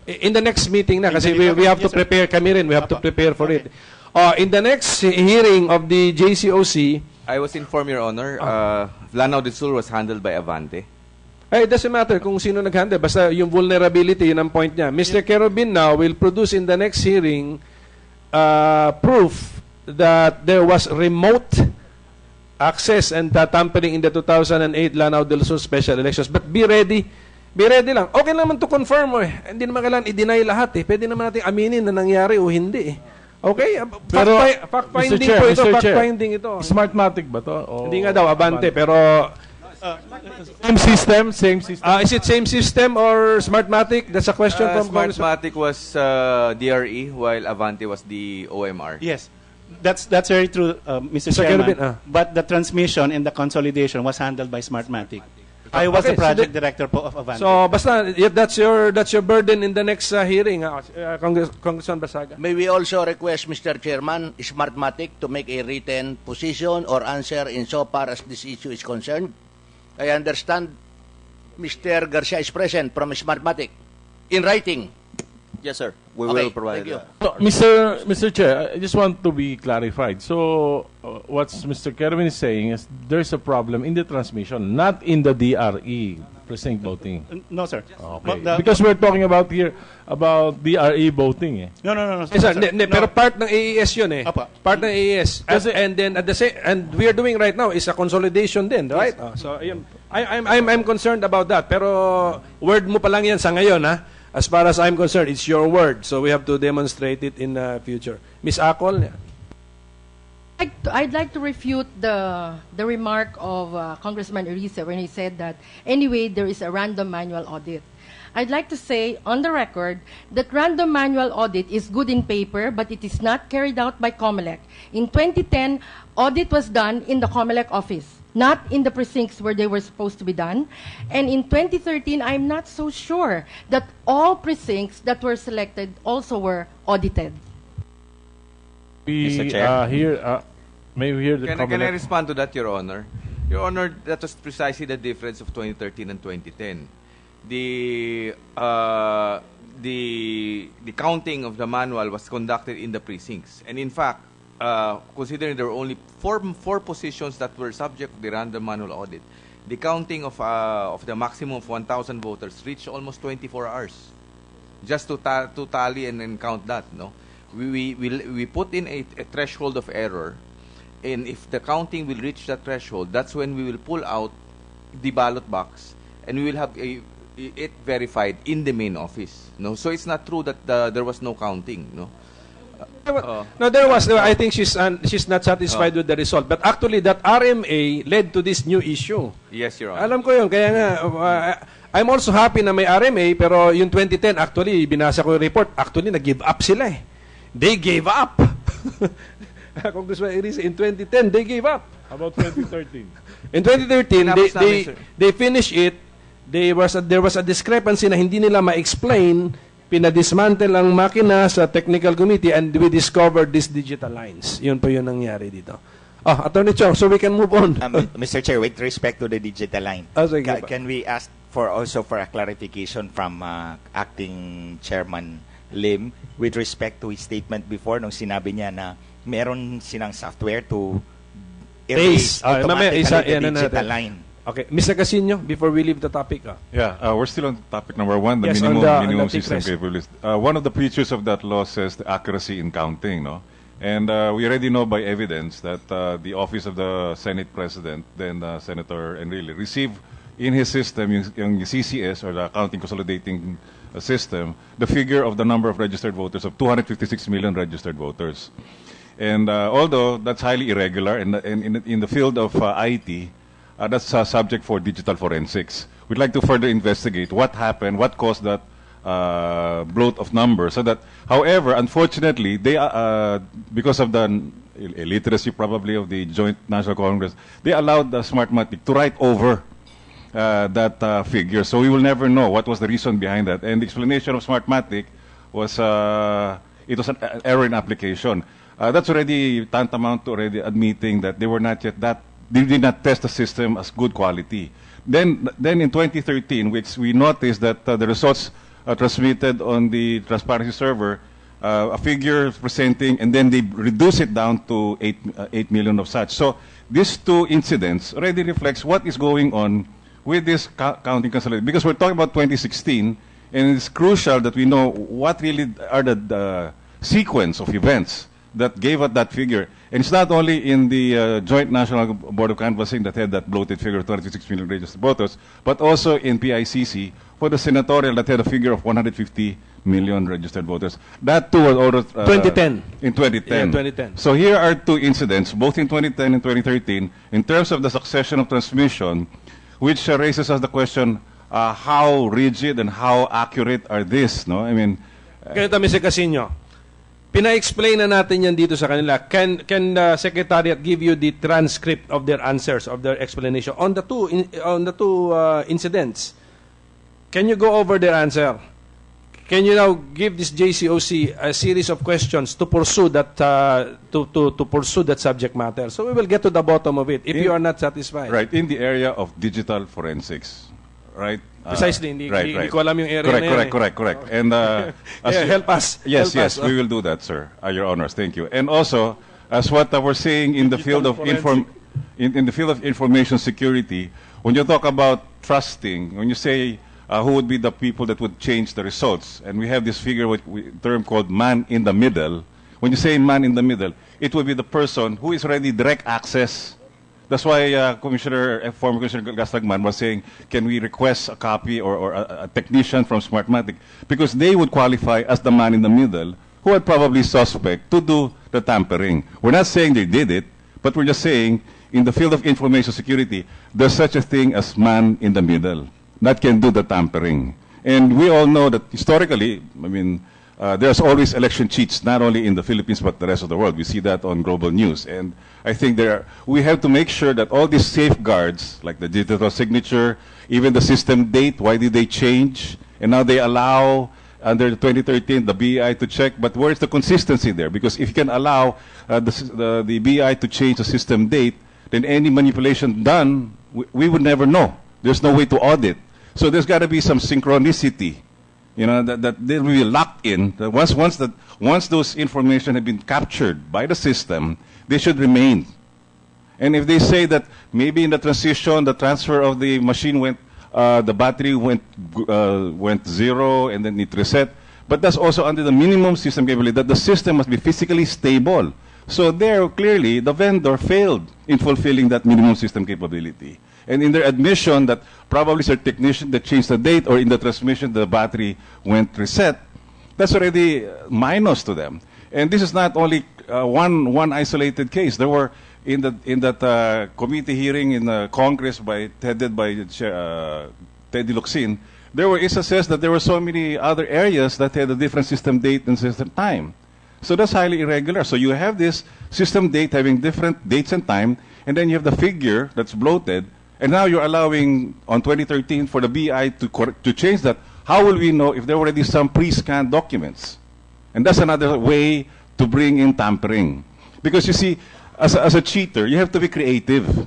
In the next meeting na, kasi we have to prepare kami rin. We have to prepare for it. In the next hearing of the JCOC, I was informed, Your Honor, Lanao del Sur was handled by Avante. It doesn't matter kung sino nag-handle. Basta yung vulnerability, yun ang point niya. Mr. Kerubin now will produce in the next hearing proof that there was remote access and tampering in the 2008 Lanao del Sur special elections. But be ready. Be ready lang. Okay naman to confirm. Hindi naman kailangan i-deny lahat. Pwede naman natin aminin na nangyari o hindi. Okay? Pero, fact-finding po ito. Fact-finding ito. Smartmatic ba to? Hindi nga daw, Avante. Pero same system? Is it same system or Smartmatic? That's a question from Smartmatic was DRE while Avante was the OMR. Yes. That's very true, Mr. Mr. Chairman. Kerwin, But the transmission and the consolidation was handled by Smartmatic. I was Okay, the project so director po of Avante. So, basta, that's your burden in the next hearing, Congressman Basaga. May we also request, Mr. Chairman, Smartmatic to make a written position or answer insofar as this issue is concerned? I understand Mr. Garcia is present from Smartmatic. In writing. Yes, sir. We Okay, will provide thank you. that. So, Mr. Chair, I just want to be clarified. So, what Mr. Kerwin is saying is there's a problem in the transmission, not in the DRE precinct voting. No, sir. Okay. But Because we're talking about here about DRE voting. Eh. No. Yes, sir. Pero part ng AES yun eh. Apa. Part ng AES. And then at the same, and we are doing right now is a consolidation din, right? So ayun. I'm concerned about that. Pero word mo pa lang yan sa ngayon, ha? As far as I'm concerned, it's your word. So we have to demonstrate it in the future. Ms. Acol? I'd like to refute the remark of Congressman Erice when he said that anyway there is a random manual audit. I'd like to say on the record that random manual audit is good in paper, but it is not carried out by Comelec. In 2010, audit was done in the Comelec office, not in the precincts where they were supposed to be done. And in 2013, I'm not so sure that all precincts that were selected also were audited. Mr. Chair. May we hear the Can I respond to that, Your Honor? Your Honor, that was precisely the difference of 2013 and 2010. The counting of the manual was conducted in the precincts. And in fact, considering there were only four positions that were subject to the random manual audit, the counting of the maximum of 1,000 voters reached almost 24 hours just to tally and count that. No, we put in a threshold of error, and if the counting will reach that threshold, that's when we will pull out the ballot box and we will have it verified in the main office. No, so it's not true that there was no counting. No. No, there was. I think she's not satisfied with the result. But actually, that RMA led to this new issue. Yes, Your Honor. Alam ko yun. Kaya nga, I'm also happy na may RMA, pero yung 2010, actually, binasa ko yung report, actually, nag-give up sila eh. They gave up. Congressman Erice, in 2010, they gave up. How about 2013? In 2013, they finished it. There was a discrepancy na hindi nila ma-explain. Pinadismantle ang makina sa technical committee and we discovered these digital lines. Yun po yun nangyari dito. Attorney Chong, so we can move on. Mr. Chair, with respect to the digital line, can we ask also for a clarification from Acting Chairman Lim with respect to his statement before nung sinabi niya na meron silang software to erase automatically the digital line. Okay, Mr. Casino, before we leave the topic. We're still on topic number one, the yes, minimum system capabilities. One of the features of that law says the accuracy in counting, no? And we already know by evidence that the office of the Senate President, then Senator Enrile, received in his system, yung CCS, or the Counting Consolidating System, the figure of the number of registered voters of 256 million registered voters. And although that's highly irregular, and in the field of IT, that's a subject for digital forensics. We'd like to further investigate what happened, what caused that bloat of numbers. So that, however, unfortunately, they because of the illiteracy probably of the Joint National Congress, they allowed the Smartmatic to write over that figure. So we will never know what was the reason behind that. And the explanation of Smartmatic was it was an error in application. That's already tantamount to already admitting that they were not yet that. They did not test the system as good quality. Then in 2013, which we noticed that the results transmitted on the transparency server, a figure presenting, and then they reduce it down to 8 million of such. So these two incidents already reflects what is going on with this counting consolidation. Because we're talking about 2016, and it's crucial that we know what really are the sequence of events that gave us that figure. And it's not only in the Joint National Board of Canvassing that had that bloated figure of 26 million registered voters, but also in PICC for the senatorial that had a figure of 150 million registered voters. That too was ordered 2010. In 2010. Yeah, 2010. So here are two incidents, both in 2010 and 2013, in terms of the succession of transmission, which raises us the question, how rigid and how accurate are these? No, I mean, ganito, Mr. Casino. Pina-explain na natin yan dito sa kanila. Can the Secretariat give you the transcript of their answers, of their explanation on the two incidents? Can you go over their answer? Can you now give this JCOC a series of questions to pursue that to pursue that subject matter? So we will get to the bottom of it if you are not satisfied. Right, in the area of digital forensics, right? Precisely, hindi ko alam yung area correct, na yan. Correct. And help us. Yes, help yes, us. we will do that, sir. Your Honors, thank you. And also, as what we're saying in the field of in the field of information security, when you talk about trusting, when you say who would be the people that would change the results, and we have this figure, term called man in the middle. When you say man in the middle, it would be the person who is already direct access. That's why former Commissioner Gaslagman was saying, can we request a copy or a technician from Smartmatic? Because they would qualify as the man in the middle who are probably suspect to do the tampering. We're not saying they did it, but we're just saying in the field of information security, there's such a thing as man in the middle that can do the tampering. And we all know that historically, I mean, there's always election cheats, not only in the Philippines, but the rest of the world. We see that on global news. And I think we have to make sure that all these safeguards, like the digital signature, even the system date, why did they change? And now they allow, under 2013, the BI to check, but where's the consistency there? Because if you can allow the BI to change the system date, then any manipulation done, we would never know. There's no way to audit. So there's got to be some synchronicity, you know, that they will be locked in. That once those information have been captured by the system, they should remain. And if they say that maybe in the transition, the transfer of the machine went, the battery went zero and then it reset, but that's also under the minimum system capability, that the system must be physically stable. So there, clearly, the vendor failed in fulfilling that minimum system capability. And in their admission that probably it's a technician that changed the date, or in the transmission the battery went reset, that's already minus to them. And this is not only one isolated case. There were in that committee hearing in Congress headed by Teddy Locsin, there were instances that there were so many other areas that had a different system date and system time. So that's highly irregular. So you have this system date having different dates and time, and then you have the figure that's bloated, and now you're allowing on 2013 for the BI to change that. How will we know if there were already some pre-scanned documents? And that's another way to bring in tampering. Because you see, as a cheater, you have to be creative.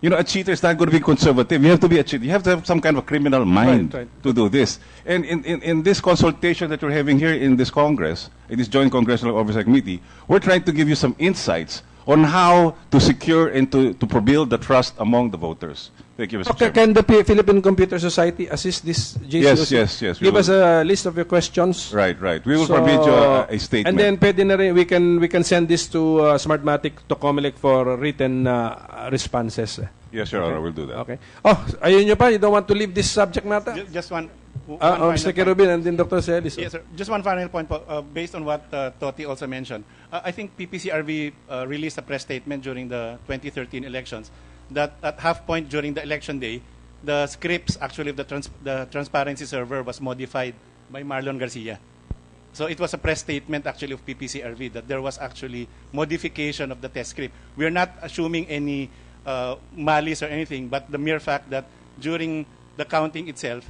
You know, a cheater is not going to be conservative. You have to be a cheater. You have to have some kind of criminal mind to do this. And in this consultation that we're having here in this Congress, in this Joint Congressional Oversight Committee, we're trying to give you some insights on how to secure and to build the trust among the voters. Thank you, Mr. Chairman. Can the Philippine Computer Society assist this JCOC? Yes. Give us a list of your questions. Right. We will provide you a statement. And then pwede na rin, we can send this to Smartmatic, to Comelec for written responses. Yes, Your Honor, we'll do that. Okay. Oh, ayun nyo pa, you don't want to leave this subject matter? Just one Mr. Kerubin and then Dr. Celis. Yes, sir. Just one final point po, based on what Toti also mentioned. I think PPCRV released a press statement during the 2013 elections that at half point during the election day, the scripts actually of the transparency server was modified by Marlon Garcia. So it was a press statement actually of PPCRV that there was actually modification of the test script. We are not assuming any malice or anything, but the mere fact that during the counting itself,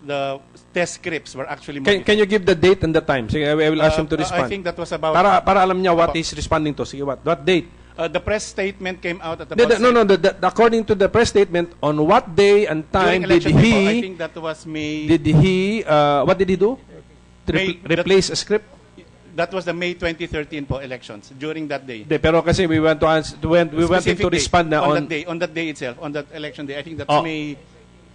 the test scripts were actually modified. Can you give the date and the time? Sige, I will ask him to respond. I think that was about... Para alam niya what he's responding to. Sige, what date? The press statement came out at about... No, according to the press statement, on what day and time did he... I think that was May... Did he... what did he do? Replace a script? That was the May 2013 po elections, during that day. Pero kasi we went to respond na on that day itself, on that election day. I think that's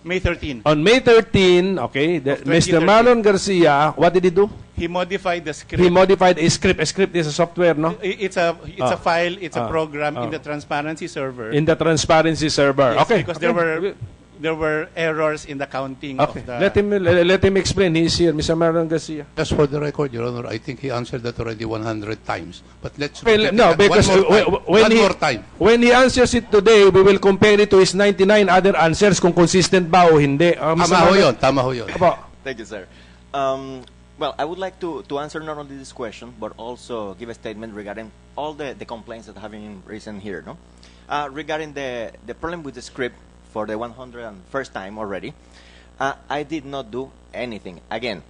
May 13. On May 13, okay, Mr. Marlon Garcia, what did he do? He modified the script. He modified a script. A script is a software, no? It's a file, it's a program in the transparency server. In the transparency server. Yes, okay. Because there were errors in the counting of the... Let him explain. He's here, Mr. Marlon Garcia. Just for the record, Your Honor, I think he answered that already 100 times. But let's because one more time. When he answers it today, we will compare it to his 99 other answers kung consistent ba o hindi. Tama ho yun. Apo. Thank you, sir. Well, I would like to answer not only this question, but also give a statement regarding all the complaints that have been raised here. No? Regarding the problem with the script for the 101st time already, I did not do anything. Again,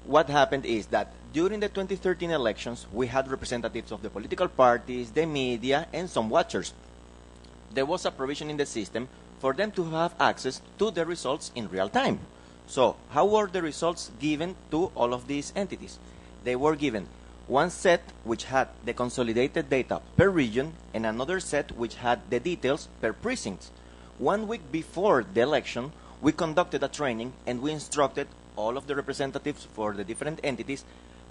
what happened is that during the 2013 elections, we had representatives of the political parties, the media, and some watchers. There was a provision in the system for them to have access to the results in real time. So, how were the results given to all of these entities? They were given one set which had the consolidated data per region and another set which had the details per precinct. 1 week before the election, we conducted a training and we instructed all of the representatives for the different entities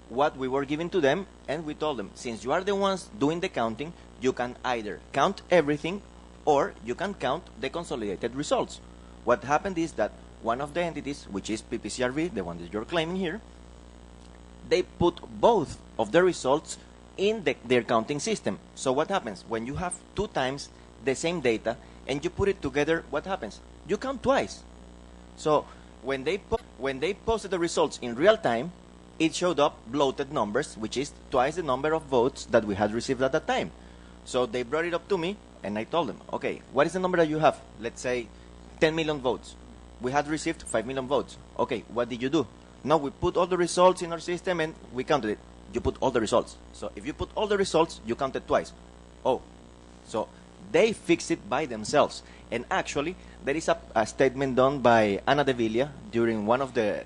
what we were giving to them, and we told them, since you are the ones doing the counting, you can either count everything or you can count the consolidated results. What happened is that one of the entities, which is PPCRV, the one that you're claiming here, they put both of the results in their counting system. So what happens? When you have 2 times the same data and you put it together, what happens? You count twice. So when they posted the results in real time, it showed up bloated numbers, which is twice the number of votes that we had received at that time. So they brought it up to me, and I told them, okay, what is the number that you have? Let's say 10 million votes. We had received 5 million votes. Okay, what did you do? No, we put all the results in our system and we counted it. You put all the results. So if you put all the results, you counted twice. Oh, so they fixed it by themselves. And actually, there is a statement done by Ana de Villa during one of the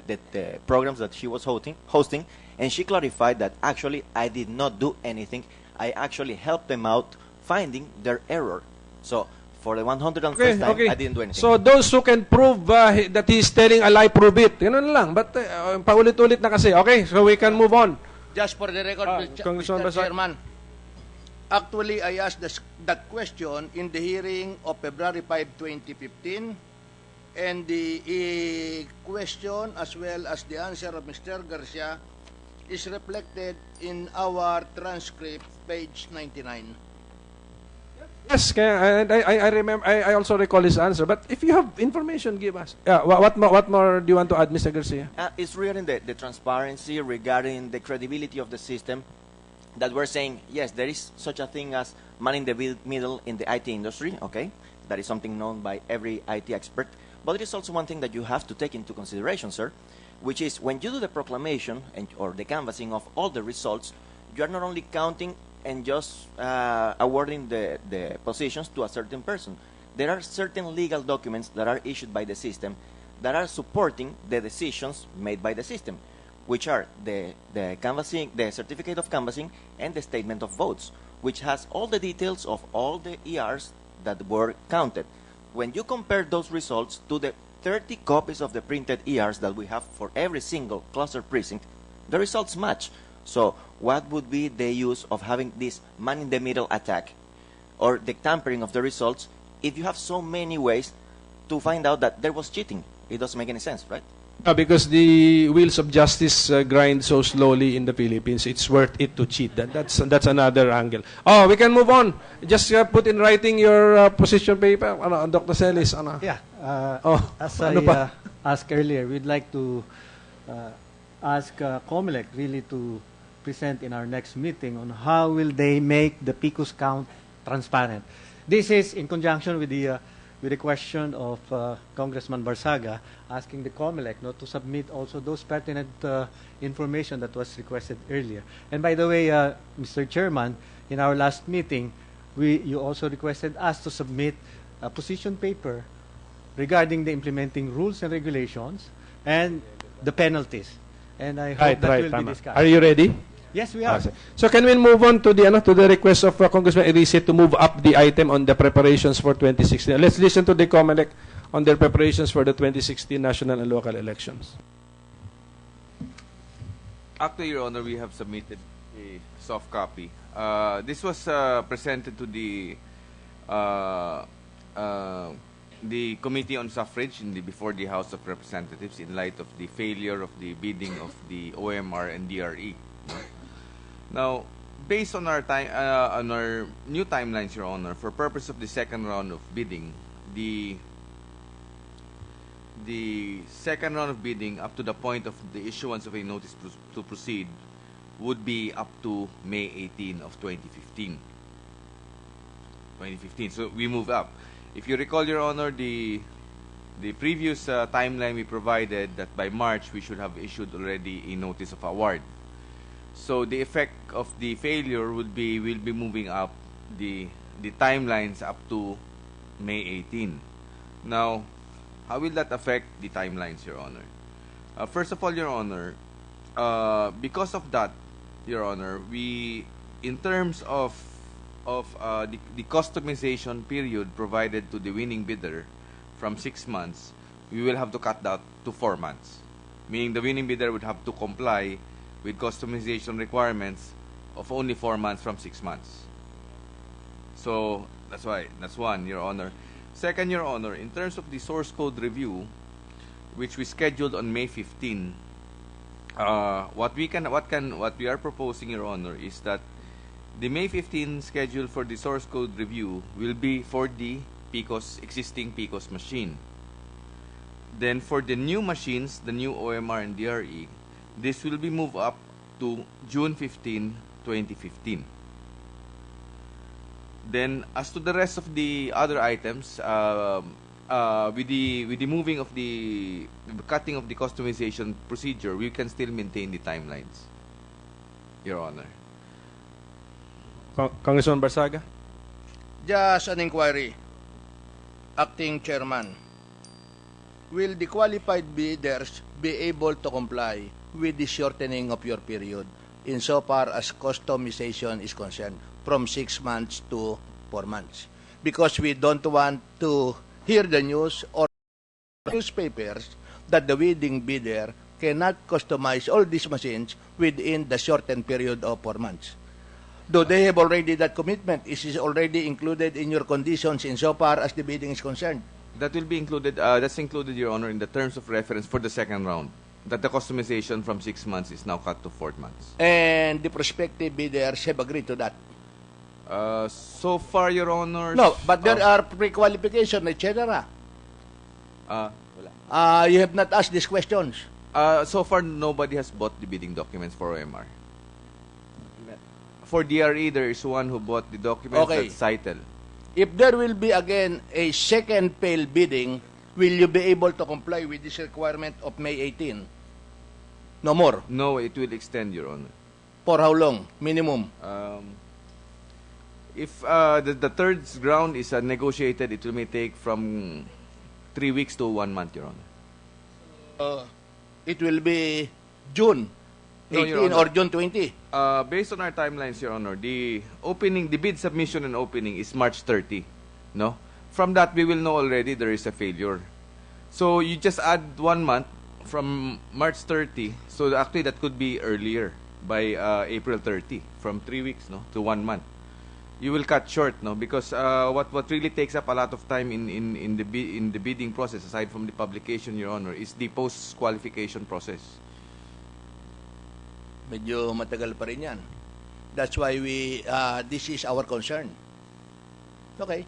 programs that she was hosting, and she clarified that actually I did not do anything. I actually helped them out finding their error. So for the 101st time, I didn't do anything. So those who can prove that he's telling a lie, prove it. Ganun lang. But paulit-ulit na kasi. Okay, so we can move on. Just for the record, Mr. Chairman, actually, I asked that question in the hearing of February 5, 2015, and the question as well as the answer of Mr. Garcia is reflected in our transcript, page 99. Yes, I remember. I also recall his answer. But if you have information, give us. Yeah, what more do you want to add, Mr. Garcia? It's regarding the transparency, regarding the credibility of the system, that we're saying, yes, there is such a thing as man in the middle in the IT industry, okay? That is something known by every IT expert. But it is also one thing that you have to take into consideration, sir, which is when you do the proclamation or the canvassing of all the results, you are not only counting and just awarding the positions to a certain person. There are certain legal documents that are issued by the system that are supporting the decisions made by the system, which are the canvassing, the certificate of canvassing, and the statement of votes, which has all the details of all the ERs that were counted. When you compare those results to the 30 copies of the printed ERs that we have for every single cluster precinct, the results match. So what would be the use of having this man-in-the-middle attack or the tampering of the results if you have so many ways to find out that there was cheating? It doesn't make any sense, right? Because the wheels of justice grind so slowly in the Philippines, it's worth it to cheat. That's another angle. Oh, we can move on. Just put in writing your position paper, Dr. Celis. Yeah. As I asked earlier, we'd like to ask Comelec really to present in our next meeting on how will they make the PCOS count transparent. This is in conjunction with the question of Congressman Barsaga asking the Comelec to submit also those pertinent information that was requested earlier. And by the way, Mr. Chairman, in our last meeting, you also requested us to submit a position paper regarding the implementing rules and regulations and the penalties. And I hope that will be discussed. Are you ready? Yes, we are. So can we move on to the request of Congressman Erice to move up the item on the preparations for 2016? Let's listen to the Comelec on their preparations for the 2016 national and local elections. Actually, Your Honor, we have submitted a soft copy. This was presented to the Committee on Suffrage before the House of Representatives in light of the failure of the bidding of the OMR and DRE. Now, based on our new timelines, Your Honor, for purpose of the second round of bidding, the the second round of bidding up to the point of the issuance of a notice to proceed would be up to May 18 of 2015. So we move up. If you recall, Your Honor, the previous timeline we provided that by March we should have issued already a notice of award. So the effect of the failure would be we'll be moving up the timelines up to May 18. Now, how will that affect the timelines, Your Honor? First of all, Your Honor, because of that, Your Honor, we, in terms of the customization period provided to the winning bidder from 6 months, we will have to cut that to 4 months. Meaning the winning bidder would have to comply with customization requirements of only 4 months from 6 months. So that's one, Your Honor. Second, Your Honor, in terms of the source code review, which we scheduled on May 15, what we are proposing, Your Honor, is that the May 15 schedule for the source code review will be for the existing PCOS machine. Then for the new machines, the new OMR and DRE, this will be moved up to June 15, 2015. Then, as to the rest of the other items, with the moving of the cutting of the customization procedure, we can still maintain the timelines, Your Honor. Congressman Barsaga? Just an inquiry. Acting Chairman, will the qualified bidders be able to comply with the shortening of your period insofar as customization is concerned from 6 months to 4 months? Because we don't want to hear the news or newspapers that the winning bidder cannot customize all these machines within the shortened period of 4 months. Do they have already that commitment? Is it already included in your conditions insofar as the bidding is concerned? That will be included, that's included, Your Honor, in the terms of reference for the second round, that the customization from 6 months is now cut to 4 months. And the prospective bidders have agreed to that? So far, Your Honor... No, but there are pre-qualification, etc. You have not asked these questions? So far, nobody has bought the bidding documents for OMR. For DRE, there is one who bought the documents, Okay. that's Citel. If there will be again a second failed bidding, will you be able to comply with this requirement of May 18? No more? No, it will extend, Your Honor. For how long? Minimum? If the third round is negotiated, it may take from 3 weeks to 1 month, Your Honor. It will be June 18 No, Your Honor. or June 20? Based on our timelines, Your Honor, the bid submission and opening is March 30. No? From that, we will know already there is a failure. So you just add 1 month from March 30. So actually, that could be earlier by April 30, from 3 weeks, no, to 1 month. You will cut short, no, because what really takes up a lot of time in the bidding process, aside from the publication, Your Honor, is the post-qualification process. Medyo matagal pa rin yan. That's why this is our concern. Okay.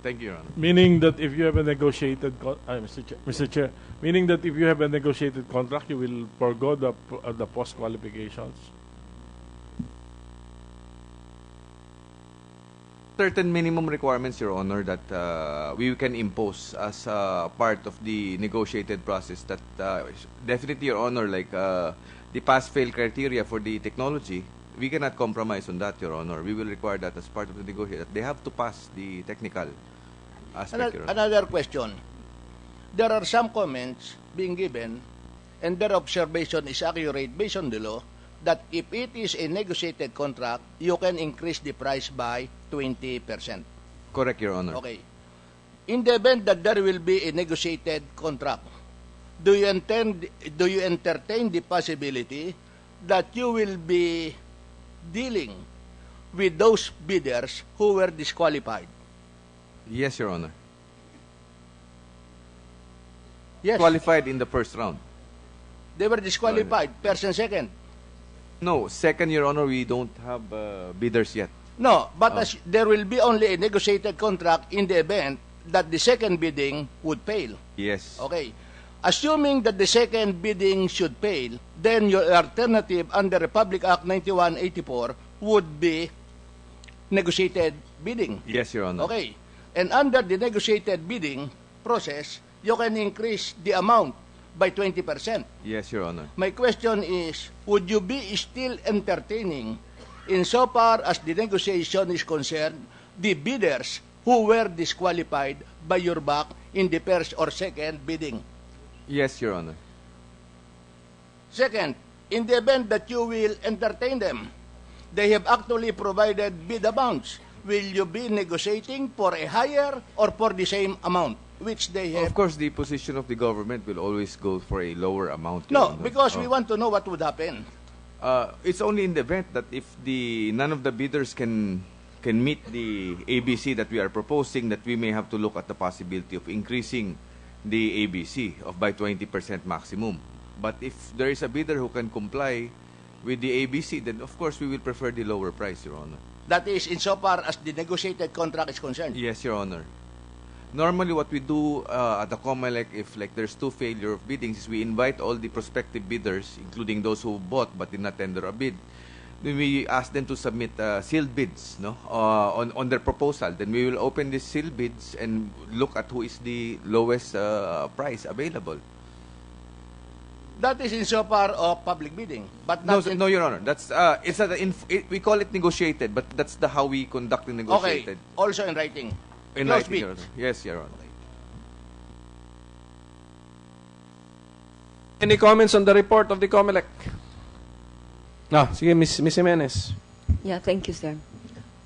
Thank you, Your Honor. Meaning that if you have a negotiated, Mr. Chair, meaning that if you have a negotiated contract, you will forego the post qualifications. Certain minimum requirements, Your Honor, that we can impose as part of the negotiated process. That definitely, Your Honor, like the pass-fail criteria for the technology, we cannot compromise on that, Your Honor. We will require that as part of the negotiation. They have to pass the technical aspect, Your Honor. Another question. There are some comments being given, and their observation is accurate based on the law, that if it is a negotiated contract, you can increase the price by 20%. Correct, Your Honor. Okay. In the event that there will be a negotiated contract, do you entertain the possibility that you will be dealing with those bidders who were disqualified? Yes, Your Honor. Yes. Qualified in the first round. They were disqualified, first and second. No, second, Your Honor, we don't have bidders yet. No, but as there will be only a negotiated contract in the event that the second bidding would fail. Yes. Okay. Assuming that the second bidding should fail, then your alternative under Republic Act 9184 would be negotiated bidding. Yes, Your Honor. Okay. And under the negotiated bidding process, you can increase the amount by 20%. Yes, Your Honor. My question is, would you be still entertaining, insofar as the negotiation is concerned, the bidders who were disqualified by your back in the first or second bidding? Yes, Your Honor. Second, in the event that you will entertain them, they have actually provided bid amounts. Will you be negotiating for a higher or for the same amount, which they have? Of course, the position of the government will always go for a lower amount. No, Your Honor. because we want to know what would happen. It's only in the event that if none of the bidders can meet the ABC that we are proposing, that we may have to look at the possibility of increasing the ABC by 20% maximum. But if there is a bidder who can comply with the ABC, then of course we will prefer the lower price, Your Honor. That is insofar as the negotiated contract is concerned. Yes, Your Honor. Normally what we do at the Comelec, if like there's two failure of biddings, is we invite all the prospective bidders, including those who bought but did not tender a bid. Then we ask them to submit sealed bids, no, on their proposal. Then we will open these sealed bids and look at who is the lowest price available. That is insofar of public bidding, but No, not no, Your Honor. That's we call it negotiated, but that's how we conduct the negotiated. Okay, also in writing. In Close writing, bid. Your Honor. Yes, Your Honor. Any comments on the report of the Comelec? No, sige, Miss Jimenez. Yeah, thank you, sir.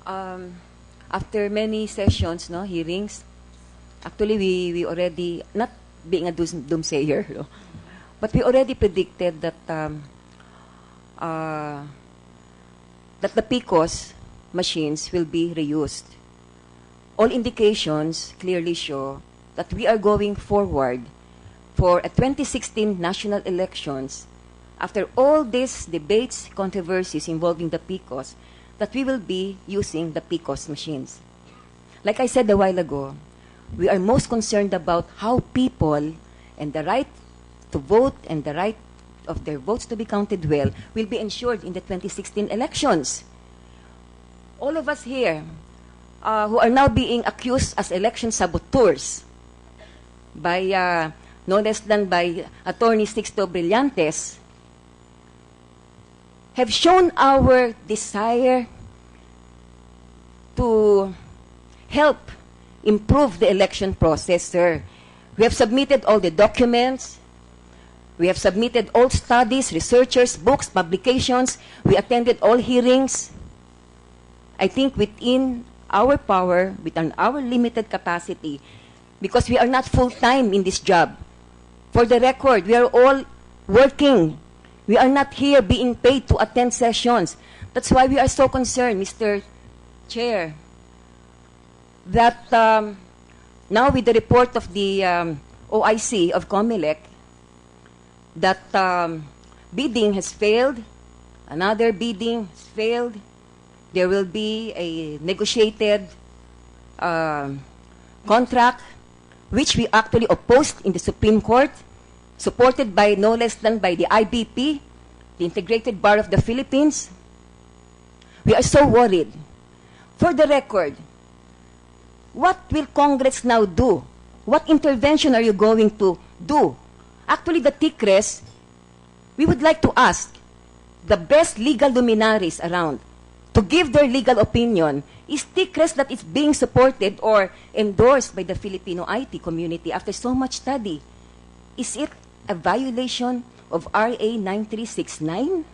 After many sessions, no, hearings, actually we already, not being a doomsayer, no, but we already predicted that that the PCOS machines will be reused. All indications clearly show that we are going forward for a 2016 national elections, after all these debates, controversies involving the PCOS, that we will be using the PCOS machines. Like I said a while ago, we are most concerned about how people and the right to vote and the right of their votes to be counted well will be ensured in the 2016 elections. All of us here who are now being accused as election saboteurs by no less than by Attorney Sixto Brillantes, have shown our desire to help improve the election process, sir. We have submitted all the documents. We have submitted all studies, researchers, books, publications. We attended all hearings. I think within our power, within our limited capacity, because we are not full-time in this job. For the record, we are all working. We are not here being paid to attend sessions. That's why we are so concerned, Mr. Chair, that now with the report of the OIC of Comelec, that bidding has failed, another bidding has failed, there will be a negotiated contract, which we actually opposed in the Supreme Court, supported by no less than by the IBP, the Integrated Bar of the Philippines. We are so worried. For the record, what will Congress now do? What intervention are you going to do? Actually, the TICRES, we would like to ask the best legal luminaries around to give their legal opinion. Is TICRES that is being supported or endorsed by the Filipino IT community after so much study? Is it a violation of RA 9369?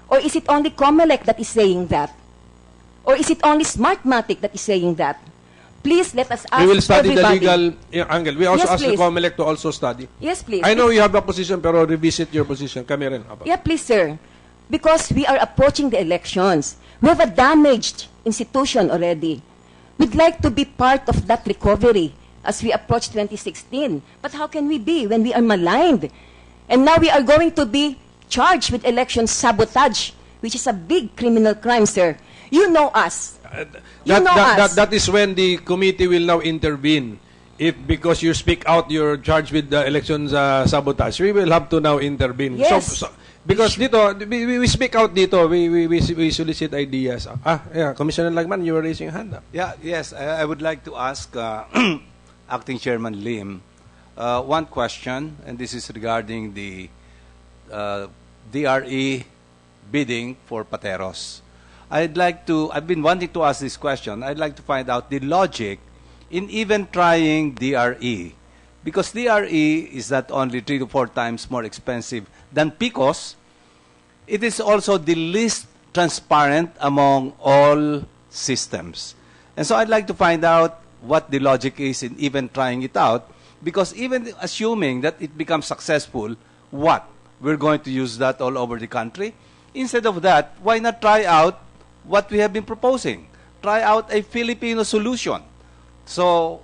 Or is it only Comelec that is saying that? Or is it only Smartmatic that is saying that? Please let us ask We will study everybody. the legal angle. We also Yes, ask the please. Comelec to also study. Yes, please. I know you have a position, pero revisit your position. Kami rin. Apa. Yeah, please, sir. Because we are approaching the elections. We have a damaged institution already. We'd like to be part of that recovery as we approach 2016. But how can we be when we are maligned? And now we are going to be charged with election sabotage, which is a big criminal crime, sir. You know us. You know us. That is when the committee will now intervene if because you speak out, you're charged with the elections sabotage, we will have to now intervene. Yes. Because dito, we speak out dito, we solicit ideas. Yeah, Commissioner Lagman, you were raising your hand up. Yeah, yes, I would like to ask Acting Chairman Lim one question, and this is regarding the DRE bidding for Pateros. I've been wanting to ask this question. I'd like to find out the logic in even trying DRE. Because DRE is not only 3 to 4 times more expensive than PCOS, it is also the least transparent among all systems. And so I'd like to find out what the logic is in even trying it out, because even assuming that it becomes successful, what? We're going to use that all over the country? Instead of that, why not try out what we have been proposing? Try out a Filipino solution. So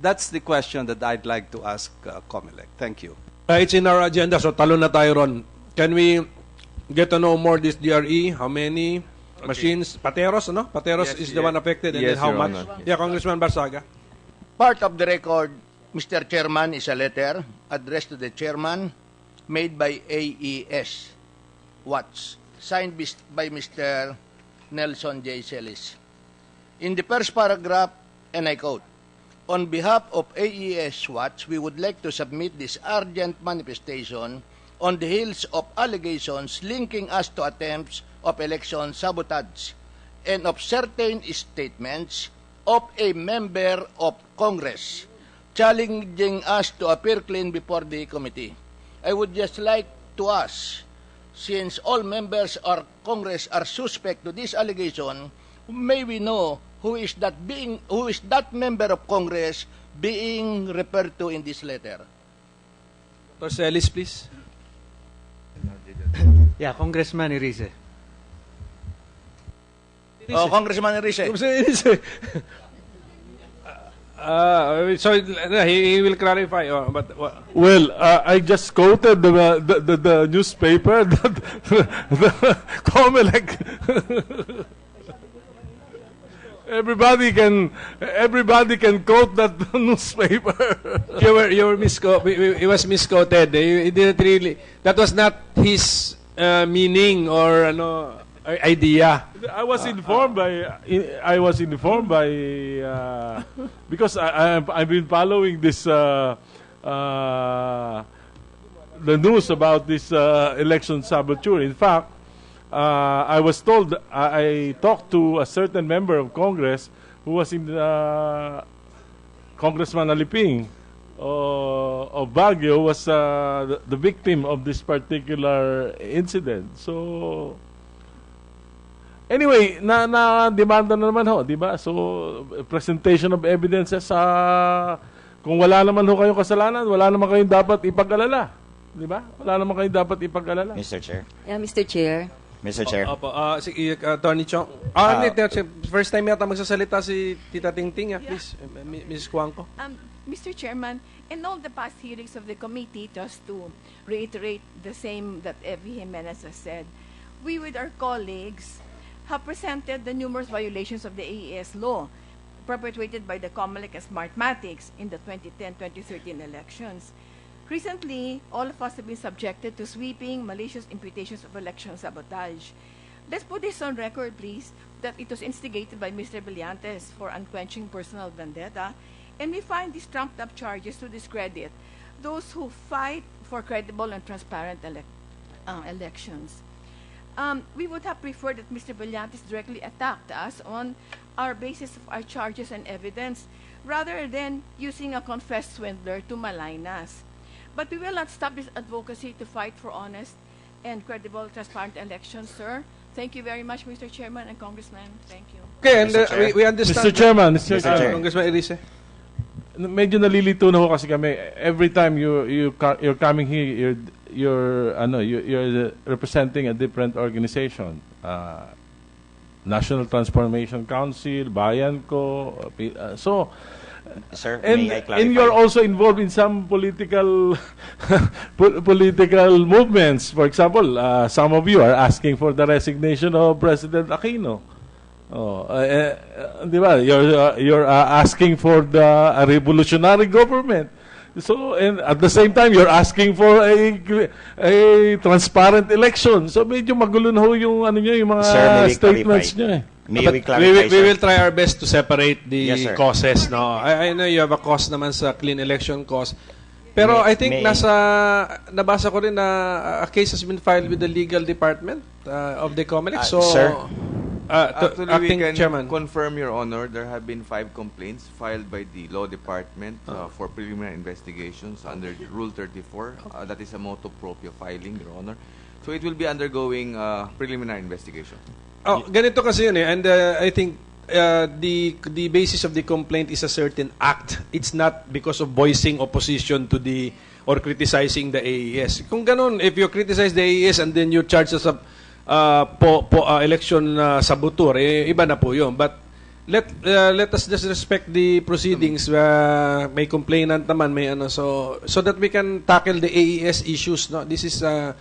that's the question that I'd like to ask Comelec. Thank you. It's in our agenda, so talon na tayo ron. Can we get to know more this DRE? How many machines? Pateros, no? Pateros is the one affected, and then how much? Yeah, Congressman Barsaga. Part of the record, Mr. Chairman, is a letter addressed to the chairman made by AES Watts, signed by Mr. Nelson J. Celis. In the first paragraph, and I quote, "On behalf of AES Watts, we would like to submit this urgent manifestation on the heels of allegations linking us to attempts of election sabotage and of certain statements of a member of Congress challenging us to appear clean before the committee. I would just like to ask, since all members of Congress are suspect to this allegation, may we know who is that member of Congress being referred to in this letter?" Dr. Celis, please. Yeah, Congressman Irize. Oh, Congressman Irize. So he will clarify. But Well, I just quoted the newspaper that the Comelec. Everybody can quote that newspaper. you were it was misquoted. He didn't really. That was not his meaning or idea. I was informed by because I've been following this the news about this election saboteur. In fact, I was told, I talked to a certain member of Congress who was in Congressman Aliping of Baguio, was the victim of this particular incident. So anyway, na-demanda na naman ho, di ba? So, presentation of evidences, kung wala naman ho kayong kasalanan, wala naman kayong dapat ipag-alala. Di ba? Wala naman kayong dapat ipag-alala. Mr. Chair. Yeah, Mr. Chair. Mr. Chair. Attorney Chong. First time yata magsasalita si Tita Tingting. Please, Mrs. Cuangco. Mr. Chairman, in all the past hearings of the committee, just to reiterate the same that Evie Jimenez has said, we with our colleagues have presented the numerous violations of the AES law perpetuated by the Comelec and Smartmatics in the 2010-2013 elections. Recently, all of us have been subjected to sweeping, malicious imputations of election sabotage. Let's put this on record, please, that it was instigated by Mr. Brillantes for unquenching personal vendetta, and we find these trumped-up charges to discredit those who fight for credible and transparent elections. We would have preferred that Mr. Brillantes directly attacked us on our basis of our charges and evidence, rather than using a confessed swindler to malign us. But we will not stop this advocacy to fight for honest and credible, transparent elections, sir. Thank you very much, Mr. Chairman and Congressman. Thank you. Okay, and we understand. Mr. Chairman, Congressman Irize. Medyo nalilito na ho kasi kami. Every time you're coming here, you're representing a different organization. National Transformation Council, Bayan ko, so. Sir, and, may I clarify? And you're also involved in some political political movements. For example, some of you are asking for the resignation of President Aquino. Di ba? You're asking for a revolutionary government. So, and at the same time, you're asking for a transparent election. So, medyo magulo na ho yung yung mga Sir, may we statements clarify? niya. May But we clarify, we sir? will try our best to separate the Yes, sir. causes. No, I know you have a cause naman sa clean election cause. Pero I think nabasa ko rin na a case has been filed with the legal department of the Comelec. So, sir? Actually, acting we can chairman. confirm, Your Honor, there have been 5 complaints filed by the Law Department for preliminary investigations under Rule 34. That is a motu proprio filing, Your Honor. So it will be undergoing preliminary investigation. Ganito kasi yun and I think the basis of the complaint is a certain act. It's not because of voicing opposition to or criticizing the AES. Kung ganun, if you criticize the AES and then you charge us election saboteur, iba na po yun. But let us just respect the proceedings. May complainant naman, may so that we can tackle the AES issues. No, this is a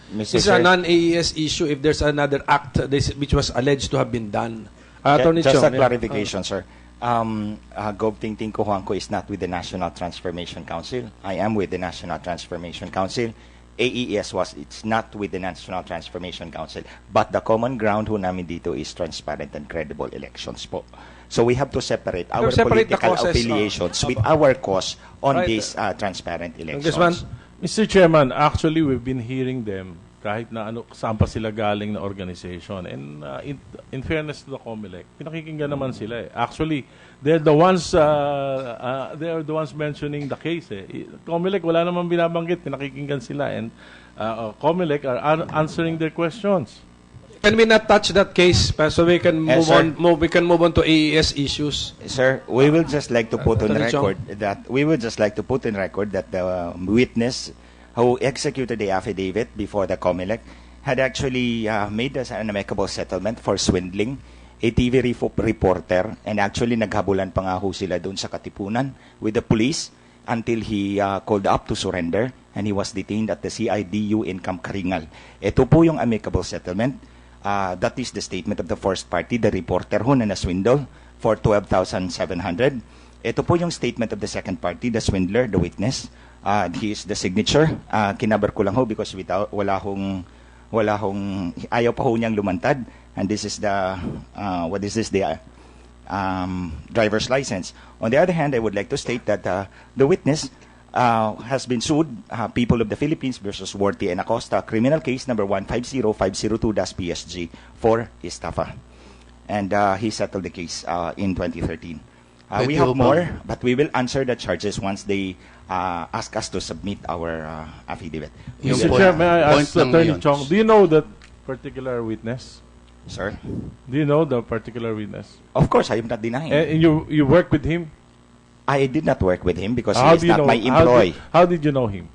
non-AES issue. If there's another act which was alleged to have been done. Attorney Just Chong, a clarification, sir. Gov Tingting Cojuangco is not with the National Transformation Council. I am with the National Transformation Council. AES it's not with the National Transformation Council. But the common ground ho namin dito is transparent and credible elections po. So we have to separate our political affiliations with our cause on these transparent elections. Mr. Chairman, actually we've been hearing them kahit na saan pa sila galing na organization. And in fairness to the Comelec, pinakikinggan naman sila eh. Actually, they're the ones mentioning the case eh. Comelec wala namang binabanggit, pinakikinggan sila, and Comelec are answering their questions. Can we not touch that case so we can move on to AES issues? Sir, we will just like to put on record that the witness who executed the affidavit before the Comelec had actually made us an amicable settlement for swindling a TV reporter, and actually naghabulan pa nga ho sila doon sa Katipunan with the police until he called up to surrender, and he was detained at the CIDU in Camp Karingal. Ito po yung amicable settlement. That is the statement of the first party, the reporter ho na naswindle for 12,700. Ito po yung statement of the second party, the swindler, the witness. He is the signature. Kinabar ko lang ho because ayaw pa ho niyang lumantad. And this is the, driver's license. On the other hand, I would like to state that the witness has been sued, People of the Philippines versus Worthy and Acosta, criminal case number 150502-PSG for estafa. And he settled the case in 2013. We have more, but we will answer the charges once they ask us to submit our affidavit. Mr. Chair, may I ask Attorney Chong, do you know that particular witness? Sir? Do you know the particular witness? Of course, I am not denying. And you work with him? I did not work with him because he is not my employee. How did you know him?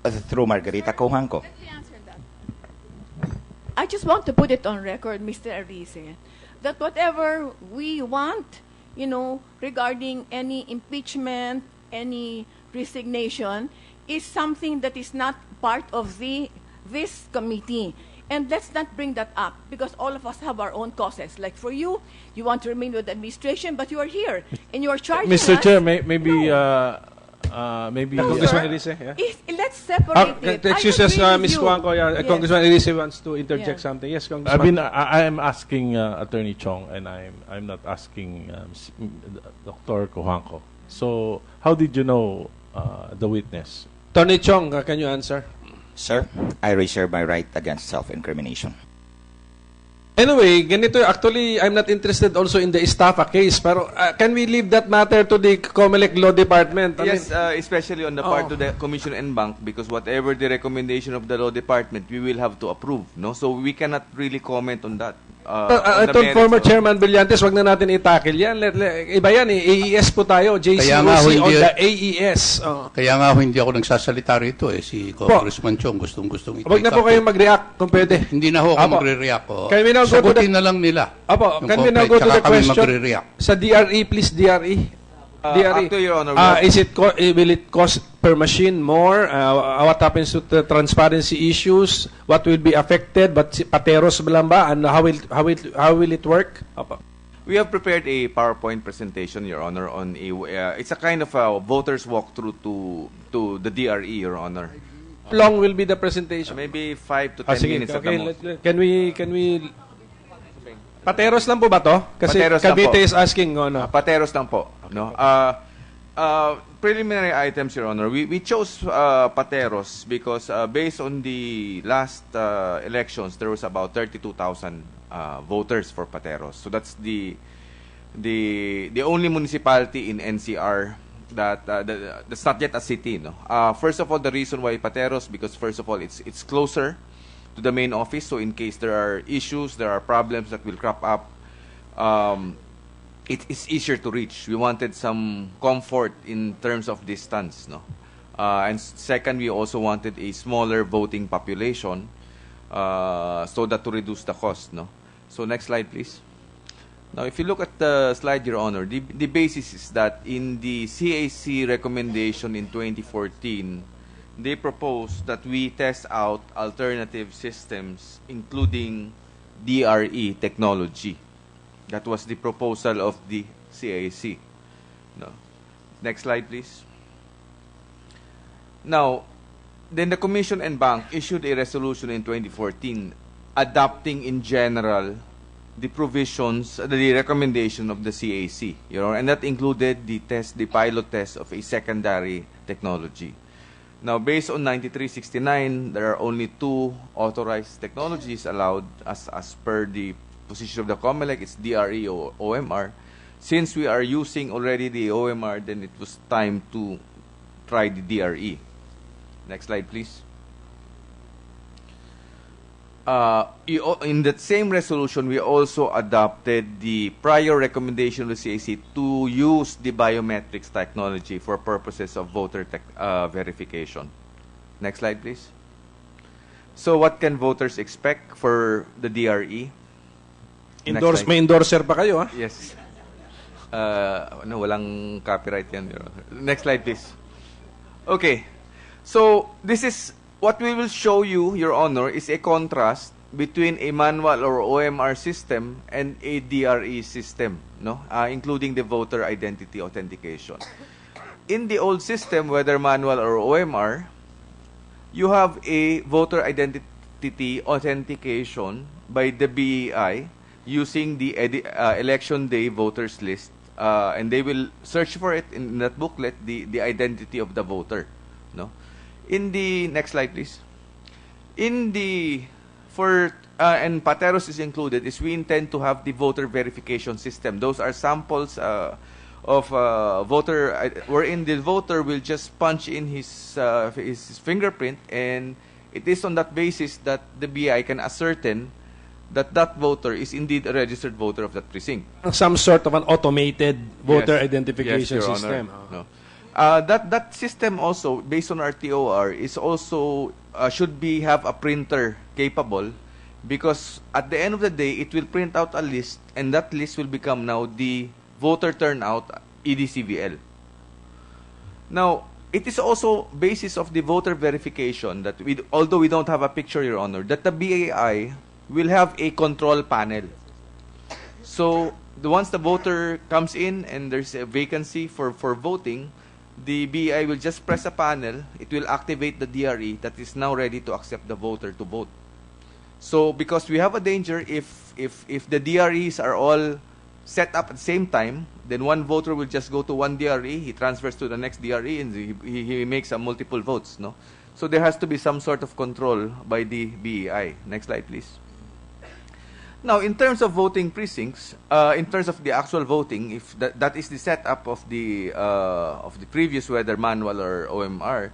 Through Margarita Cojuangco. I just want to put it on record, Mr. Arize, that whatever we want, regarding any impeachment, any resignation, is something that is not part of this committee. And let's not bring that up, because all of us have our own causes. Like for you, you want to remain with the administration, but you are here and you are charging Mr. us. Chair, maybe Congressman Elise, let's separate it. Excuse us, Ms. Cojuangco. Congressman Elise wants to interject something. Yes, Congressman. I am asking Attorney Chong, and I'm not asking Dr. Cojuangco. So, how did you know the witness? Attorney Chong, can you answer? Sir, I reserve my right against self-incrimination. Anyway, ganito, actually, I'm not interested also in the estafa case, pero can we leave that matter to the Comelec Law Department? Yes, especially on the part of the Commission and Bank, because whatever the recommendation of the Law Department, we will have to approve, no? So we cannot really comment on that. I told former Chairman Brillantes, wag na natin i-tackle yan. Iba yan, AES po tayo, JCOC on the AES. Kaya nga hindi ako nagsasalita rito si Congressman Chong gustong wag na po kayong mag-react kung pwede. Hindi na ho ako magre-react. Sagutin na lang nila. Can we now go to the question sa DRE, please, DRE? Actually, Your Honor, will it cost per machine more? What happens to the transparency issues? What will be affected? But pateros lang ba? And how will it work? We have prepared a PowerPoint presentation, Your Honor, on it's a kind of a voters walkthrough to the DRE, Your Honor. How long will be the presentation? Maybe 5 to 10 Sige, minutes at okay, the most. can we Pateros lang po ba to? Kasi Pateros lang Cavite po. is asking, no? Pateros lang po. No? Preliminary items, Your Honor. We chose Pateros because based on the last elections, there was about 32,000 voters for Pateros. So that's the only municipality in NCR that's not yet a city. No? First of all, the reason why Pateros, because first of all, it's closer to the main office. So in case there are issues, there are problems that will crop up, it is easier to reach. We wanted some comfort in terms of distance, no. And second, we also wanted a smaller voting population, so that to reduce the cost, no. So next slide, please. Now, if you look at the slide, Your Honor, the basis is that in the CAC recommendation in 2014, they proposed that we test out alternative systems, including DRE technology. That was the proposal of the CAC. No. Next slide, please. Now, then the Commission and Bank issued a resolution in 2014 adopting in general the provisions, the recommendation of the CAC, you know, and that included the pilot test of a secondary technology. Now, based on 9369, there are only 2 authorized technologies allowed as per the position of the Comelec. It's DRE or OMR. Since we are using already the OMR, then it was time to try the DRE. Next slide, please. In that same resolution, we also adopted the prior recommendation of the CAC to use the biometrics technology for purposes of voter verification. Next slide, please. So what can voters expect for the DRE? May endorser pa kayo, ha? Yes. Walang copyright yan. Next slide, please. Okay. So this is what we will show you, Your Honor, is a contrast between a manual or OMR system and a DRE system, no? Including the voter identity authentication. In the old system, whether manual or OMR, you have a voter identity authentication by the BEI using the election day voters list, and they will search for it in that booklet, the identity of the voter, no? In the next slide, please. And Pateros is included, is we intend to have the voter verification system. Those are samples of voter, wherein the voter will just punch in his fingerprint, and it is on that basis that the BI can ascertain that that voter is indeed a registered voter of that precinct. Some sort of an automated voter identification Your system. Honor. No. That system also, based on RTOR, is also should have a printer capable, because at the end of the day, it will print out a list, and that list will become now the voter turnout EDCVL. Now, it is also basis of the voter verification that although we don't have a picture, Your Honor, that the BAI will have a control panel. So once the voter comes in and there's a vacancy for voting, the BI will just press a panel. It will activate the DRE that is now ready to accept the voter to vote. So because we have a danger, if the DREs are all set up at the same time, then one voter will just go to one DRE, he transfers to the next DRE, and he makes multiple votes. No, so there has to be some sort of control by the BEI. Next slide, please. Now, in terms of voting precincts, in terms of the actual voting, if that is the setup of the previous, whether manual or OMR,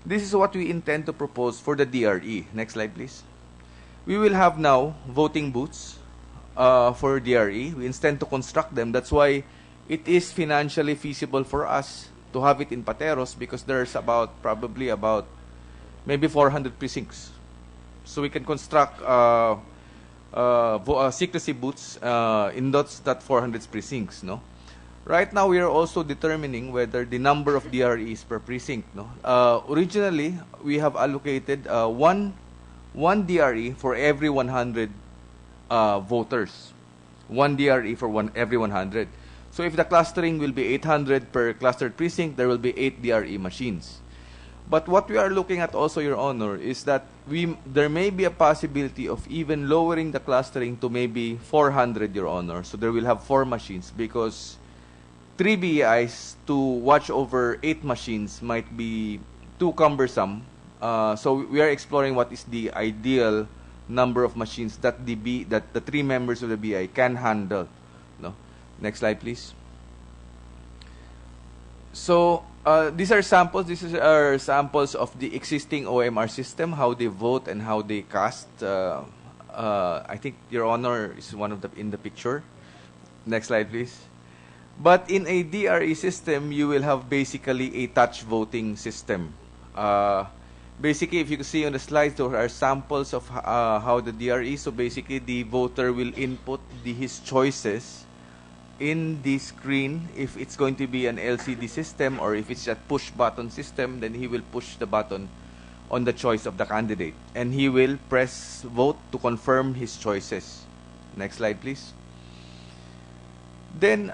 this is what we intend to propose for the DRE. Next slide, please. We will have now voting booths for DRE. We intend to construct them. That's why it is financially feasible for us to have it in Pateros, because there's probably about maybe 400 precincts. So we can construct secrecy booths in that 400 precincts, no? Right now, we are also determining whether the number of DREs per precinct, no? Originally, we have allocated one DRE for every 100 voters. 1 DRE for every 100. So if the clustering will be 800 per clustered precinct, there will be 8 DRE machines. But what we are looking at also, Your Honor, is that there may be a possibility of even lowering the clustering to maybe 400, Your Honor. So there will have 4 machines because 3 BEIs to watch over 8 machines might be too cumbersome. So we are exploring what is the ideal number of machines that the 3 members of the BI can handle. No? Next slide, please. So these are samples. These are samples of the existing OMR system, how they vote and how they cast. I think Your Honor is one of in the picture. Next slide, please. But in a DRE system, you will have basically a touch voting system. Basically, if you can see on the slides, there are samples of how the DRE. So basically, the voter will input his choices in the screen. If it's going to be an LCD system or if it's a push button system, then he will push the button on the choice of the candidate. And he will press vote to confirm his choices. Next slide, please. Then,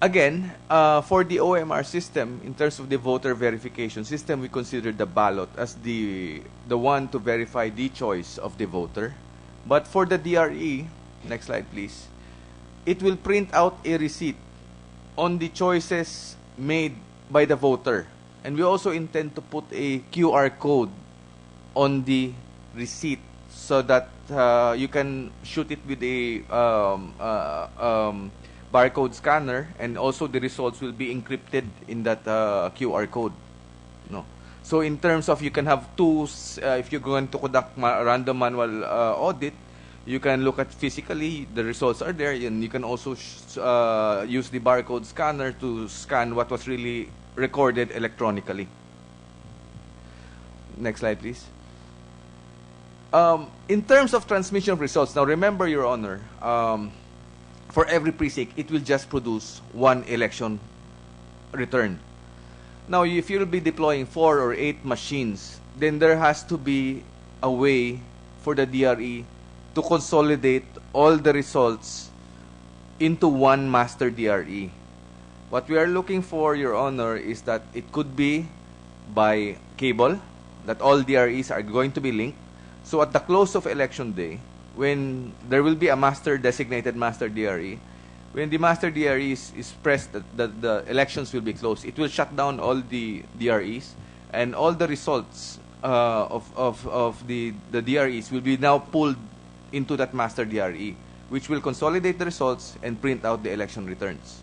again, for the OMR system, in terms of the voter verification system, we consider the ballot as the one to verify the choice of the voter. But for the DRE, next slide, please, it will print out a receipt on the choices made by the voter. And we also intend to put a QR code on the receipt so that you can shoot it with a barcode scanner, and also the results will be encrypted in that QR code. No. So in terms of, you can have tools, if you're going to conduct random manual audit, you can look at physically, the results are there, and you can also use the barcode scanner to scan what was really recorded electronically. Next slide, please. In terms of transmission of results, now remember, Your Honor, for every precinct, it will just produce 1 election return. Now, if you'll be deploying 4 or 8 machines, then there has to be a way for the DRE to consolidate all the results into 1 master DRE. What we are looking for, Your Honor, is that it could be by cable, that all DREs are going to be linked. So at the close of election day, when there will be a designated master DRE, when the master DRE is pressed, the elections will be closed. It will shut down all the DREs, and all the results of the DREs will be now pulled into that master DRE, which will consolidate the results and print out the election returns.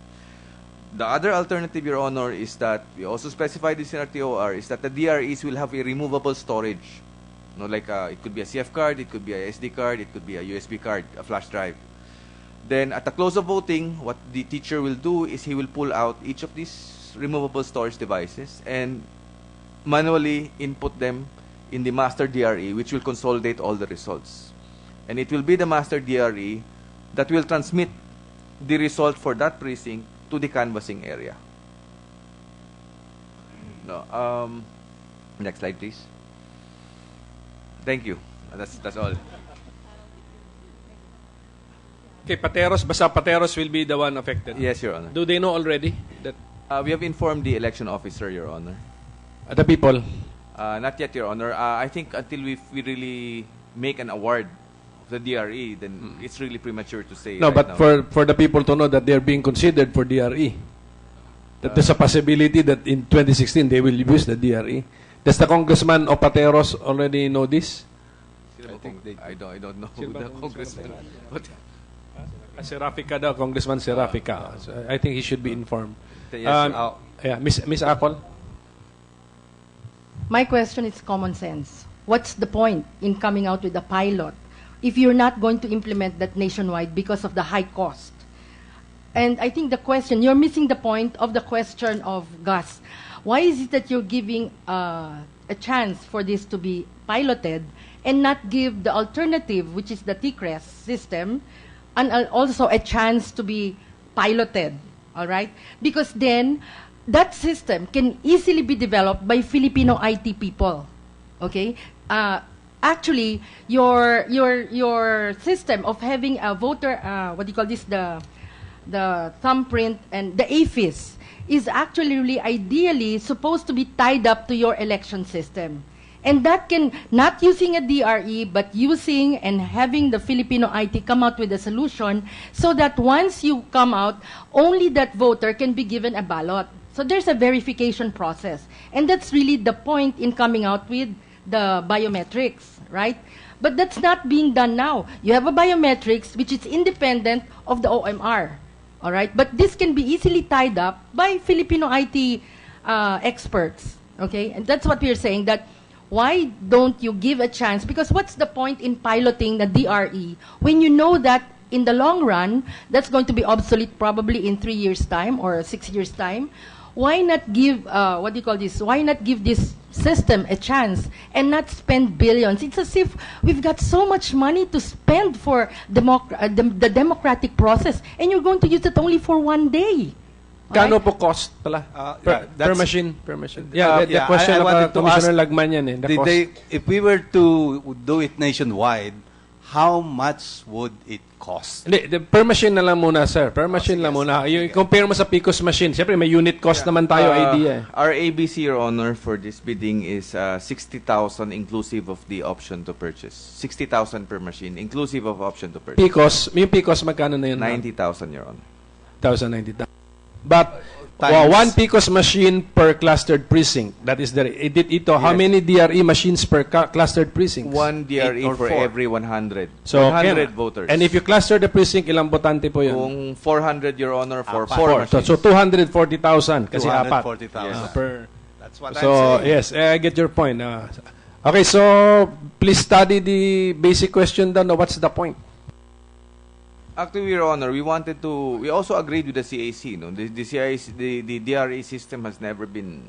The other alternative, Your Honor, is that we also specify this in our TOR, is that the DREs will have a removable storage. Like it could be a CF card, it could be a SD card, it could be a USB card, a flash drive. Then at the close of voting, what the teacher will do is he will pull out each of these removable storage devices and manually input them in the master DRE, which will consolidate all the results. And it will be the master DRE that will transmit the result for that precinct to the canvassing area. Next slide, please. Thank you. That's all. Okay, Pateros, basta Pateros will be the one affected. Yes, Your Honor. Do they know already that we have informed the election officer, Your Honor. The people? Not yet, Your Honor. I think until we really make an award of the DRE, then it's really premature to say. No, right but now. for the people to know that they're being considered for DRE, that there's a possibility that in 2016 they will use the DRE. Does the Congressman of Pateros already know this? I don't know who the congressman. Serafica daw, Congressman Serafica. So I think he should be informed. Yes, yeah, Miss Apple. My question is common sense. What's the point in coming out with a pilot if you're not going to implement that nationwide because of the high cost? And I think you're missing the point of the question of Gus. Why is it that you're giving a chance for this to be piloted and not give the alternative, which is the TCRES system, and also a chance to be piloted, all right? Because then that system can easily be developed by Filipino IT people, okay? actually your system of having a voter, what do you call this, the thumbprint and the AFIS is actually really ideally supposed to be tied up to your election system. And that can, not using a DRE, but using and having the Filipino IT come out with a solution so that once you come out, only that voter can be given a ballot. So there's a verification process. And that's really the point in coming out with the biometrics, right? But that's not being done now. You have a biometrics which is independent of the OMR, all right? But this can be easily tied up by Filipino IT experts, okay? And that's what we're saying, that why don't you give a chance? Because what's the point in piloting the DRE when you know that in the long run, that's going to be obsolete probably in 3 years' time or 6 years' time? Why not give, what do you call this? Why not give this system a chance and not spend billions? It's as if we've got so much money to spend for the democratic process, and you're going to use it only for 1 day. Kano po cost pala? Per machine? Per machine. Yeah, the question of Commissioner Lagman yan eh. The cost. If we were to do it nationwide, how much would it cost? Hindi, per machine na lang muna, sir. Per machine lang muna. Yung compare mo sa PCOS machine, siyempre may unit cost naman tayo idea. Our ABC, Your Honor, for this bidding is 60,000 inclusive of the option to purchase. 60,000 per machine, inclusive of option to purchase. Yung PCOS, magkano na yun? 90,000, Your Honor. 90,000. But one PCOS machine per clustered precinct. That is ito. How many DRE machines per clustered precinct? One DRE for every 100. So 100 voters. And if you cluster the precinct, ilang botante po yun? Kung 400, Your Honor, for 4 machines. So 240,000 kasi 240,000. Yes. Per. That's what So I'm saying. yes, I get your point. Okay, so please study the basic question down. What's the point? Actually, Your Honor, we also agreed with the CAC. No? The DRE system has never been,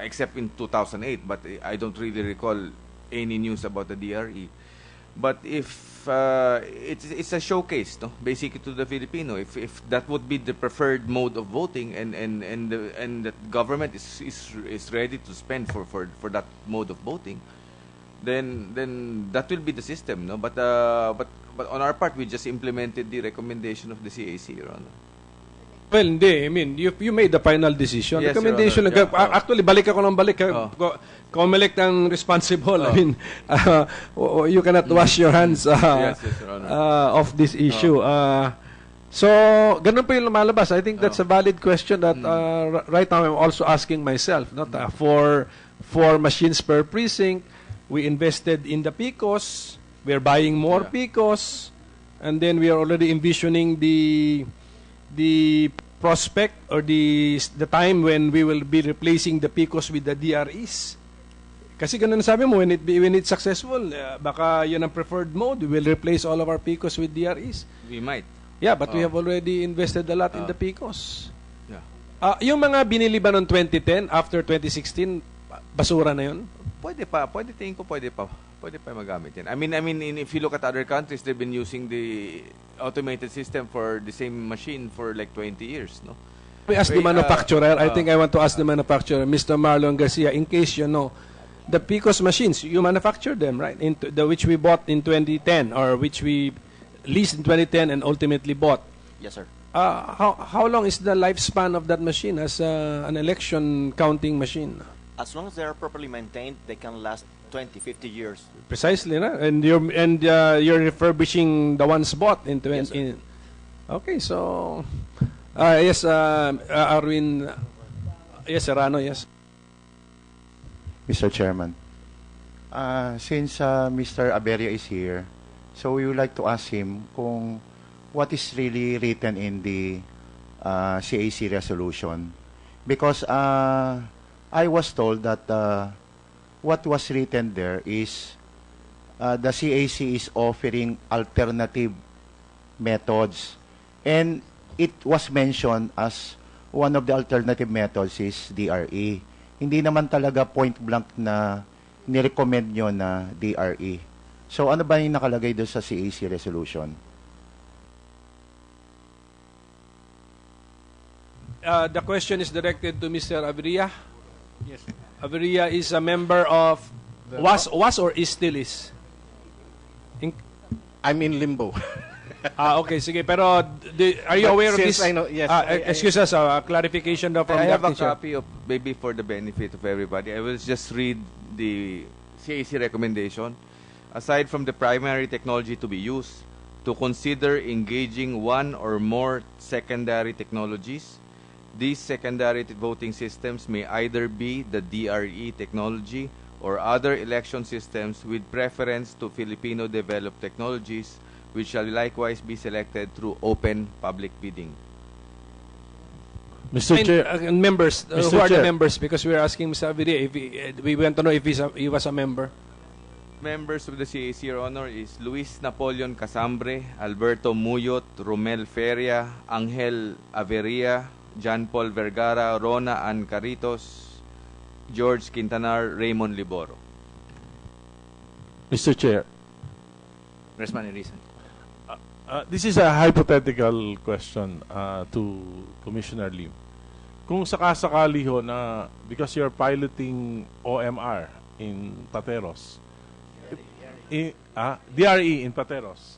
except in 2008, but I don't really recall any news about the DRE. But if it's a showcase, no, basically to the Filipino, if that would be the preferred mode of voting, and the government is ready to spend for that mode of voting, then that will be the system, no. But on our part, we just implemented the recommendation of the CAC, Your Honor. Well, hindi. I mean, you made the final decision. Yes, Recommendation. Your Honor. Yeah. Actually, balik ako ng balik. Comelec ang responsible. I mean, you cannot wash your hands Yes, Your Honor. of this issue. So, ganun po yung lumalabas. I think that's a valid question that right now I'm also asking myself. Not for machines per precinct, we invested in the PCOS. We're buying more PCOS, and then we are already envisioning the prospect or the time when we will be replacing the PCOS with the DREs. Kasi ganun sabi mo, when it's successful, baka yun ang preferred mode. We will replace all of our PCOS with DREs. We might. Yeah, but we have already invested a lot in the PCOS. Yeah. Yung mga binili ba noong 2010 after 2016, basura na yun? Pwede pa magamit yan. I mean, if you look at other countries, they've been using the automated system for the same machine for like 20 years, no? We ask the manufacturer. I think I want to ask the manufacturer, Mr. Marlon Garcia, in case you know, the PCOS machines, you manufacture them, right? Which we bought in 2010, or which we leased in 2010 and ultimately bought. Yes, sir. How long is the lifespan of that machine as an election counting machine? As long as they are properly maintained, they can last 20, 50 years. Precisely, no? And you're refurbishing the ones bought in 20. Yes, sir. Okay, so yes, Arwin, yes, Serrano, yes. Mr. Chairman, since Mr. Aberia is here, so we would like to ask him kung what is really written in the CAC resolution, because I was told that what was written there is the CAC is offering alternative methods, and it was mentioned as one of the alternative methods is DRE. Hindi naman talaga point blank na nirecommend nyo na DRE. So ano ba yung nakalagay doon sa CAC resolution? The question is directed to Mr. Averia. Yes. Averia is a member of Was or is still is? I'm in limbo. Okay, sige. Pero, are you aware of Since this? I know, yes, Excuse us, clarification daw from I the have a acting chair. copy of, maybe for the benefit of everybody, I will just read the CAC recommendation. Aside from the primary technology to be used, to consider engaging one or more secondary technologies. These secondary voting systems may either be the DRE technology or other election systems with preference to Filipino-developed technologies, which shall likewise be selected through open public bidding. Mr. Chair. Members, Mr. who are the Chair. members? Because we are asking Mr. Avidia if we want to know if he was a member. Members of the CAC, Your Honor, is Luis Napoleon Casambre, Alberto Muyot, Romel Feria, Angel Averia, John Paul Vergara, Rona Ann Caritos, George Quintanar, Raymond Liboro. Mr. Chair. Congressman Erice. This is a hypothetical question to Commissioner Lim. Kung sakasakali ho na, because you're piloting OMR in Pateros, DRE in Pateros,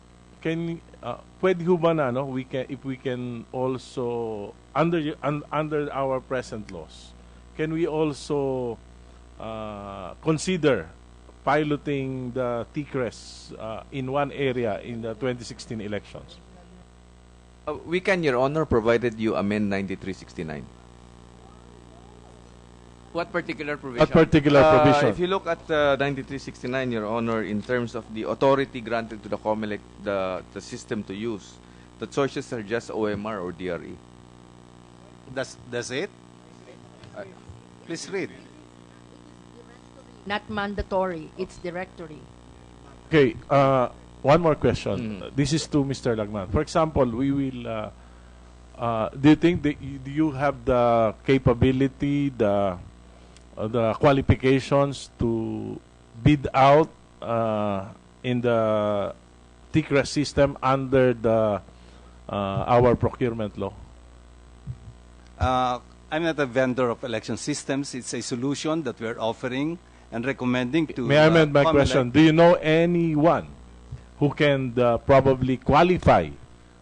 pwede ho ba na, no, if we can also, under our present laws, can we also consider piloting the TCRES in one area in the 2016 elections? We can, Your Honor, provided you amend 9369. What particular provision? What particular provision? If you look at 9369, Your Honor, in terms of the authority granted to the Comelec, the system to use, the choices are just OMR or DRE. That's it? Please read. Not mandatory. It's directory. Okay, one more question. This is to Mr. Lagman. For example, we will, do you think that you have the capability, the qualifications to bid out in the TCRES system under the our procurement law? I'm not a vendor of election systems. It's a solution that we're offering and recommending to. May I amend my Comelec. question? Do you know anyone who can probably qualify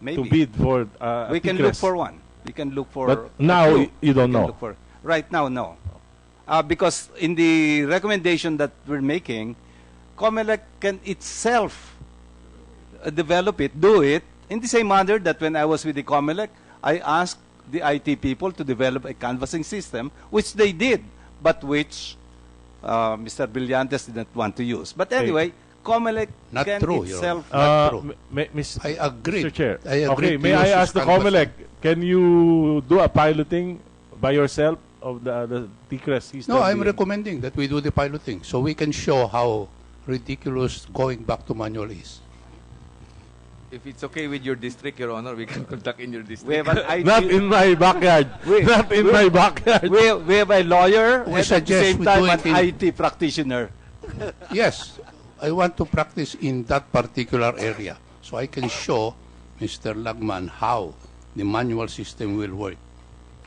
Maybe. to bid for We can TCRES? look for one. We can look for. But now you don't We can know. look for- right now, no. Because in the recommendation that we're making, Comelec can itself develop it, do it, in the same manner that when I was with the Comelec, I asked the IT people to develop a canvassing system, which they did, but which Mr. Brillantes did not want to use. But anyway, Comelec Not can true, Your itself. Not true. I agree. Mr. Chair. I agree Okay, to may I use ask the canvassing. Comelec, can you do a piloting by yourself of the TCRES system? No, I'm recommending that we do the piloting so we can show how ridiculous going back to manual is. If it's okay with your district, Your Honor, we can conduct in your district. We have an IT Not in my backyard. Not in my backyard. We have a lawyer We and at the suggest same we time do an it in- IT practitioner. Yes, I want to practice in that particular area so I can show Mr. Lagman how the manual system will work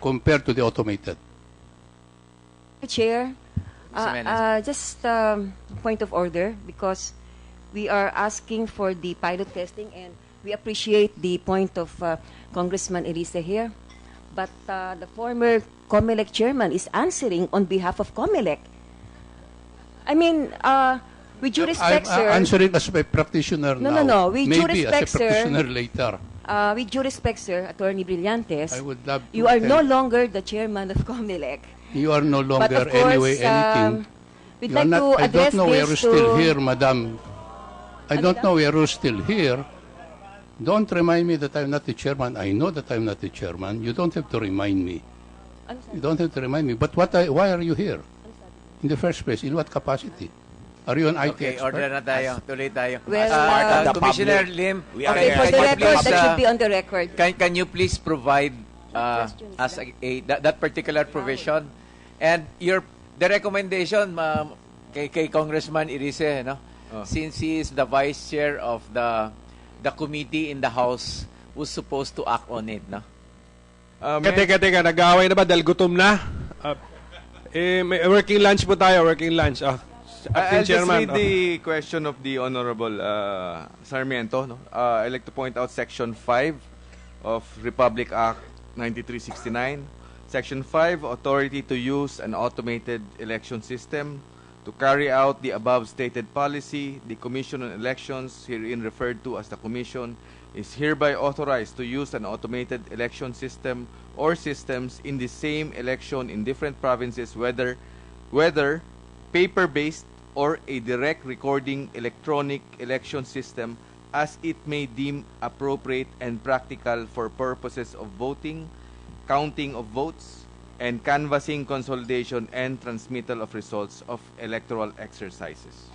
compared to the automated. Chair, Mr. Menes. just point of order, because we are asking for the pilot testing, and we appreciate the point of Congressman Erice here. But the former Comelec chairman is answering on behalf of Comelec. I mean, with due respect, I'm sir. answering as a practitioner No, now. no, no. With due Maybe respect, as a practitioner sir. later. With due respect, sir, Attorney Brillantes, I would love to you are no tell- longer the chairman of Comelec. You are no But longer of course, anyway anything. we'd You like are not- to I address don't know why this you're still to- here, madam. I don't know why you're still here. Don't remind me that I'm not the chairman. I know that I'm not the chairman. You don't have to remind me. You don't have to remind me. But why are you here? In the first place, in what capacity? Are you an IT Okay, expert? order na tayo. Tuloy tayo. Well, part of the Commissioner public, Lim, we are Okay, for the can you record, please, that should be on the record. Can you please provide as that particular provision and the recommendation kay Congressman Erice, no? Since he is the vice chair of the committee in the House who's supposed to act on it, no? Teka, nag-aaway na ba dahil gutom na? May working lunch po tayo, working lunch. I'll just Chairman. read the question of the Honorable Sarmiento. No? I'd like to point out Section 5 of Republic Act 9369. Section 5, authority to use an automated election system. To carry out the above stated policy, the Commission on Elections, herein referred to as the Commission, is hereby authorized to use an automated election system or systems in the same election in different provinces, whether paper-based or a direct recording electronic election system, as it may deem appropriate and practical for purposes of voting, counting of votes, and canvassing, consolidation, and transmittal of results of electoral exercises.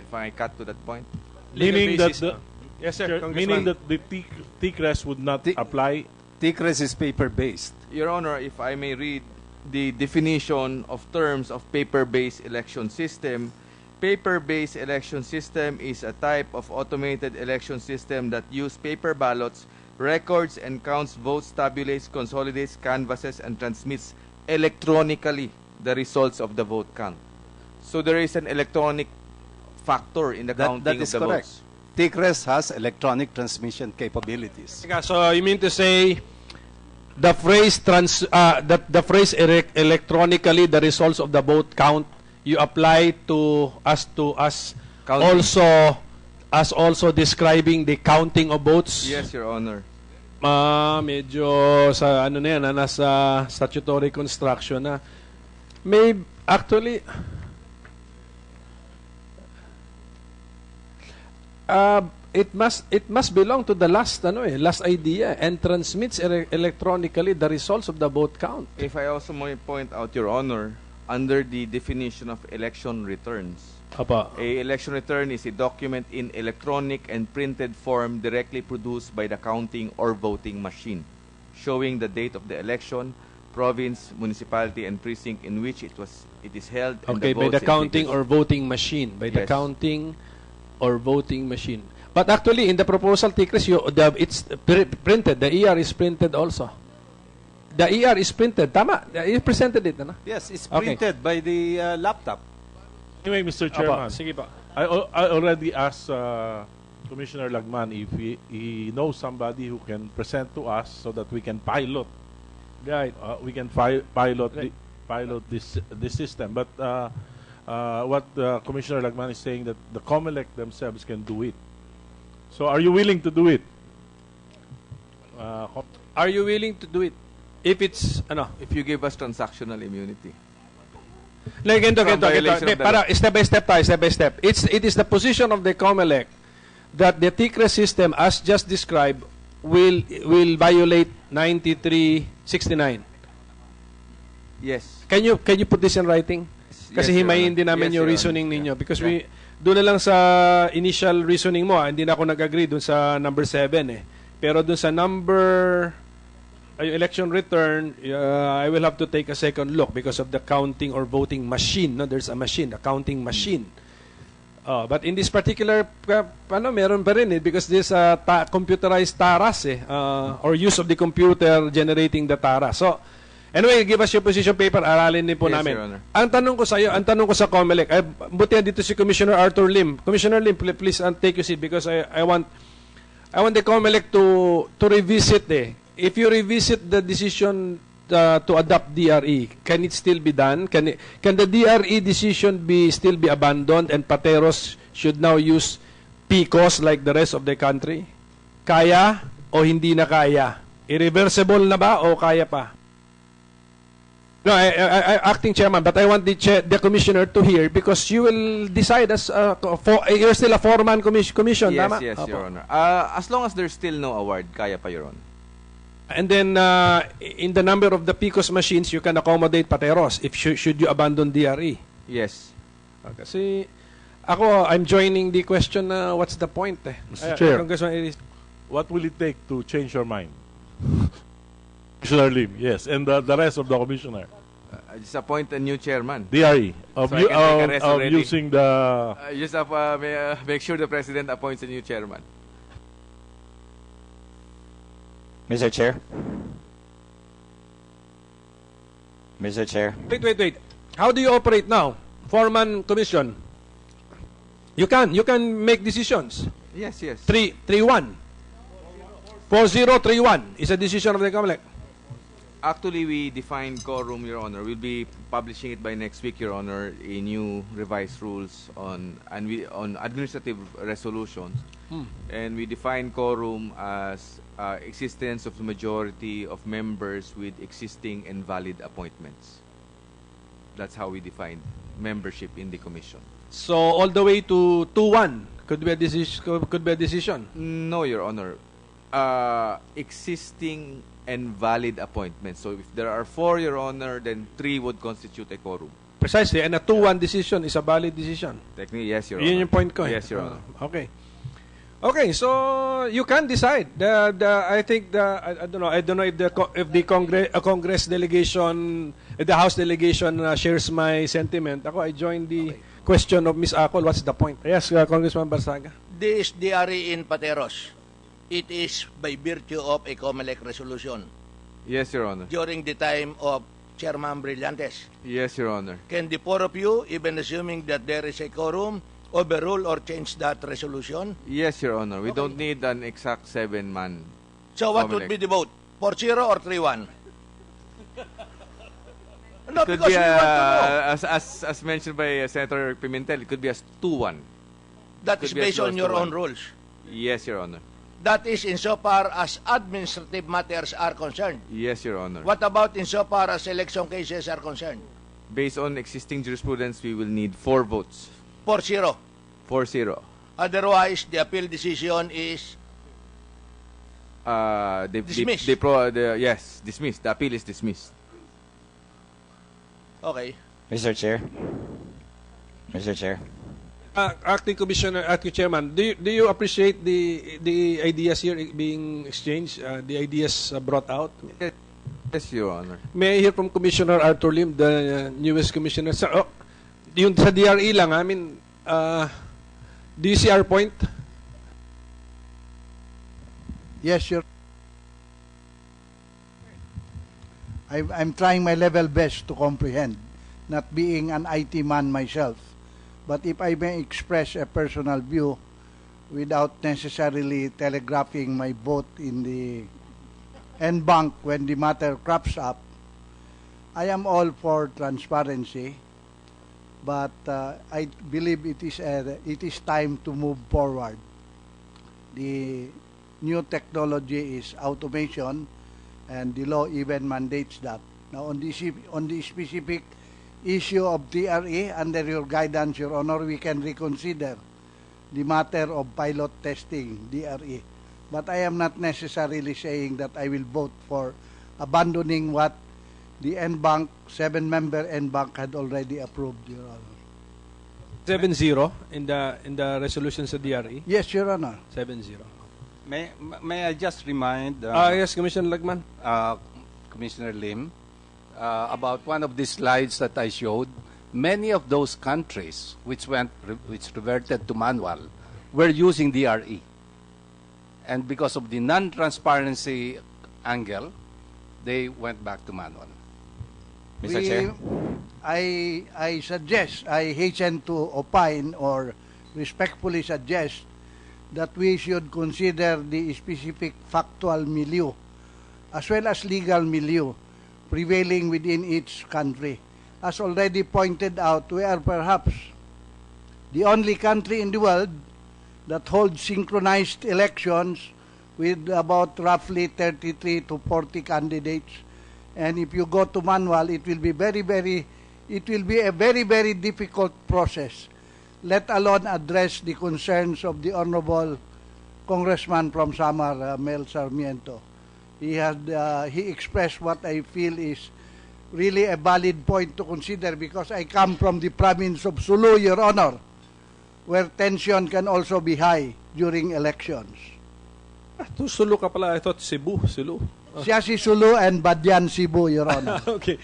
If I cut to that point. Meaning that the, yes, sir, meaning that the TCRES would not apply. TCRES is paper-based. Your Honor, if I may read the definition of terms of paper-based election system. Paper-based election system is a type of automated election system that use paper ballots, records and counts votes, tabulates, consolidates, canvasses, and transmits electronically the results of the vote count. So there is an electronic factor in the counting that is of the correct. votes. TCRES has electronic transmission capabilities. So you mean to say the phrase electronically the results of the vote count you apply to us Counting. also describing the counting of votes? Yes, Your Honor. Medyo sa ano na yan, nasa statutory construction na. May actually it must belong to the last idea, and transmits electronically the results of the vote count. If I also may point out, Your Honor, under the definition of election returns, Apa. a election return is a document in electronic and printed form directly produced by the counting or voting machine, showing the date of the election, province, municipality, and precinct in which it is held. And Okay, the by the votes and counting figures. or voting machine. By the Yes. counting or voting machine. But actually, in the proposal, TCRES, it's printed. The ER is printed also. The ER is printed. Tama? You presented it, ano? Yes, it's Okay. printed by the laptop. Anyway, Mr. Chairman, Sige pa. I already asked Commissioner Lagman if he knows somebody who can present to us so that we can pilot. Right. We can pilot this system. But what Commissioner Lagman is saying, that the Comelec themselves can do it. So are you willing to do it? Are you willing to do it? If it's, ano? If you give us transactional immunity. Like, ganito. violation of the Para step by step. It is the position of the Comelec that the TCRES system, as just described, will violate 9369. Yes. Can you put this in writing? Kasi Yes, Your himayin Honor. din namin Yes, yung Your reasoning Honor. ninyo. Yeah. Because Yeah. doon na lang sa initial reasoning mo, hindi na ako nag-agree doon sa number 7 eh. Pero doon sa number election return, I will have to take a second look because of the counting or voting machine. No, there's a machine, a counting machine. But in this particular, meron pa rin eh, because this computerized taras eh, or use of the computer generating the taras. So, anyway, give us your position paper, aralin din po Yes, namin. Your Honor. Ang tanong ko sa Comelec, buti dito si Commissioner Arthur Lim. Commissioner Lim, please take your seat because I want the Comelec to revisit if you revisit the decision to adopt DRE, can it still be done? Can the DRE decision still be abandoned and Pateros should now use PCOS like the rest of the country? Kaya o hindi na kaya? Irreversible na ba o kaya pa? No, acting chairman, but I want the commissioner to hear because you will decide as you're still a four-man commission, Yes, tama? yes, Opo. Your Honor. As long as there's still no award, kaya pa, Your Honor. And then in the number of the PCOS machines, you can accommodate Pateros if should you abandon DRE. Yes. Kasi ako, I'm joining the question. What's the point? Mr. Chair, what will it take to change your mind? Commissioner Lim, yes, and the rest of the commissioner. Just appoint a new chairman. DRE of So I can take a rest already. using the. Just make sure the president appoints a new chairman. Mr. Chair. Mr. Chair. Wait. How do you operate now? four-man commission. You can make decisions. Yes, yes. 3-1. 4-0-3-1 is a decision of the Comelec. Actually, we define quorum, Your Honor. We'll be publishing it by next week, Your Honor, a new revised rules on administrative resolutions. And we define quorum as existence of the majority of members with existing and valid appointments. That's how we define membership in the commission. So all the way to 2-1 could be a decision. No, Your Honor. Existing and valid appointments. So if there are 4, Your Honor, then 3 would constitute a quorum. Precisely, and a 2-1 decision is a valid decision. Technically, yes, Your Honor. Yun yung point ko. Yes, Your Honor. Okay, so you can decide. I don't know if the Congress delegation, the House delegation shares my sentiment. I join the question of Ms. Acol. What's the point? Yes, Congressman Barsaga. This DRE in Pateros, it is by virtue of a Comelec resolution Yes, Your Honor. during the time of Chairman Brillantes. Yes, Your Honor. Can the 4 of you, even assuming that there is a quorum, overrule or change that resolution? Yes, Your Honor. We don't need an exact 7-man. So what would be the vote? 4-0 or 3-1? No, Could because be we want to know. as mentioned by Senator Pimentel, it could be as 2-1. That Could is be as based low on as your 2-1. own rules. Yes, Your Honor. That is insofar as administrative matters are concerned. Yes, Your Honor. What about insofar as election cases are concerned? Based on existing jurisprudence, we will need 4 votes. 4-0. 4-0. Otherwise, the appeal decision is dismissed. Yes, dismissed. The appeal is dismissed. Okay. Mr. Chair. Acting Commissioner, Acting Chairman, do you appreciate the ideas here being exchanged, the ideas brought out? Yes, Your Honor. May I hear from Commissioner Arthur Lim, the newest commissioner? Yung sa DRE lang, I mean, do you see our point? Yes, Your I'm trying my level best to comprehend, not being an IT man myself. But if I may express a personal view without necessarily telegraphing my vote in the en banc when the matter crops up, I am all for transparency, but I believe it is time to move forward. The new technology is automation, and the law even mandates that. Now, on the specific issue of DRE, under your guidance, Your Honor, we can reconsider the matter of pilot testing, DRE. But I am not necessarily saying that I will vote for abandoning what the en-banc, 7-member en-banc had already approved, Your Honor. 7-0 in the resolution sa DRE? Yes, Your Honor. 7-0. May I just remind yes, Commissioner Lagman. Commissioner Lim about one of the slides that I showed. Many of those countries which reverted to manual were using DRE, and because of the non-transparency angle, they went back to manual. Mr. Chair. I suggest, I hasten to opine or respectfully suggest that we should consider the specific factual milieu as well as legal milieu prevailing within each country. As already pointed out, we are perhaps the only country in the world that holds synchronized elections with about roughly 33 to 40 candidates. And if you go to manual, it will be a very difficult process, let alone address the concerns of the Honorable Congressman from Samar, Mel Sarmiento. He expressed what I feel is really a valid point to consider, because I come from the province of Sulu, Your Honor, where tension can also be high during elections. Sulu ka pala. I thought Cebu. Sulu. Siya si Sulu and Badyan, Cebu, Your Honor. Okay.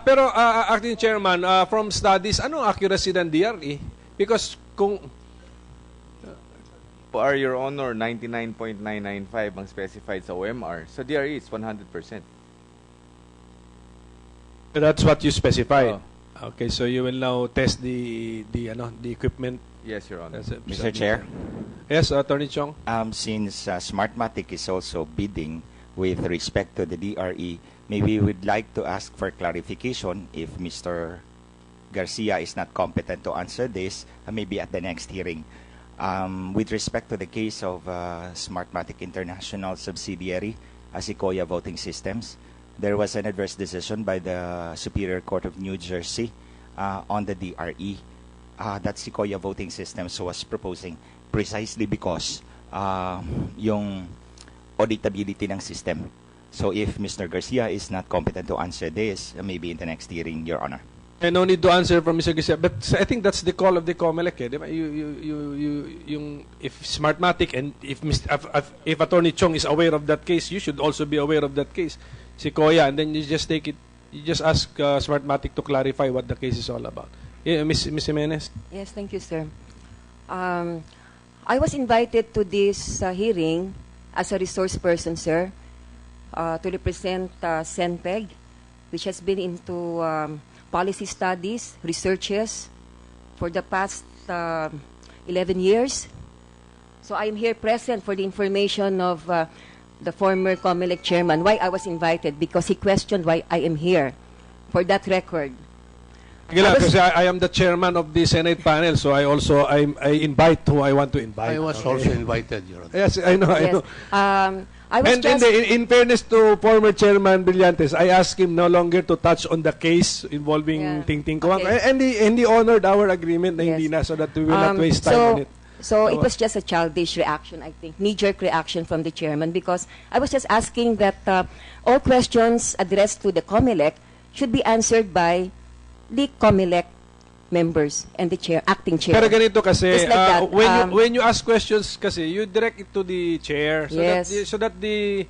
Pero, Acting Chairman, from studies, anong accuracy ng DRE? Because kung... Your Honor, 99.995 ang specified sa OMR. Sa DRE, it's 100%. That's what you specified. Okay, so you will now test the equipment. Yes, Your Honor. Mr. Chair. Yes, Attorney Chong. Since Smartmatic is also bidding with respect to the DRE, maybe we'd like to ask for clarification if Mr. Garcia is not competent to answer this, maybe at the next hearing. With respect to the case of Smartmatic International subsidiary, Sequoia Voting Systems, there was an adverse decision by the Superior Court of New Jersey on the DRE that Sequoia Voting Systems was proposing precisely because yung auditability ng system. So if Mr. Garcia is not competent to answer this, maybe in the next hearing, Your Honor. And no need to answer from Mr. Garcia, but I think that's the call of the Comelec. Eh, di ba? If Smartmatic and if Attorney Chong is aware of that case, you should also be aware of that case. Sequoia, and then you just take it. You just ask Smartmatic to clarify what the case is all about. Ms. Jimenez. Yes, thank you, sir. I was invited to this hearing as a resource person, sir, to represent CENPEG, which has been into policy studies, researches for the past 11 years. So I am here present for the information of the former Comelec chairman. Why I was invited? Because he questioned why I am here. For that record. Because I am the chairman of the Senate panel, so I invite who I want to invite. I was also invited, Your Honor. Yes, I know. Yes. I was in fairness to former Chairman Brillantes, I asked him no longer to touch on the case involving Ting Ting Kuwang, and he honored our agreement na hindi na, so that we will not waste time on it. So it was just a childish reaction, I think, knee-jerk reaction from the chairman, because I was just asking that all questions addressed to the Comelec should be answered by the Comelec members and the chair, acting chair. Pero ganito kasi, like when you ask questions kasi, you direct it to the chair, so that the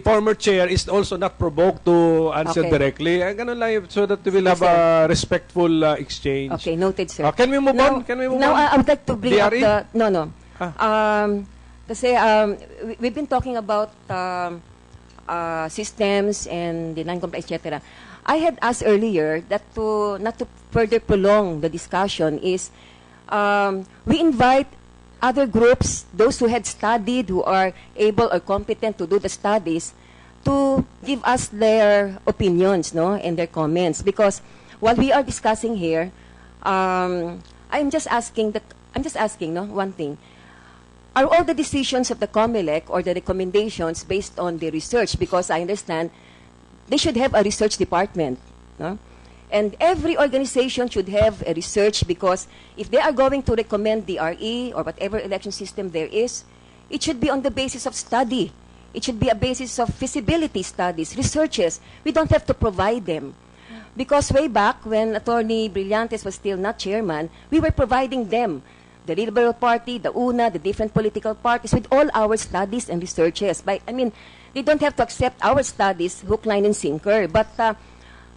former chair is also not provoked to answer directly. Ganun lang, so that we will have a respectful exchange. Okay, noted, sir. Can we move on? Can we move on? I would like to bring up DRE? Kasi we've been talking about systems and the non-compliance, etc. I had asked earlier that not to further prolong the discussion is we invite other groups, those who had studied, who are able or competent to do the studies, to give us their opinions, and their comments. Because while we are discussing here, I'm just asking one thing. Are all the decisions of the Comelec or the recommendations based on the research? Because I understand they should have a research department. And every organization should have a research, because if they are going to recommend the RE or whatever election system there is, it should be on the basis of study. It should be a basis of feasibility studies, researches. We don't have to provide them. Because way back when Attorney Brillantes was still not chairman, we were providing them, the Liberal Party, the UNA, the different political parties, with all our studies and researches. They don't have to accept our studies, hook, line, and sinker. But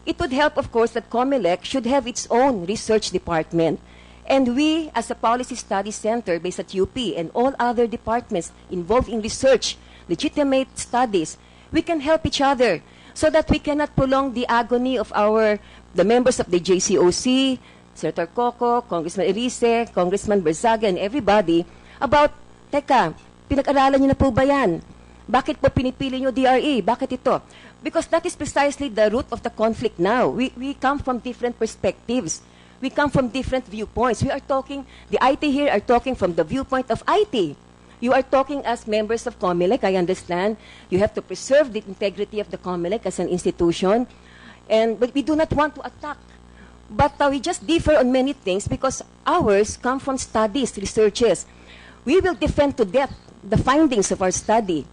it would help, of course, that Comelec should have its own research department. And we, as a Policy Studies Center based at UP and all other departments involved in research, legitimate studies, we can help each other so that we cannot prolong the agony of the members of the JCOC, Senator Coco, Congressman Erice, Congressman Berzaga, and everybody about, teka, pinag-aralan niyo na po ba yan? Bakit po pinipili nyo DRE? Bakit ito? Because that is precisely the root of the conflict now. We come from different perspectives. We come from different viewpoints. We are talking, the IT here are talking from the viewpoint of IT. You are talking as members of Comelec, I understand. You have to preserve the integrity of the Comelec as an institution. But we do not want to attack. But we just differ on many things because ours come from studies, researches. We will defend to death the findings of our study.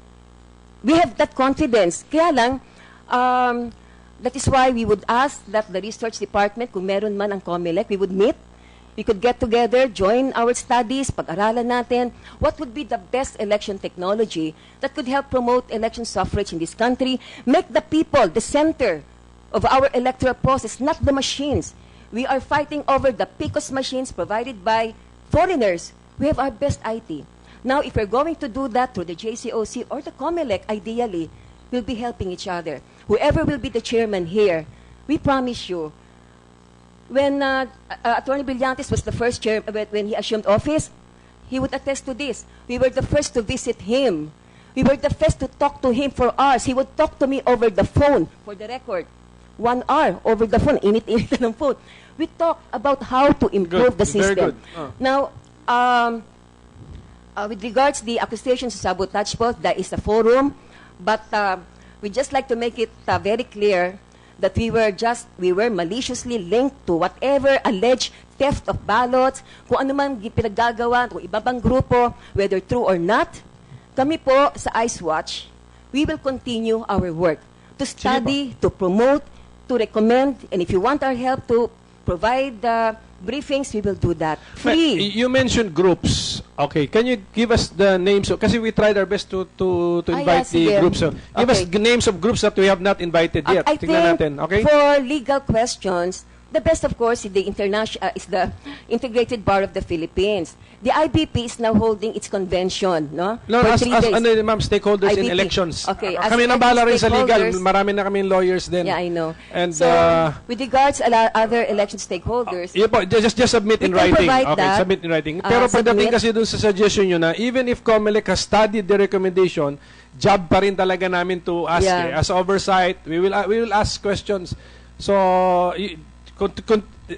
We have that confidence. Kaya lang, that is why we would ask that the research department, kung meron man ang Comelec, we would meet. We could get together, join our studies, pag-aralan natin, what would be the best election technology that could help promote election suffrage in this country, make the people the center of our electoral process, not the machines. We are fighting over the PCOS machines provided by foreigners. We have our best IT. Now, if we're going to do that through the JCOC or the Comelec, ideally, we'll be helping each other. Whoever will be the chairman here, we promise you, when Attorney Brillantes was the first chair, when he assumed office, he would attest to this. We were the first to visit him. We were the first to talk to him for hours. He would talk to me over the phone, for the record. 1 hour over the phone. Init-init ng phone. We talked about how to improve the system. Very good. Now, with regards to the accusations of sabotage po, there is a forum, but we just like to make it very clear that we were maliciously linked to whatever alleged theft of ballots, kung ano man pinagagawa, kung ibabang grupo, whether true or not. Kami po sa IceWatch, we will continue our work to study, to promote, to recommend, and if you want our help to provide briefings, we will do that. Free. You mentioned groups. Okay, can you give us the names? Kasi we tried our best to invite the groups. So give us names of groups that we have not invited yet. I Tingnan think natin. Okay? for legal questions, the best, of course, is the Integrated Bar of the Philippines. The IBP is now holding its convention, no? No, For as 3 days. ma'am, stakeholders in IBP. elections. Okay, as Kami na bahala rin sa legal. stakeholders- Marami na kami lawyers din. Yeah, I know. And So, with regards to other election stakeholders, yeah po, just submit in we can writing. provide Okay, that. submit in writing. Pero pagdating Submit. kasi dun sa suggestion nyo na even if Comelec has studied the recommendation, job pa rin talaga namin to ask. Yeah. As oversight, we will ask questions. So,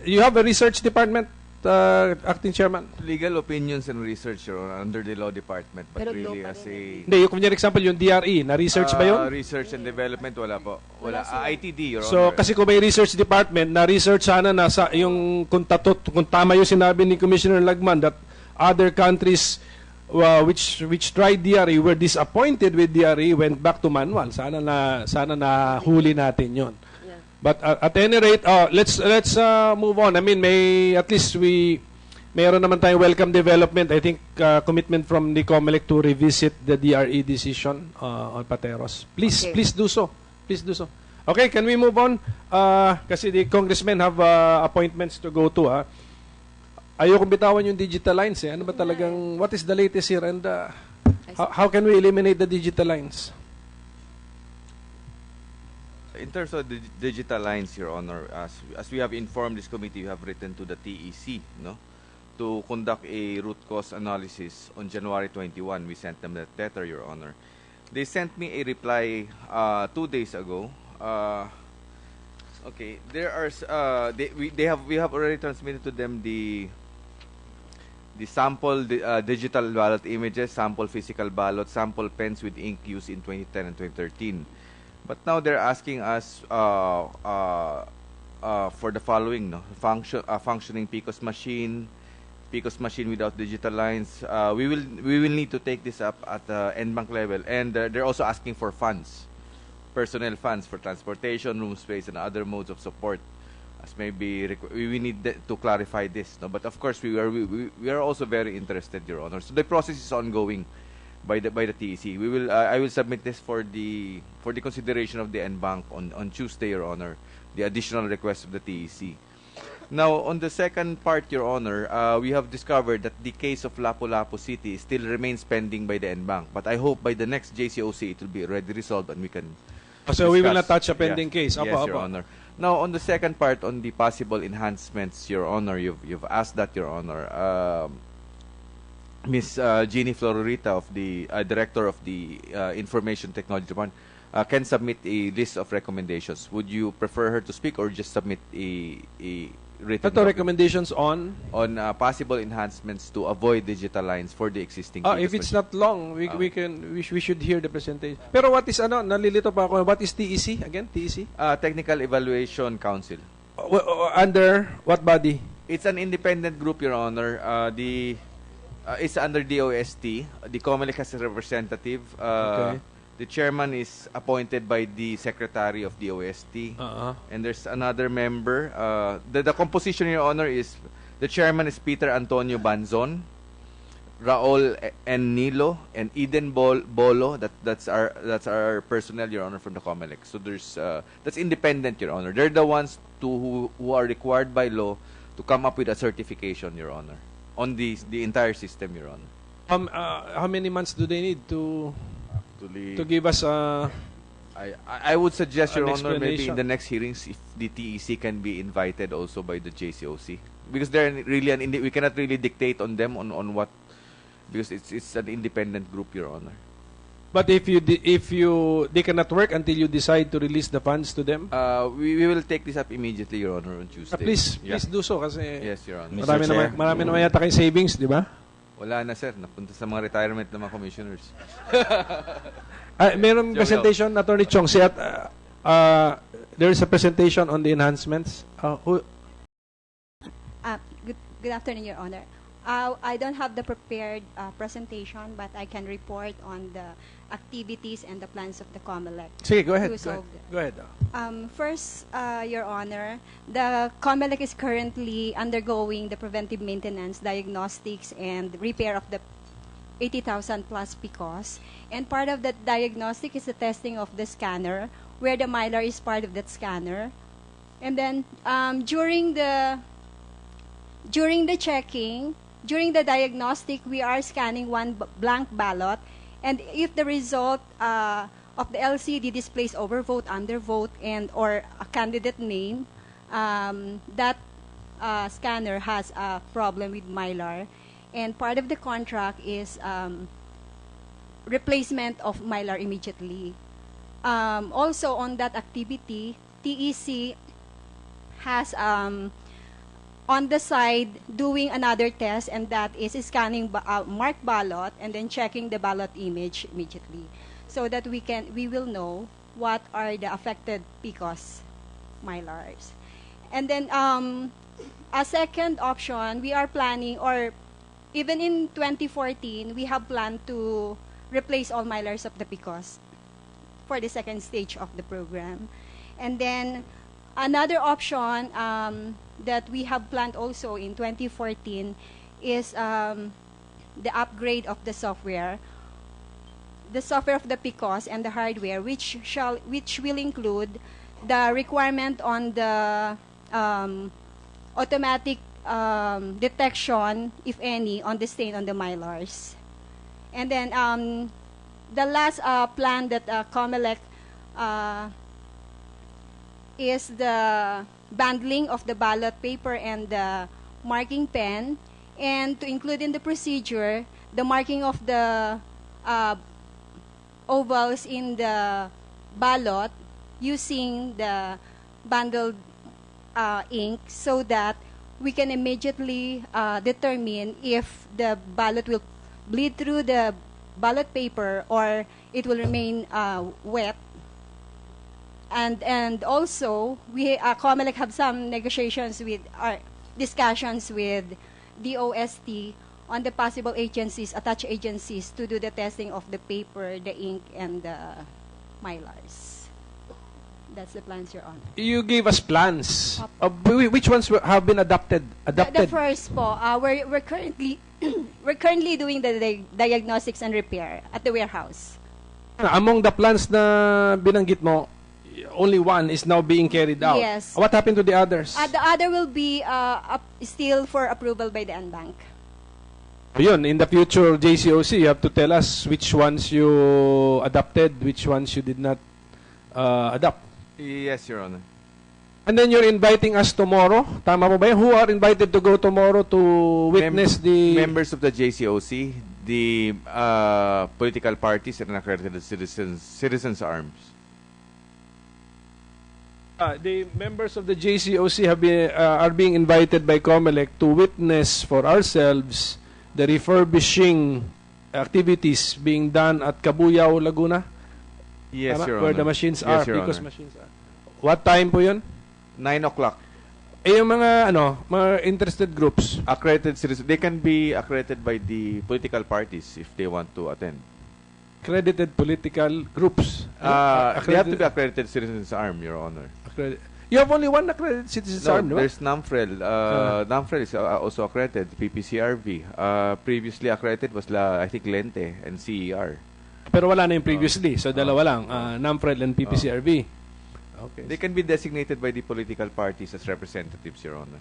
you have a research department, Acting Chairman? Legal opinions and research are under the law department, but Pero really law pa as rin. a... Hindi, yung kunyari example, yung DRE, na-research ba yun? Research and development, wala po. Wala. ITD, Your So, Honor. kasi kung may research department, na-research sana nasa yung kung tama yung sinabi ni Commissioner Lagman that other countries which tried DRE were disappointed with DRE, went back to manual. Sana na huli natin yon. But at any rate, let's move on. I mean, at least mayroon naman tayong welcome development. I think commitment from the Comelec to revisit the DRE decision on Pateros. Please do so. Please do so. Okay, can we move on? Kasi the congressmen have appointments to go to. Ayokong bitawan yung digital lines. Ano ba talagang, what is the latest here? And how can we eliminate the digital lines? In terms of the digital lines, Your Honor, as we have informed this committee, we have written to the TEC, no, to conduct a root cause analysis on January 21. We sent them that letter, Your Honor. They sent me a reply 2 days ago. Okay, there are we have already transmitted to them the sample digital ballot images, sample physical ballot, sample pens with ink used in 2010 and 2013. But now they're asking us for the following: functioning PCOS machine without digital lines. We will need to take this up at the NBank level, and they're also asking for funds, personnel funds for transportation, room space, and other modes of support. As maybe we need to clarify this. No? But of course, we are also very interested, Your Honor. So the process is ongoing by the TEC. I will submit this for the consideration of the NBank on Tuesday, Your Honor, the additional request of the TEC. Now, on the second part, Your Honor, we have discovered that the case of Lapu-Lapu City still remains pending by the NBank. But I hope by the next JCOC it will be already resolved and we can So we will not discuss. touch a pending case. Yes, Your Honor. Now, on the second part, on the possible enhancements, Your Honor, you've asked that, Your Honor. Ms. Jeannie Florita, of the Director of the Information Technology Department, can submit a list of recommendations. Would you prefer her to speak or just submit a written Ito recommendations on possible enhancements to avoid digital lines for the existing if it's not long, we should hear the presentation. Pero what is nalilito pa ako, what is TEC again? TEC? Technical Evaluation Council. Under what body? It's an independent group, Your Honor. It's under DOST. The Comelec has a representative. Okay. The chairman is appointed by the secretary of DOST. And there's another member. The composition, Your Honor, is the chairman is Peter Antonio Banzon, Raul N. Nilo, and Eden Bolo. That's our personnel, Your Honor, from the Comelec. So there's that's independent, Your Honor. They're the ones who are required by law to come up with a certification, Your Honor, on the entire system, Your Honor. How many months do they need to give us I would suggest, Your An Honor, maybe explanation. in the next hearings, if the TEC can be invited also by the JCOC, because they're really we cannot really dictate on them on what, because it's an independent group, Your Honor. But if they cannot work until you decide to release the funds to them. We will take this up immediately, Your Honor, on Tuesday. Please Yeah. do so kasi Yes, Your Honor. marami naman yata kayong savings, di ba? Wala na, sir. Napunta sa mga retirement ng mga commissioners. Mayroong presentation, Attorney Chong. There is a presentation on the enhancements. Good afternoon, Your Honor. I don't have the prepared presentation, but I can report on the activities and the plans of the Comelec. Sige, go ahead. to solve Go ahead. First, Your Honor, the Comelec is currently undergoing the preventive maintenance, diagnostics, and repair of the 80,000 plus PCOS. And part of that diagnostic is the testing of the scanner, where the Mylar is part of that scanner. And then during the checking, during the diagnostic, we are scanning one blank ballot. And if the result of the LCD displays overvote, undervote, and or a candidate name, that scanner has a problem with Mylar. And part of the contract is replacement of Mylar immediately. Also on that activity, TEC has on the side doing another test, and that is scanning marked ballot and then checking the ballot image immediately, so that we will know what are the affected PCOS Mylars. And then a second option, we are planning, or even in 2014, we have planned to replace all Mylars of the PCOS for the second stage of the program. And then another option that we have planned also in 2014 is the upgrade of the software of the PCOS and the hardware, which will include the requirement on the automatic detection, if any, on the stain on the Mylars. And then the last plan that Comelec is the bundling of the ballot paper and the marking pen, and to include in the procedure the marking of the ovals in the ballot using the bundled ink, so that we can immediately determine if the ballot will bleed through the ballot paper or it will remain wet. And also, we Comelec have some negotiations with discussions with DOST on the possible agencies, attached agencies, to do the testing of the paper, the ink, and the Mylars. That's the plans, Your Honor. You gave us plans. Which ones have been adopted? The first po, we're currently we're currently doing the diagnostics and repair at the warehouse. Among the plans na binanggit mo, only one is now being carried out. Yes. What happened to the others? The other will be still for approval by the NBank. Yun, in the future JCOC, you have to tell us which ones you adopted, which ones you did not adopt. Yes, Your Honor. And then you're inviting us tomorrow. Tama mo ba yun? Who are invited to go tomorrow to witness the... Members of the JCOC, the political parties, and accredited citizens arms. The members of the JCOC are being invited by Comelec to witness for ourselves the refurbishing activities being done at Cabuyao, Laguna. Yes, Tama? Your Where Honor. the machines Yes, are, Your because Honor. machines are. What time po yun? 9 o'clock. Yung mga interested groups. Accredited citizens, they can be accredited by the political parties if they want to attend. Accredited political groups. They have to be accredited citizens arm, Your Honor. You have only one accredited citizens arm, no? There's NAMFREL. NAMFREL is also accredited, PPCRV. Previously accredited was, I think, Lente and CER. Pero wala na yung previously. So, dalawa lang. NAMFREL and PPCRV. Okay. They can be designated by the political parties as representatives, Your Honor.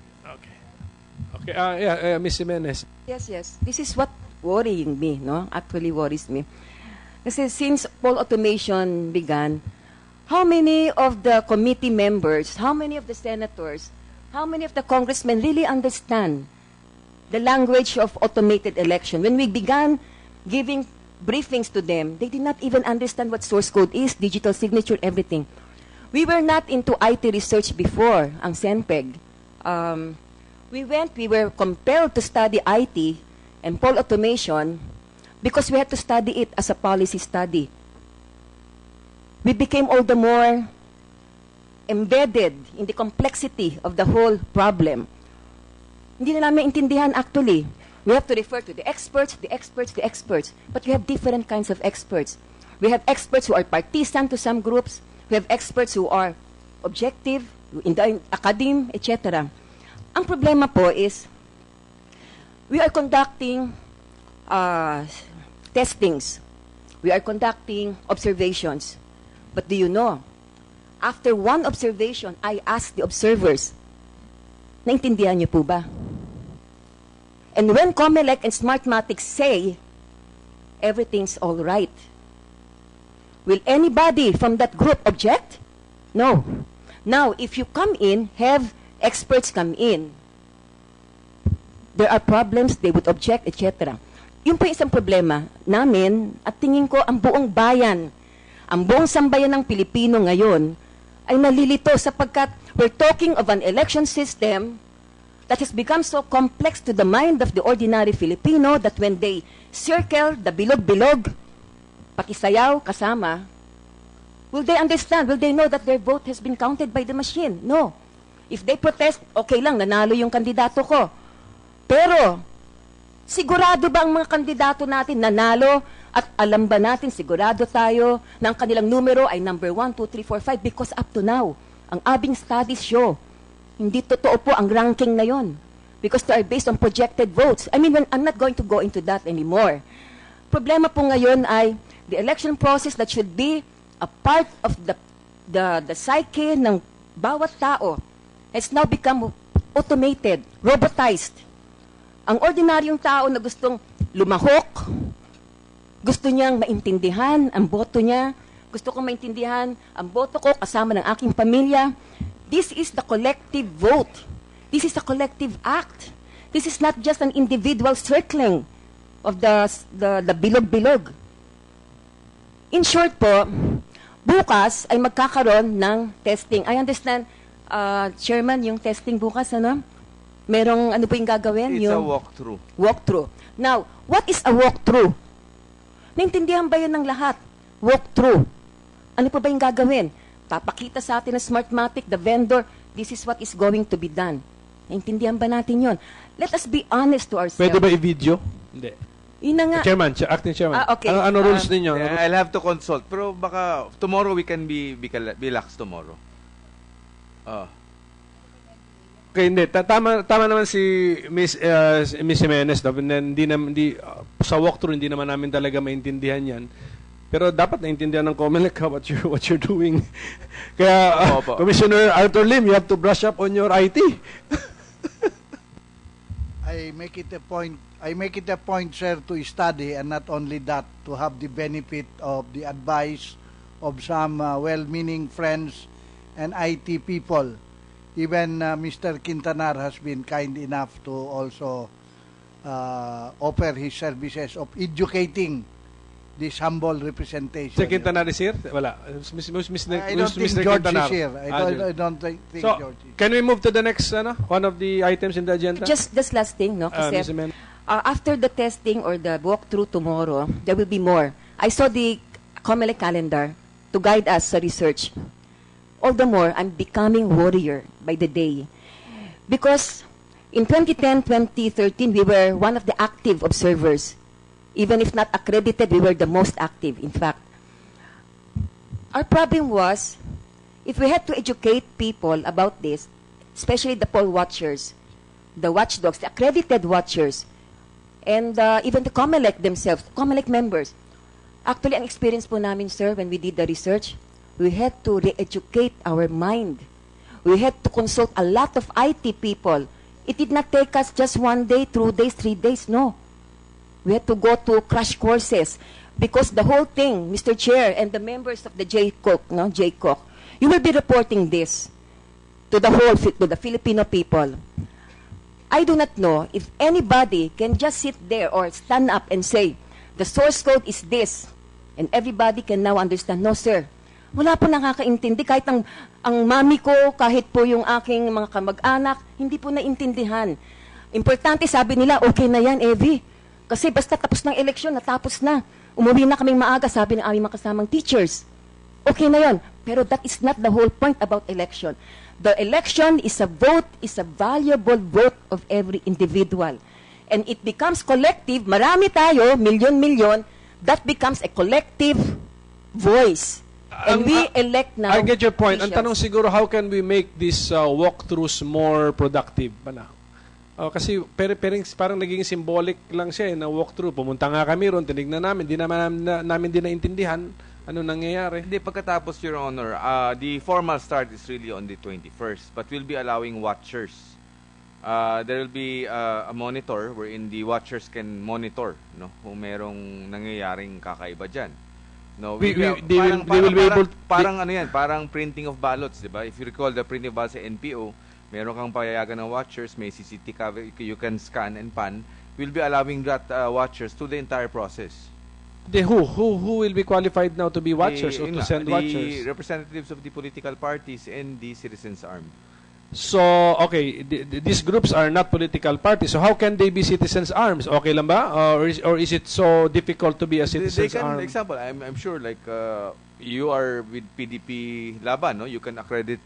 Okay. Ms. Jimenez. Yes. This is what worrying me, no? Actually worries me. Kasi since poll automation began, how many of the committee members, how many of the senators, how many of the congressmen really understand the language of automated election? When we began giving briefings to them, they did not even understand what source code is, digital signature, everything. We were not into IT research before, ang SENPEG. We were compelled to study IT and poll automation because we had to study it as a policy study. We became all the more embedded in the complexity of the whole problem. Hindi na namin intindihan actually. We have to refer to the experts, the experts, the experts. But we have different kinds of experts. We have experts who are partisan to some groups. We have experts who are objective, in the academe, etc. Ang problema po is, we are conducting testings. We are conducting observations. But do you know, after one observation, I asked the observers, naintindihan niyo po ba? And when Comelec and Smartmatic say, everything's all right, will anybody from that group object? No. Now, if you come in, have experts come in, there are problems, they would object, etc. Yun po isang problema namin at tingin ko ang buong bayan, ang buong sambayan ng Pilipino ngayon ay nalilito sapagkat we're talking of an election system that has become so complex to the mind of the ordinary Filipino that when they circle the bilog-bilog, pakisayaw, kasama, will they understand? Will they know that their vote has been counted by the machine? No. If they protest, okay lang, nanalo yung kandidato ko. Pero, sigurado ba ang mga kandidato natin nanalo at alam ba natin, sigurado tayo na ang kanilang numero ay number 1, 2, 3, 4, 5 because up to now, ang abing studies show, hindi totoo po ang ranking na yon because they are based on projected votes. I mean, I'm not going to go into that anymore. Problema po ngayon ay the election process that should be a part of the psyche ng bawat tao has now become automated, robotized. Ang ordinaryong tao na gustong lumahok, gusto niyang maintindihan ang boto niya, gusto kong maintindihan ang boto ko kasama ng aking pamilya. This is the collective vote. This is a collective act. This is not just an individual circling of the bilog-bilog. In short po, bukas ay magkakaroon ng testing. I understand, Chairman, yung testing bukas, ano? Merong ano po yung gagawin? It's yung a walkthrough. Walkthrough. Now, what is a walkthrough? Naintindihan ba yun ng lahat? Walkthrough. Ano po ba yung gagawin? Papakita sa atin ng Smartmatic, the vendor, this is what is going to be done. Naintindihan ba natin yun? Let us be honest to ourselves. Pwede ba i-video? Hindi. Yun na nga. Chairman, acting chairman. Okay. Ano rules ninyo? Yeah, I'll have to consult. Pero baka tomorrow we can be lax tomorrow. Okay, hindi. Tama naman si Miss Jimenez. Sa walkthrough, hindi naman namin talaga maintindihan yan. Pero dapat naintindihan ng Comelec what you're doing. Kaya, Commissioner Arthur Lim, you have to brush up on your IT. I make it a point, sir, to study, and not only that, to have the benefit of the advice of some well-meaning friends and IT people. Even Mr. Quintanar has been kind enough to also offer his services of educating this humble representation. Mr. Quintanar is here? Wala. I don't think George is here. I don't think so, George is here. Can we move to the next, one of the items in the agenda? Just this last thing, no? Kasi, after the testing or the walkthrough tomorrow, there will be more. I saw the Comelec calendar to guide us sa research. All the more, I'm becoming warrior by the day. Because in 2010, 2013, we were one of the active observers. Even if not accredited, we were the most active, in fact. Our problem was, if we had to educate people about this, especially the poll watchers, the watchdogs, the accredited watchers, and even the Comelec themselves, Comelec members. Actually, ang experience po namin, sir, when we did the research, we had to re-educate our mind. We had to consult a lot of IT people. It did not take us just 1 day, 2 days, 3 days, no. We had to go to crash courses. Because the whole thing, Mr. Chair and the members of the JCOC, you will be reporting this to the Filipino people. I do not know if anybody can just sit there or stand up and say, the source code is this, and everybody can now understand. No, sir. Wala po nakakaintindi. Kahit ang mami ko, kahit po yung aking mga kamag-anak, hindi po naintindihan. Importante, sabi nila, okay na yan, Evie. Kasi basta tapos ng eleksyon, natapos na. Umuwi na kaming maaga, sabi ng aming mga kasamang teachers. Okay na yon. Pero that is not the whole point about election. The election is a vote, is a valuable vote of every individual. And it becomes collective, marami tayo, milyon-milyon, that becomes a collective voice. And we elect now. I get your point. Ang officials. tanong siguro, how can we make these walkthroughs more productive? Kasi parang naging symbolic lang siya na walkthrough. Pumunta nga kami ron, tinignan namin, di namin din naintindihan ano nangyayari. Hindi, pagkatapos, Your Honor, the formal start is really on the 21st, but we'll be allowing watchers. There will be a monitor wherein the watchers can monitor, no, kung merong nangyayaring kakaiba dyan. No, parang printing of ballots, di ba? If you recall the printing of ballots sa NPO, meron kang payayagan ng watchers, may CCTV cover, you can scan and pan. We'll be allowing that watchers to the entire process. Who will be qualified now to be watchers or to send watchers? The representatives of the political parties and the citizens' army. So, okay, these groups are not political parties. So how can they be citizens' arms? Okay lang ba? Or is it so difficult to be a citizens' arm? Example, I'm sure like you are with PDP Laban, no? You can accredit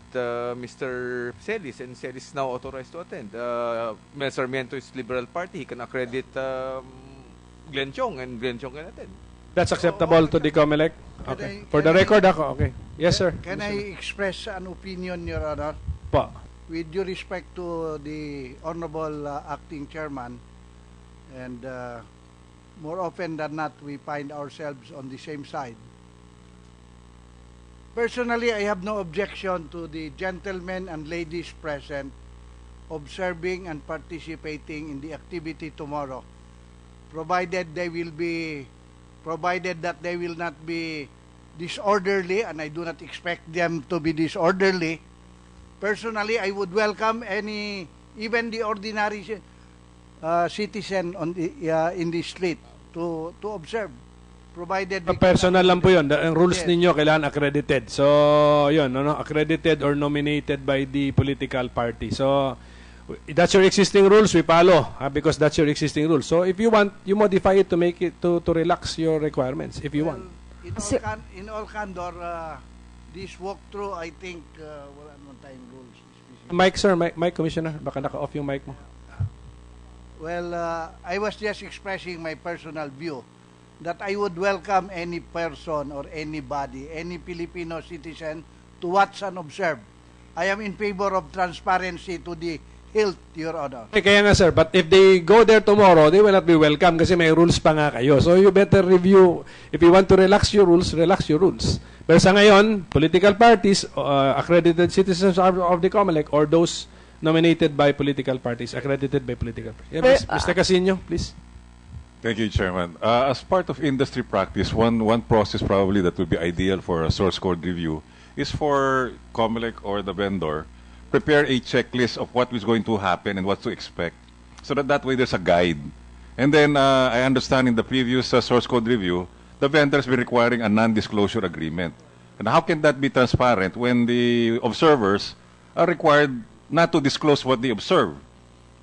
Mr. Celis, and Celis is now authorized to attend. Mel Sarmiento is Liberal Party. He can accredit Glenn Chong, and Glenn Chong can attend. That's acceptable to the Comelec? Okay. For the record, ako. Okay. Yes, sir. Can I express an opinion, Your Honor? Pa. With due respect to the Honorable Acting Chairman, and more often than not, we find ourselves on the same side. Personally, I have no objection to the gentlemen and ladies present observing and participating in the activity tomorrow, provided that they will not be disorderly, and I do not expect them to be disorderly. Personally, I would welcome even the ordinary citizen in the street to observe, provided. Personal lang po yun. Ang rules ninyo kailangan accredited. So, yun, accredited or nominated by the political party. So, that's your existing rules, we follow, because that's your existing rules. So, if you want, you modify it to make it to relax your requirements, if you want. In all candor, this walkthrough, I think, wala naman tayong rules. Mike, sir. Mike, Commissioner. Baka naka-off yung mic mo. Well, I was just expressing my personal view that I would welcome any person or anybody, any Filipino citizen to watch and observe. I am in favor of transparency to the hilt, Your Honor. Kaya nga, sir. But if they go there tomorrow, they will not be welcome kasi may rules pa nga kayo. So you better review. If you want to relax your rules, relax your rules. Pero sa ngayon, political parties, accredited citizens of the Comelec, or those nominated by political parties, accredited by political parties. Yeah, Mr. Casino, please. Thank you, Chairman. As part of industry practice, one process probably that would be ideal for a source code review is for Comelec or the vendor prepare a checklist of what is going to happen and what to expect, so that way there's a guide. And then I understand in the previous source code review, the vendors will be requiring a non-disclosure agreement. And how can that be transparent when the observers are required not to disclose what they observe?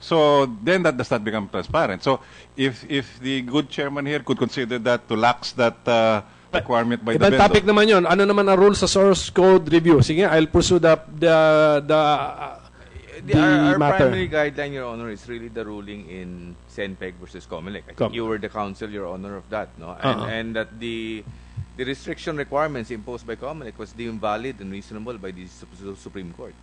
So then that does not become transparent. So if the good chairman here could consider that to lax that requirement by the vendor. Ibang topic naman yun. Ano naman ang rules sa source code review? Sige, I'll pursue the Our matter. primary guideline, Your Honor, is really the ruling in Senpeg versus Comelec. I think you were the counsel, Your Honor, of that, no? And that the restriction requirements imposed by Comelec was deemed valid and reasonable by the Supreme Court.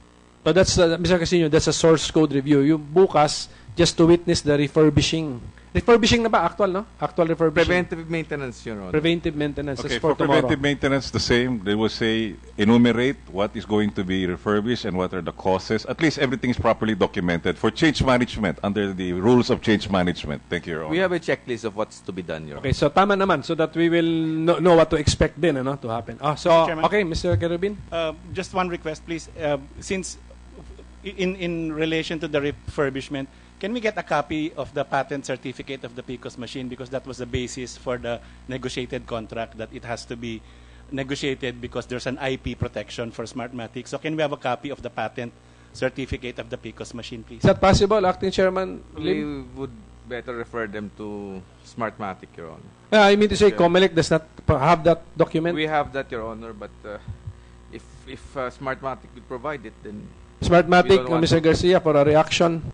But that's, Mr. Casino, that's a source code review. Yung bukas, just to witness the refurbishing Refurbishing na ba? Actual, no? Actual refurbishing. Preventive maintenance, Your Honor. Preventive maintenance. Okay, That's for tomorrow. preventive maintenance, the same. They will say, enumerate what is going to be refurbished and what are the causes. At least everything is properly documented for change management under the rules of change management. Thank you, Your Honor. We have a checklist of what's to be done, Your Honor. Okay, so tama naman so that we will know what to expect din, ano, to happen. Chairman. Okay, Mr. Kerubin. Just one request, please. Since in relation to the refurbishment, can we get a copy of the patent certificate of the PCOS machine, because that was the basis for the negotiated contract, that it has to be negotiated because there's an IP protection for Smartmatic. So can we have a copy of the patent certificate of the PCOS machine, please? Is that possible, Acting Chairman We Lim? would better refer them to Smartmatic, Your Honor. I mean to say, Comelec does not have that document? We have that, Your Honor, but if Smartmatic would provide it, then... Smartmatic, Mr. Garcia, for a reaction.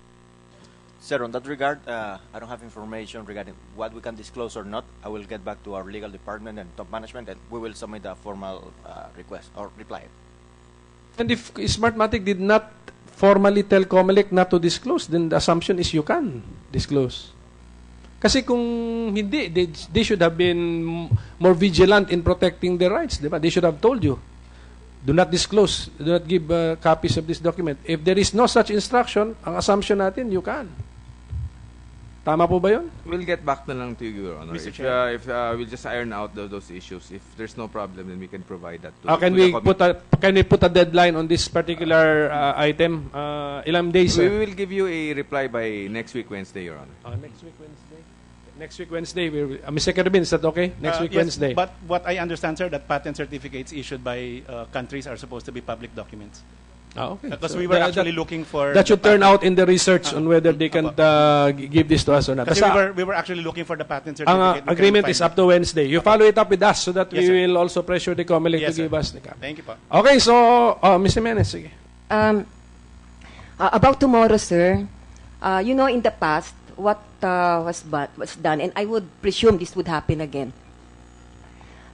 Sir, on that regard, I don't have information regarding what we can disclose or not. I will get back to our legal department and top management, and we will submit a formal request or reply. And if Smartmatic did not formally tell Comelec not to disclose, then the assumption is you can disclose. Kasi kung hindi, they should have been more vigilant in protecting their rights, diba? They should have told you, do not disclose, do not give copies of this document. If there is no such instruction, ang assumption natin, you can. Tama po ba yun? We'll get back na lang to you, Your Honor. Mr. If we'll just iron out those issues. If there's no problem, then we can provide that to Can we put a deadline on this particular item? Ilang days? We will give you a reply by next week, Wednesday, Your Honor. Next week, Wednesday? Next week, Wednesday. Mr. Kerubin, is that okay? Next week, yes, Wednesday. But what I understand, sir, that patent certificates issued by countries are supposed to be public documents. Okay. Because So we were that- actually looking for... That should turn out in the research on whether they can give this to us or not. Kasi Basta, we were actually looking for the patent certificate. ang We couldn't agreement find is it. up to Wednesday. You follow it up with us so that Yes, we sir. will also pressure the Comelec Yes, to give sir. us the copy. Thank you po. Okay, so, Mr. Menes, sige. About tomorrow, sir, you know, in the past, what was done, and I would presume this would happen again.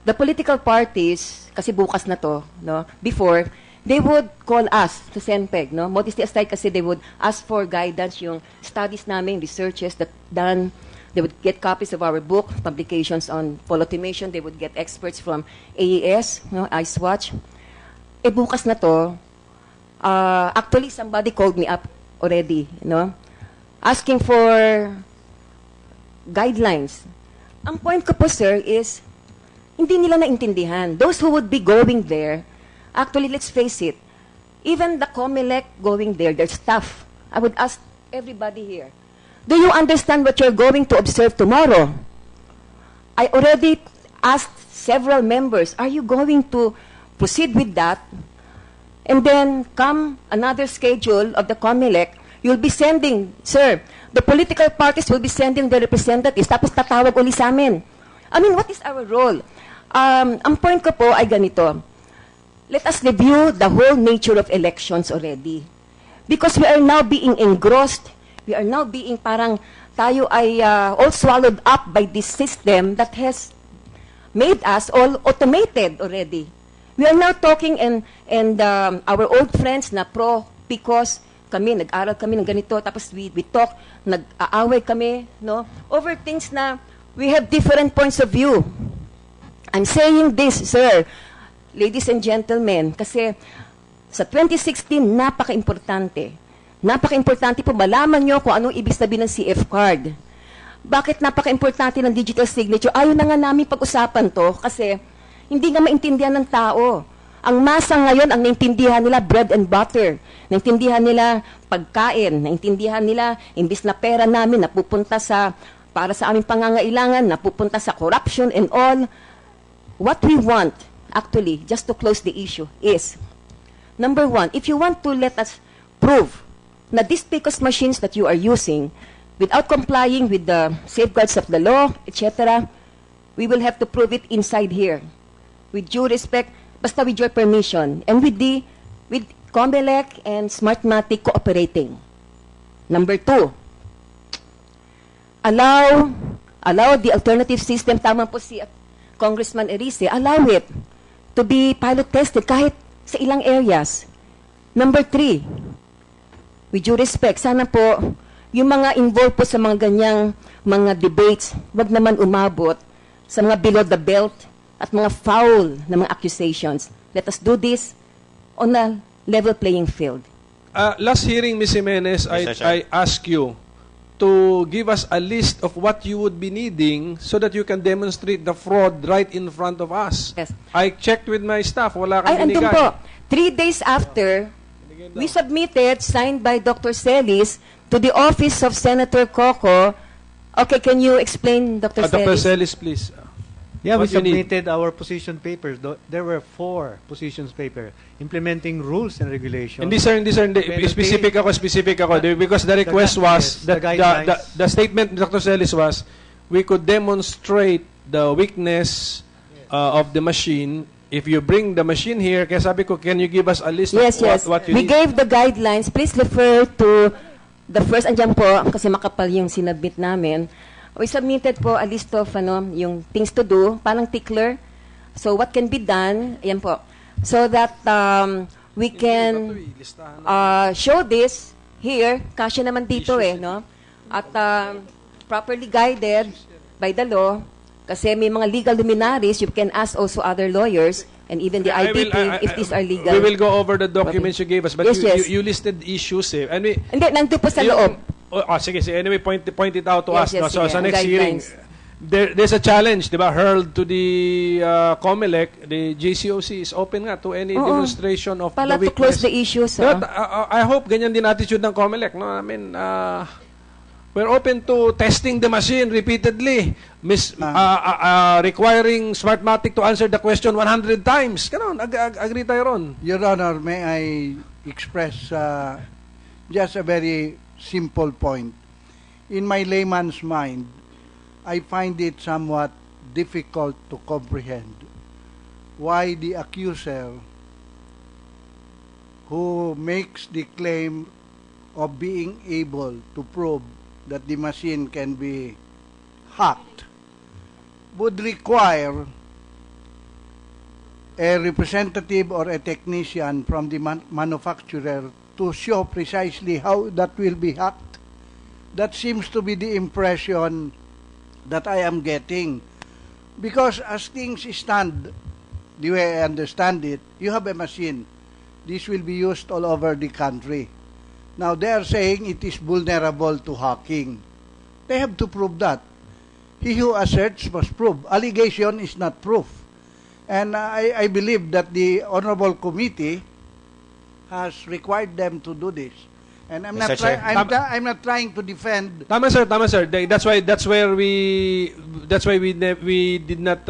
The political parties, kasi bukas na to, no, before, they would call us to Senpeg, no? Modesty aside, kasi they would ask for guidance, yung studies namin, researches that done. They would get copies of our book, publications on pole automation. They would get experts from AES, no, IceWatch. Bukas na to, actually, somebody called me up already, no? Asking for guidelines. Ang point ko po, sir, is hindi nila naintindihan. Those who would be going there, actually, let's face it, even the Comelec going there, their staff, I would ask everybody here, do you understand what you're going to observe tomorrow? I already asked several members, are you going to proceed with that? And then come another schedule of the Comelec, you'll be sending, sir, the political parties will be sending their representatives, tapos tatawag uli sa amin. I mean, what is our role? Ang point ko po ay ganito. Let us review the whole nature of elections already. Because we are now being engrossed, we are now being parang tayo ay all swallowed up by this system that has made us all automated already. We are now talking and our old friends na pro-PCOS, kami, nag-aral kami ng ganito, tapos we talk, nag-aaway kami, no? Over things na we have different points of view. I'm saying this, sir, ladies and gentlemen, kasi sa 2016, napaka-importante. Napaka-importante po, malaman nyo kung anong ibig sabihin ng CF card. Bakit napaka-importante ng digital signature? Ayaw na nga namin pag-usapan to kasi hindi nga maintindihan ng tao. Ang masa ngayon, ang naintindihan nila, bread and butter. Naintindihan nila pagkain. Naintindihan nila, imbis na pera namin, napupunta para sa aming pangangailangan, napupunta sa corruption and all. What we want, actually, just to close the issue, is, number one, if you want to let us prove na these PCOS machines that you are using, without complying with the safeguards of the law, etc., we will have to prove it inside here. With due respect, basta with your permission, and with Comelec and Smartmatic cooperating. Number two, allow the alternative system, tama po si Congressman Erice, allow it to be pilot tested kahit sa ilang areas. Number three, with due respect, sana po yung mga involved po sa mga ganyang mga debates, wag naman umabot sa mga below the belt at mga foul na mga accusations. Let us do this on a level playing field. Last hearing, Ms. Jimenez, I ask you to give us a list of what you would be needing so that you can demonstrate the fraud right in front of us. Yes. I checked with my staff. Wala kang Ay, andun binigay. po. 3 days after, we submitted, signed by Dr. Celis, to the office of Senator Coco. Okay, can you explain, Dr. Celis? Dr. Celis, please. Yeah, we What you need. submitted our position papers. There were 4 positions paper implementing rules and regulations. Hindi, sir, specific ako. Because the request was, the guidelines. the statement ni Dr. Celis was, we could demonstrate the weakness of the machine if you bring the machine here. Kaya sabi ko, can you give us a list Yes, of yes. what you We need? gave the guidelines. Please refer to the first, andyan po, kasi makapal yung sinabit namin. We submitted po a list of yung things to do, parang tickler. So what can be done, ayan po, so that we can show this here, kasya naman dito no? At properly guided by the law, kasi may mga legal luminaries, you can ask also other lawyers, and even the IPP, if these are legal. We will go over the documents you gave us, but Yes, yes. you listed issues And we, Hindi, nandun po sa loob. Sige. Anyway, point it out to us. Yes, So sige, sa next guidelines. hearing, there's a challenge, di ba, hurled to the Comelec. The JCOC is open nga to any demonstration of Pala the to close weakness. the issues. But, I hope ganyan din attitude ng Comelec. No? I mean, we're open to testing the machine repeatedly, requiring Smartmatic to answer the question 100 times. Ganon, agree tayo ron. Your Honor, may I express just a very simple point. In my layman's mind, I find it somewhat difficult to comprehend why the accuser who makes the claim of being able to prove that the machine can be hacked would require a representative or a technician from the manufacturer to show precisely how that will be hacked. That seems to be the impression that I am getting. Because as things stand, the way I understand it, you have a machine. This will be used all over the country. Now, they are saying it is vulnerable to hacking. They have to prove that. He who asserts must prove. Allegation is not proof. And I believe that the Honorable Committee has required them to do this. And I'm not trying to defend. Tama sir. That's why we did not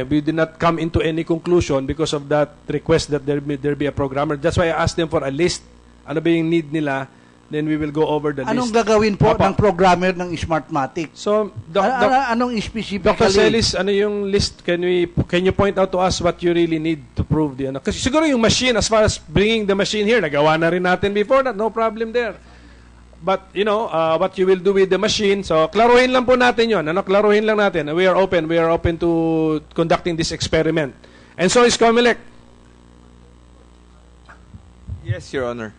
we did not come into any conclusion because of that request that there be a programmer. That's why I asked them for a list. Ano ba yung need nila? Then we will go over the Anong list. gagawin po ng programmer ng Smartmatic? So, anong specifically? Dr. Celis, ano yung list? Can you point out to us what you really need to prove the ano? Kasi siguro yung machine, as far as bringing the machine here, nagawa na rin natin before that, no problem there. But, what you will do with the machine, so klaruhin lang po natin yun. Klaruhin lang natin. We are open to conducting this experiment. And so is Comelec. Yes, Your Honor.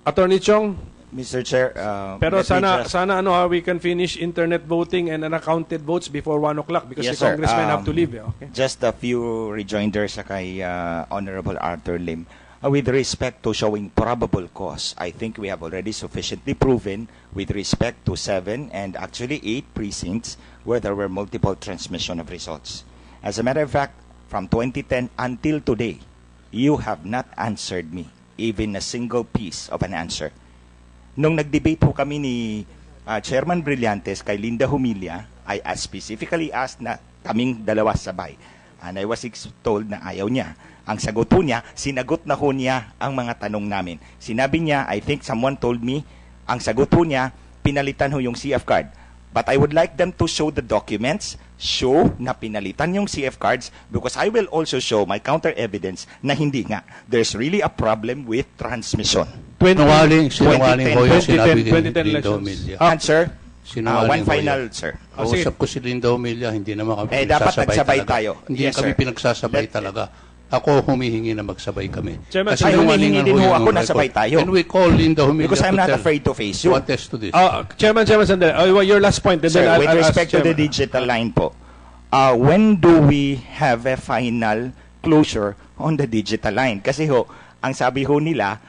Attorney Chong. Mr. Chair, Pero sana we can finish internet voting and unaccounted votes before 1 o'clock because yes, the congressmen have to leave. Okay? Just a few rejoinders sa kay Honorable Arthur Lim. With respect to showing probable cause, I think we have already sufficiently proven with respect to 7 and actually 8 precincts where there were multiple transmission of results. As a matter of fact, from 2010 until today, you have not answered me even a single piece of an answer. Nung nag-debate ho kami ni Chairman Brillantes kay Linda Humilla, I specifically asked na kaming dalawa sabay. And I was told na ayaw niya. Ang sagot ho niya, sinagot na ho niya ang mga tanong namin. Sinabi niya, I think someone told me, ang sagot ho niya, pinalitan ho yung CF card. But I would like them to show the documents, show na pinalitan yung CF cards, because I will also show my counter evidence na hindi nga. There's really a problem with transmission. Sinungaling ho yung sinabi ni 2010 Linda Humilla. Answer? Sinungaling one final, sir. Kausap ko si Linda Humilla, hindi naman kami dapat pinagsasabay nagsabay talaga. tayo. Hindi Yes, kami sir. pinagsasabay talaga. Ako humihingi na magsabay kami. Chairman, Kasi Ay, humihingi nungalingan din ho yung ako na record. sabay tayo. And we call in the humiliated Because I'm not to tell- afraid to face you. to attest to this. Chairman, sandali. Your last point. And Sir, then with I'll ask respect to the Chairman. digital line po, when do we have a final closure on the digital line? Kasi ho, ang sabi ho nila,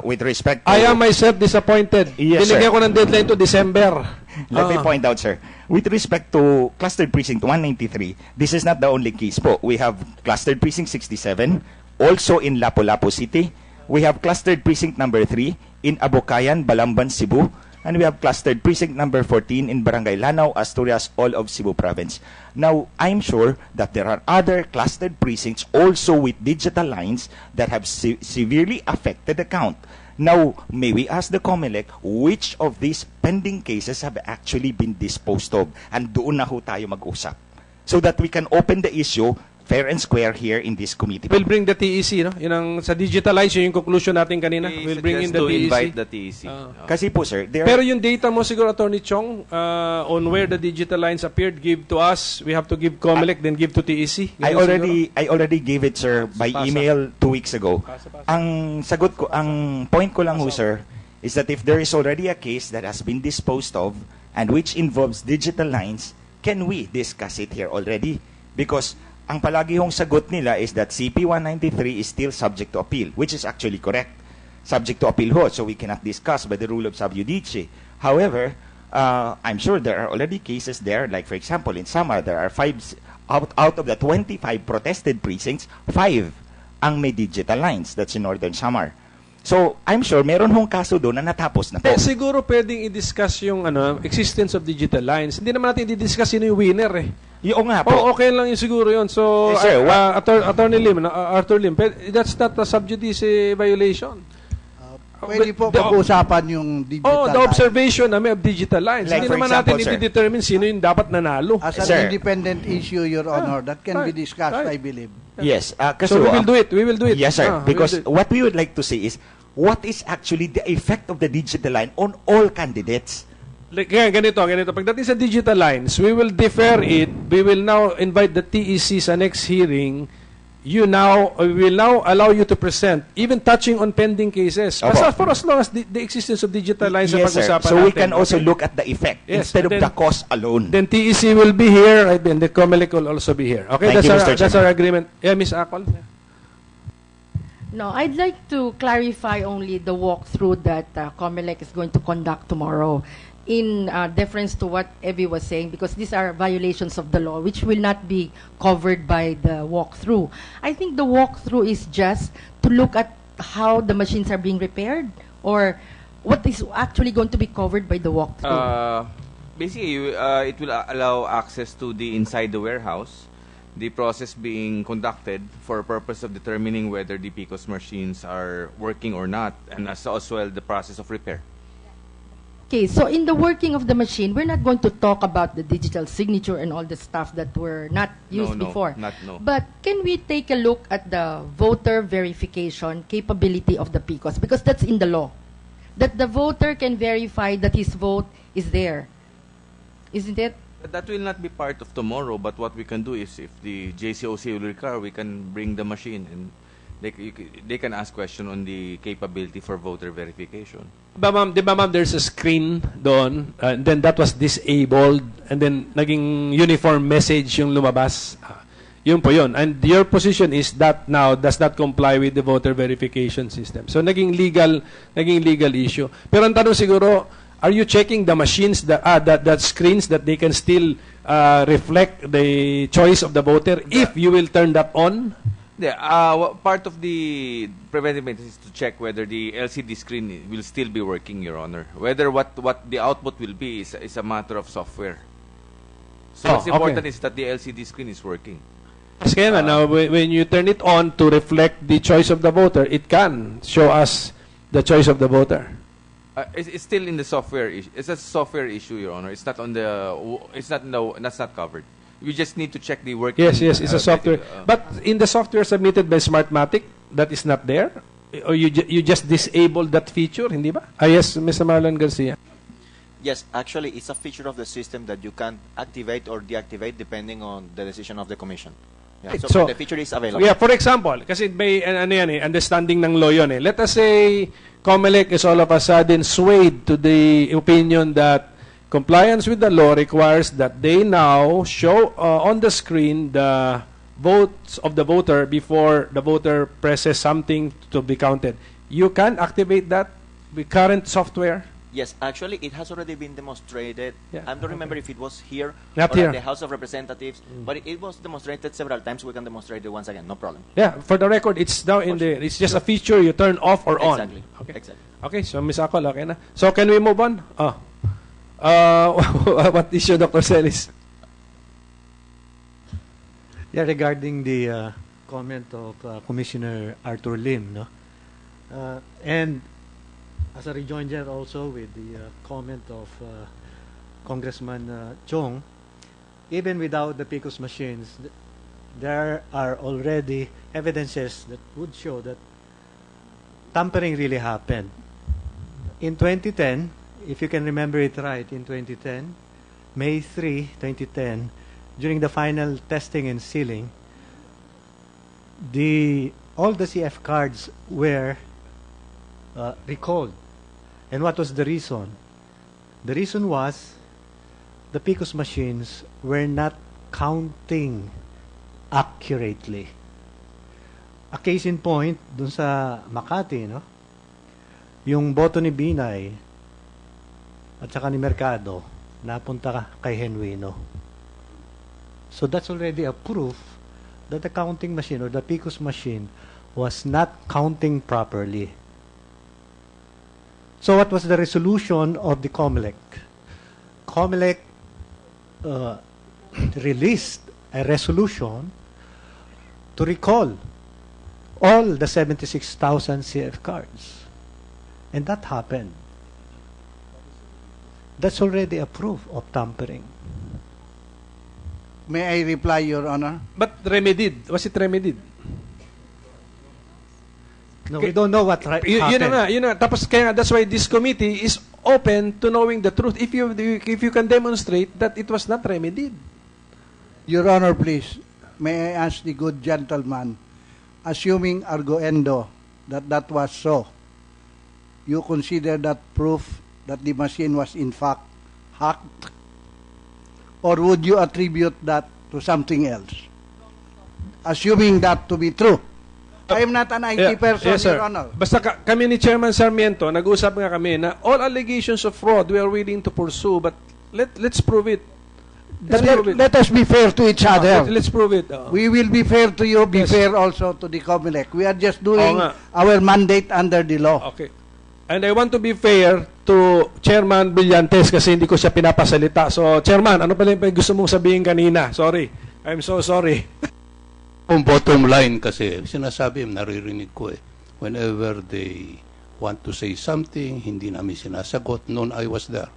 with respect to... I am myself disappointed. Yes, Binigyan sir. ko ng deadline to December. Let me point out, sir. With respect to clustered precinct 193, this is not the only case po. We have clustered precinct 67, also in Lapu-Lapu City. We have clustered precinct number 3 in Abocayan, Balamban, Cebu. And we have clustered precinct number 14 in Barangay Lanao, Asturias, all of Cebu province. Now, I'm sure that there are other clustered precincts also with digital lines that have severely affected the count. Now, may we ask the Comelec which of these pending cases have actually been disposed of? And doon na ho tayo mag-usap. So that we can open the issue fair and square here in this committee. We'll bring the TEC, no? Yun ang sa digitalize, yun yung conclusion natin kanina. We We'll bring in suggest the to TEC. invite the TEC. Kasi po, sir, Pero yung data mo siguro, Attorney Chong, on where the digital lines appeared, give to us. We have to give Comelec, then give to TEC. I Ganun already gave it, sir, by Pasa. email 2 weeks ago. Ang sagot ko, ang point ko lang ho, sir, is that if there is already a case that has been disposed of and which involves digital lines, can we discuss it here already? Because ang palagi hong sagot nila is that CP 193 is still subject to appeal, which is actually correct. Subject to appeal ho, so we cannot discuss by the rule of sub judice. However, I'm sure there are already cases there, like for example, in Samar, there are 5, out of the 25 protested precincts, 5 ang may digital lines. That's in Northern Samar. So, I'm sure meron hong kaso doon na natapos na po. siguro pwedeng i-discuss yung existence of digital lines. Hindi naman natin i-discuss sino yung winner eh. Yung nga po. Okay lang yung siguro yun. So, Eh, sir, Attorney Lim, Arthur Lim, that's not a sub judice violation. Pwede po pag-uusapan yung digital the observation namin of digital lines. Like, Hindi for naman example, natin sir, i-determine sino yung dapat nanalo. As Sir. an independent issue, Your Honor, that can be discussed, I believe. Yes. Kasi So we will do it. We will do it. Yes, sir. We will Because do it. what we would like to see is what is actually the effect of the digital line on all candidates. Kaya ganito. Pagdating sa digital lines, we will defer it. We will now invite the TEC sa next hearing. We will now allow you to present, even touching on pending cases. Opo. For as long as the existence of digital lines ang Yes, sir. pag-usapan So we natin, can also okay? look at the effect Yes, instead of and then- the cause alone. Then TEC will be here, right? Then the Comelec will also be here. Okay, Thank you, Mr. that's Chairman. our agreement. Yeah, Ms. Acol. No, I'd like to clarify only the walkthrough that Comelec is going to conduct tomorrow in deference to what Evie was saying, because these are violations of the law which will not be covered by the walkthrough. I think the walkthrough is just to look at how the machines are being repaired, or what is actually going to be covered by the walkthrough. Basically, it will allow access to the inside the warehouse, the process being conducted for purpose of determining whether the PCOS machines are working or not, and as well the process of repair. Okay, so in the working of the machine, we're not going to talk about the digital signature and all the stuff that were not used before. No. But can we take a look at the voter verification capability of the PCOS? Because that's in the law. That the voter can verify that his vote is there. Isn't it? That will not be part of tomorrow, but what we can do is, if the JCOC will require, we can bring the machine and they can ask question on the capability for voter verification. Di ba ma'am, there's a screen doon, and then that was disabled, and then naging uniform message yung lumabas. Yun po yun. And your position is that now does not comply with the voter verification system. So naging legal issue. Pero ang tanong siguro, are you checking the machines that screens that they can still reflect the choice of the voter if you will turn that on? Part of the preventive maintenance is to check whether the LCD screen will still be working, Your Honor. Whether what the output will be is a matter of software. So what's important is that the LCD screen is working. Kasi nga, now, when you turn it on to reflect the choice of the voter, it can show us the choice of the voter. It's still in the software issue. It's a software issue, Your Honor. It's not on the. That's not covered. We just need to check the working. Yes, it's a software. But in the software submitted by Smartmatic, that is not there? Or you just disabled that feature, hindi ba? Yes, Mr. Marlon Garcia. Yes, actually, it's a feature of the system that you can activate or deactivate depending on the decision of the Commission. Yeah, so, So, the feature is available. yeah, for example, kasi may understanding ng law yun eh. Let us say Comelec is all of a sudden swayed to the opinion that compliance with the law requires that they now show on the screen the votes of the voter before the voter presses something to be counted. You can activate that with current software? Yes, actually, it has already been demonstrated. I don't remember if it was here Not or here. at the House of Representatives, but it was demonstrated several times. We can demonstrate it once again, no problem. Yeah, for the record, it's now in the, it's just a feature you turn off or on. Exactly. Okay. Exactly. Okay, so Ms. Akol, okay na. So can we move on? What issue, Dr. Celis? Yeah, regarding the comment of Commissioner Arthur Lim, no? And as a rejoinder also with the comment of Congressman Chong, even without the PCOS machines, there are already evidences that would show that tampering really happened. In 2010, if you can remember it right, in 2010, May 3, 2010, during the final testing and sealing, all the CF cards were recalled. And what was the reason? The reason was the PCOS machines were not counting accurately. A case in point, dun sa Makati, no? Yung boto ni Binay at saka ni Mercado, napunta kay Genuino. So that's already a proof that the counting machine or the PCOS machine was not counting properly. So what was the resolution of the Comelec? Comelec released a resolution to recall all the 76,000 CF cards. And that happened. That's already a proof of tampering. May I reply, Your Honor? But remedied. Was it remedied? No, we don't know what happened. Yun na. Tapos kaya that's why this committee is open to knowing the truth if you can demonstrate that it was not remedied. Your Honor, please, may I ask the good gentleman, assuming arguendo that that was so, you consider that proof that the machine was in fact hacked? Or would you attribute that to something else? Assuming that to be true. I am not an IT person, yes, sir. Your Honor. Basta kami ni Chairman Sarmiento, nag-usap nga kami na all allegations of fraud we are willing to pursue, but let's prove it. Let us be fair to each other. Let's prove it. We will be fair to you, be fair also to the Comelec. We are just doing our mandate under the law. Okay. And I want to be fair to Chairman Brillantes kasi hindi ko siya pinapasalita. So, Chairman, ano pala yung gusto mong sabihin kanina? Sorry. I'm so sorry. Ang bottom line kasi, sinasabi, naririnig ko whenever they want to say something, hindi namin sinasagot. Noon I was there.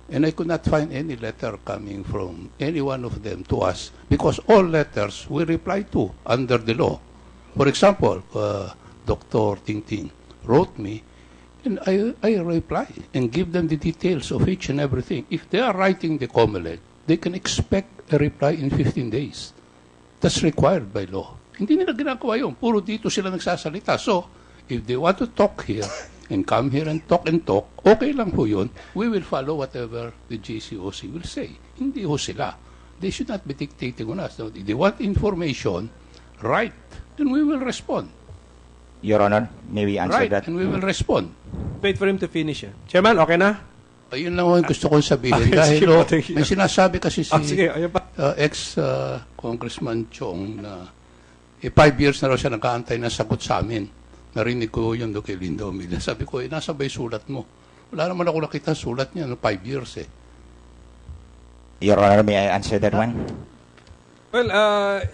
And I could not find any letter coming from any one of them to us because all letters we reply to under the law. For example, Dr. Tingting wrote me and I reply and give them the details of each and everything. If they are writing the Comelec, they can expect a reply in 15 days. That's required by law. Hindi nila ginagawa yun. Puro dito sila nagsasalita. So, if they want to talk here and come here and talk, okay lang po yun. We will follow whatever the JCOC will say. Hindi ho sila. They should not be dictating on us. If they want information, right, then we will respond. Your Honor, may we answer right, that? and we will respond. Wait for him to finish. Chairman, okay na? Ayun lang yung gusto kong sabihin. Dahil may sinasabi kasi si ex-Congressman Chong na 5 years na raw siya nag-aantay na sagot sa amin. Narinig ko yun doon kay Linda Omila. Sabi ko, nasa ba yung sulat mo? Wala naman ako nakita sulat niya, 5 years Your Honor, may I answer that one? Well,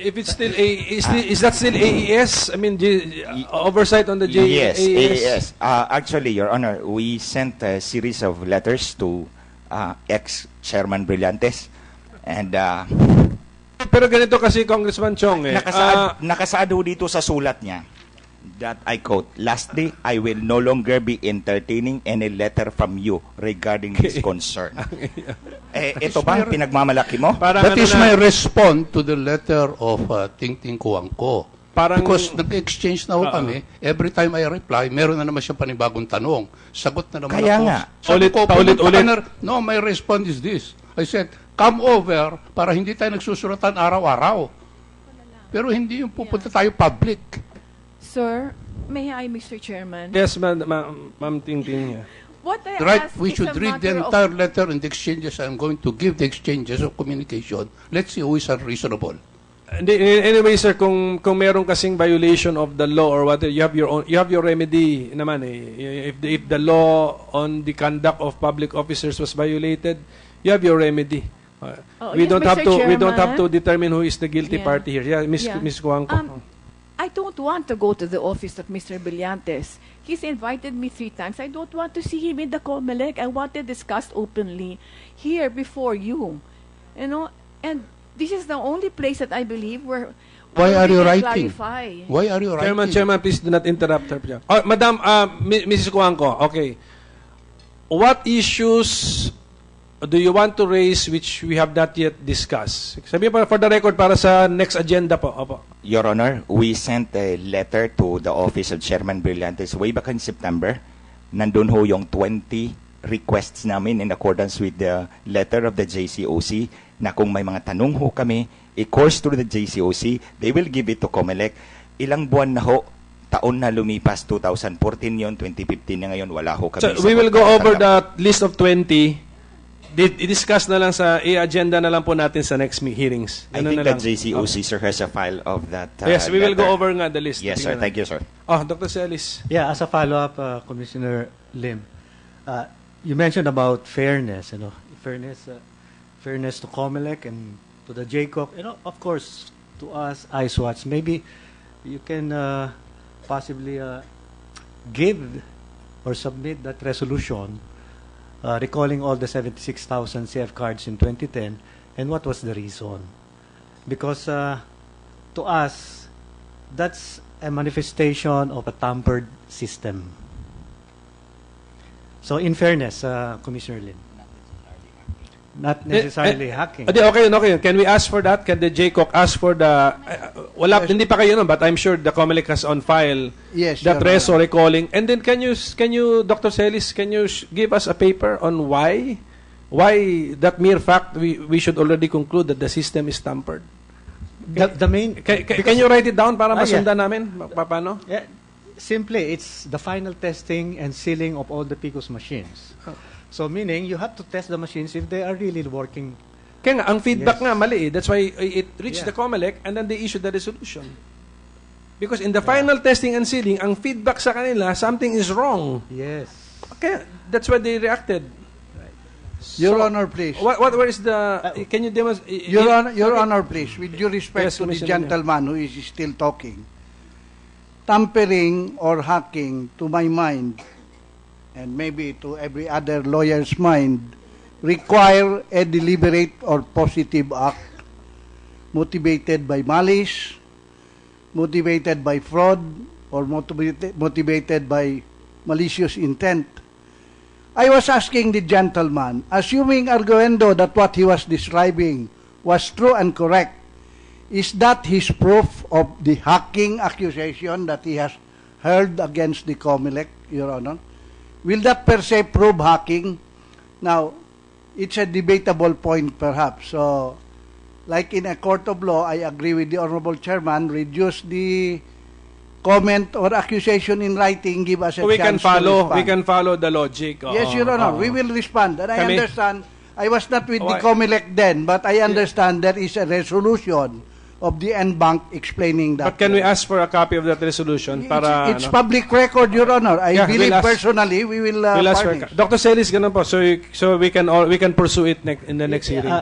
if it's still is that still AES? I mean, oversight on the JAES? Yes, AES. Actually, Your Honor, we sent a series of letters to ex-Chairman Brillantes. And pero ganito kasi, Congressman Chong, nakasaad dito sa sulat niya that I quote, "Lastly, I will no longer be entertaining any letter from you regarding this concern." Ito ba ang pinagmamalaki mo? That is my response to the letter of Ting Ting Kuangko. Because nag-exchange na ho kami, every time I reply, meron na naman siyang panibagong tanong. Sagot na naman Kaya ako. nga. Sabi ko, Paulit. No, my response is this. I said, come over para hindi tayo nagsusuratan araw-araw. Pero hindi yung pupunta tayo public. Sir, may I, Mr. Chairman? Yes, Ma'am Ting Ting. What I Right, ask we is should a read the matter of- entire letter and the exchanges. I'm going to give the exchanges of communication. Let's see who is unreasonable. Anyway, sir, kung meron kasing violation of the law or whatever, you have your remedy naman eh. If the law on the conduct of public officers was violated, you have your remedy. We yes, don't Mr. have Chairman. to determine who is the guilty Yeah. party here. Yeah, Miss Kuangko. I don't want to go to the office of Mr. Brillantes. He's invited me 3 times. I don't want to see him in the Comelec. I want to discuss openly here before you. You know, and this is the only place that I believe where Why are we you can writing? clarify. Why are you writing? Chairman, please do not interrupt her. Madam, Mrs. Kuangko, okay. What issues do you want to raise which we have not yet discussed? Sabi pa for the record para sa next agenda po. Opo. Your Honor, we sent a letter to the office of Chairman Brillantes way back in September. Nandun ho yung 20 requests namin in accordance with the letter of the JCOC na kung may mga tanong ho kami, i-course through the JCOC, they will give it to Comelec. Ilang buwan na ho, taon na lumipas, 2014 yon, 2015 na ngayon, wala ho kami. So, we will go over the list of 20. I-discuss na lang sa i-agenda na lang po natin sa next hearings. I think the JCOC, sir, has a file of that yes, we will letter. go over nga the list. Yes, sir. Thank you, sir. Oh, Dr. Celis. Yeah, as a follow-up, Commissioner Lim, you mentioned about fairness, fairness to Comelec and to the JCOC, of course, to us, ISWATs. Maybe you can possibly give or submit that resolution recalling all the 76,000 CF cards in 2010, and what was the reason? Because to us, that's a manifestation of a tampered system. So in fairness, Commissioner Lin, not necessarily hacking. Okay. Can we ask for that? Can the JCOC ask for the... hindi pa kayo nun, but I'm sure the Comelec has on file that reso recalling. And then can you, Dr. Celis, can you give us a paper on why that mere fact we should already conclude that the system is tampered? The main... Can you write it down para masundan namin? Paano? Yeah. Simply, it's the final testing and sealing of all the PCOS machines. So meaning, you have to test the machines if they are really working. Kaya nga, ang feedback nga mali. That's why it reached the Comelec and then they issued the resolution. Because in the final testing and sealing, ang feedback sa kanila, something is wrong. Yes. Okay, that's why they reacted. Your Honor, please. Where is the... Can you demonstrate... Your Honor, please, with due respect to the gentleman who is still talking, tampering or hacking, to my mind, and maybe to every other lawyer's mind, require a deliberate or positive act motivated by malice, motivated by fraud, or motivated by malicious intent. I was asking the gentleman, assuming arguendo that what he was describing was true and correct, is that his proof of the hacking accusation that he has heard against the Comelec, Your Honor? Will that per se prove hacking? Now, it's a debatable point perhaps. So, like in a court of law, I agree with the Honorable Chairman, reduce the comment or accusation in writing, give us a chance to respond. We can follow the logic. Yes, Your Honor, we will respond. And I understand, I was not with the Comelec then, but I understand there is a resolution of the NBank explaining that. But can we ask for a copy of that resolution? It's public record, Your Honor. I believe personally we will furnish. Dr. Celis, ganun po. So we can pursue it in the next hearing.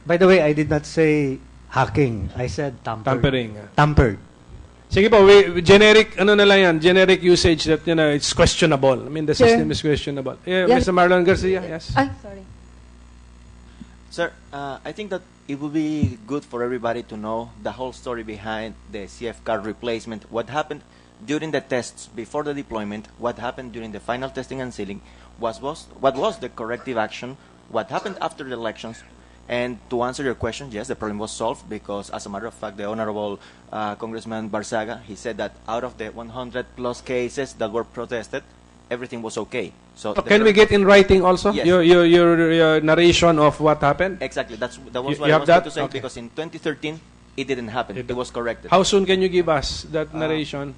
By the way, I did not say hacking. I said tampering. Tampered. Sige po, generic, na lang yan, generic usage that, it's questionable. I mean, the system is questionable. Mr. Marlon Garcia, yes. Sorry. Sir, I think that it would be good for everybody to know the whole story behind the CF card replacement. What happened during the tests before the deployment, what happened during the final testing and sealing, what was the corrective action, what happened after the elections. And to answer your question, yes, the problem was solved because, as a matter of fact, the Honorable Congressman Barzaga, he said that out of the 100 plus cases that were protested, everything was okay. So can we get in writing also yes. your narration of what happened? Exactly. That was You what I have wanted that? to say, Okay. because in 2013, it didn't happen. It was corrected. How soon can you give us that narration?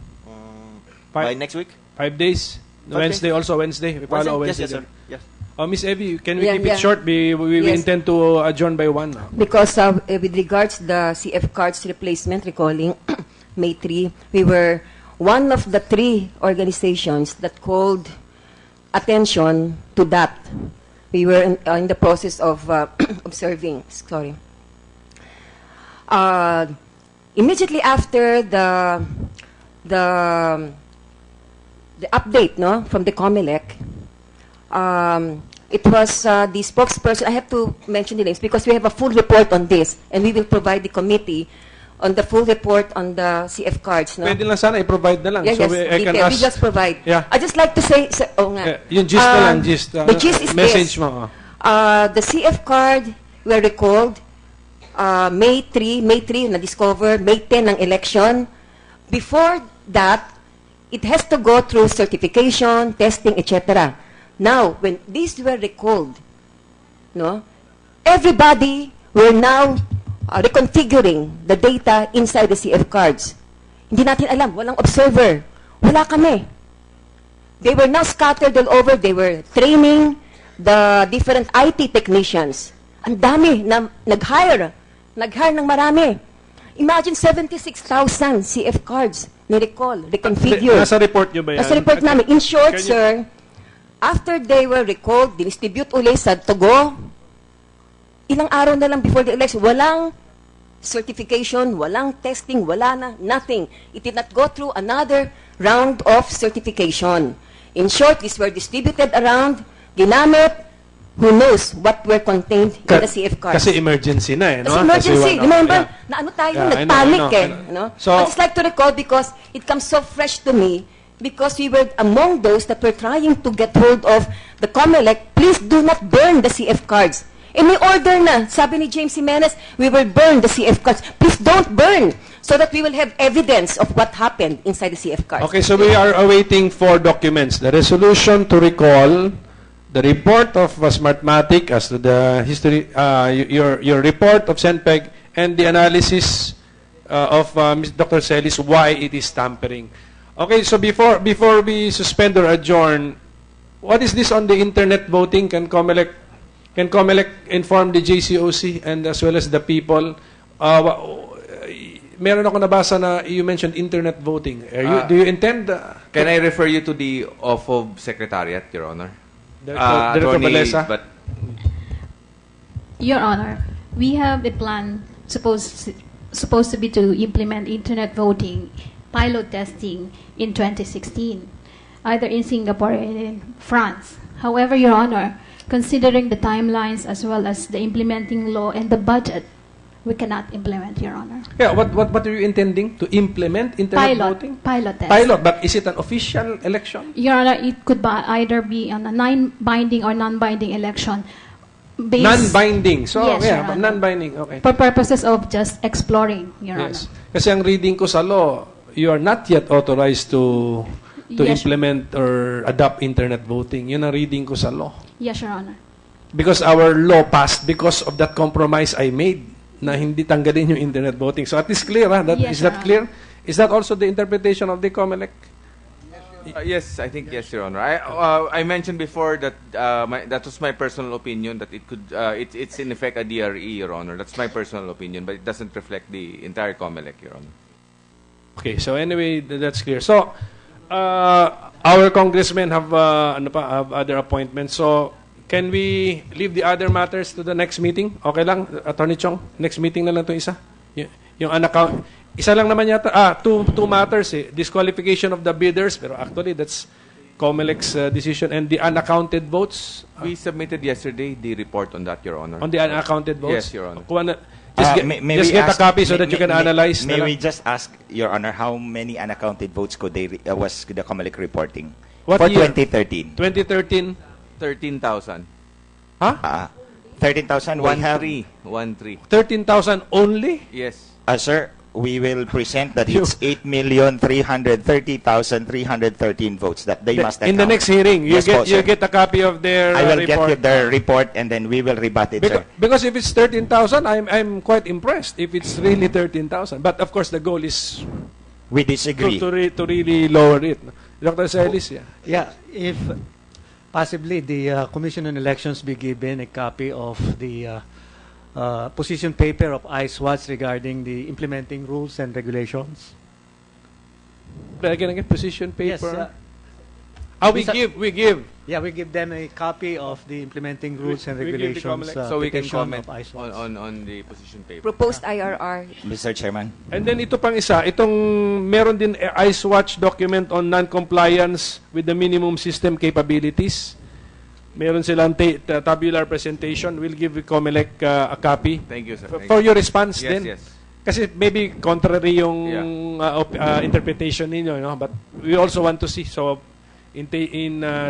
By next week? 5 days? Okay. Wednesday also, Wednesday? We follow Wednesday. Yes, yes, sir. Yes. Miss Evie, can we Yeah, keep yeah. it short? We Yes. intend to adjourn by 1 now. Because with regards the CF cards replacement, recalling May 3, we were one of the 3 organizations that called attention to that. We were in the process of observing. Sorry. Immediately after the update, no, from the Comelec, it was the spokesperson. I have to mention the names because we have a full report on this, and we will provide the committee on the full report on the CF cards. No? Pwede lang sana i-provide na lang. Yeah, So yes, I can detail. ask. We just provide. Yeah. I just like to say, Yung gist na lang, gist. The gist is message this. mo. The CF card were recalled May 3 na-discover, May 10 ng election. Before that, it has to go through certification, testing, etc. Now, when these were recalled, no, everybody were now reconfiguring the data inside the CF cards. Hindi natin alam, walang observer. Wala kami. They were now scattered all over. They were training the different IT technicians. Ang dami na nag-hire ng marami. Imagine 76,000 CF cards ni-recall, reconfigure. Nasa report nyo ba yan? Nasa report namin. In short, sir, after they were recalled, distribute uli sa Togo, ilang araw na lang before the election, walang certification, walang testing, wala na, nothing. It did not go through another round of certification. In short, these were distributed around, ginamit, who knows what were contained in the CF cards. Kasi emergency na eh, no? Kasi emergency. Kasi Remember, yeah. na ano tayo, Yeah, nagpanic I eh. know. No? So, I just like to recall because it comes so fresh to me because we were among those that were trying to get hold of the Comelec. Please do not burn the CF cards. And may order na. Sabi ni James Jimenez, we will burn the CF cards. Please don't burn so that we will have evidence of what happened inside the CF cards. Okay, so we are awaiting 4 documents. The resolution to recall, the report of Smartmatic as to the history, your report of Senpeg, and the analysis of Dr. Celis why it is tampering. Okay, so before we suspend or adjourn, what is this on the internet voting? Can Comelec inform the JCOC and as well as the people? Meron ako nabasa na you mentioned internet voting. Do you intend? Can I refer you to the OFOB Secretariat, Your Honor? Director Balesa? Your Honor, we have a plan supposed to be to implement internet voting pilot testing in 2016, either in Singapore or in France. However, Your Honor, considering the timelines as well as the implementing law and the budget, we cannot implement, Your Honor. Yeah, what are you intending to implement internet voting? Pilot test. Pilot, but is it an official election? Your Honor, it could either be on a non-binding or non-binding election. Non-binding. So, yes, yeah, non-binding. Okay. For purposes of just exploring, Your Yes. Honor. Kasi ang reading ko sa law, you are not yet authorized to Yes. implement or adopt internet voting. Yun ang reading ko sa law. Yes, Your Honor. Because our law passed because of that compromise I made na hindi tanggalin yung internet voting. So at least clear, ha? Yes, Is that clear? Is that also the interpretation of the Comelec? Yes, I think yes, Your Honor. I mentioned before that that was my personal opinion that it could it's in effect a DRE, Your Honor. That's my personal opinion, but it doesn't reflect the entire Comelec, Your Honor. Okay, so anyway, that's clear. So our congressmen have have other appointments. So can we leave the other matters to the next meeting? Okay lang, Attorney Chong? Next meeting na lang ito isa? Yung isa lang naman yata. Two matters eh. Disqualification of the bidders. Pero actually, that's Comelec's decision and the unaccounted votes? We submitted yesterday the report on that, Your Honor. On the unaccounted votes? Yes, Your Honor. Just get a copy so that you can analyze. May we just ask, Your Honor, how many unaccounted votes could they was the Comelec reporting What for year? 2013? 2013? 13,000. Huh? 13,000. We have 13. 13,000 only? Yes. Sir, we will present that it's 8,330,313 votes that they must account. In the next hearing, you Yes, po, you sir. get a copy of their I will report. get you their report and then we will rebut it, sir. Because if it's 13,000, I'm quite impressed if it's really 13,000. But of course, the goal is we disagree to really lower it. Dr. Celis, yeah. Yeah, if possibly the Commission on Elections be given a copy of the position paper of ISWATS regarding the implementing rules and regulations. Again, position paper. Yes, we give. Yeah, we give them a copy of the implementing rules and we give the regulations. Comelec. So we can petition comment of ISWATS. on the position paper. Proposed IRR. Mr. Chairman. And then ito pang isa, itong meron din ISWatch document on non-compliance with the minimum system capabilities. Meron silang tabular presentation. We'll give Comelec a copy. Thank you, sir. For your response Yes, din. yes. Kasi maybe contrary yung interpretation ninyo, no? But we also want to see. So, in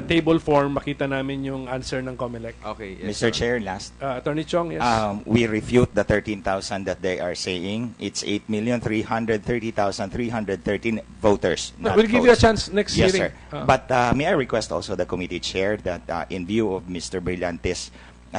table form, makita namin yung answer ng Comelec. Okay. Yes, Mr. Chair, last. Attorney Chong, yes. We refute the 13,000 that they are saying. It's 8,330,313 voters. No, not we'll give you a votes. chance next yes, hearing. Sir. But may I request also the committee chair that in view of Mr. Brillante's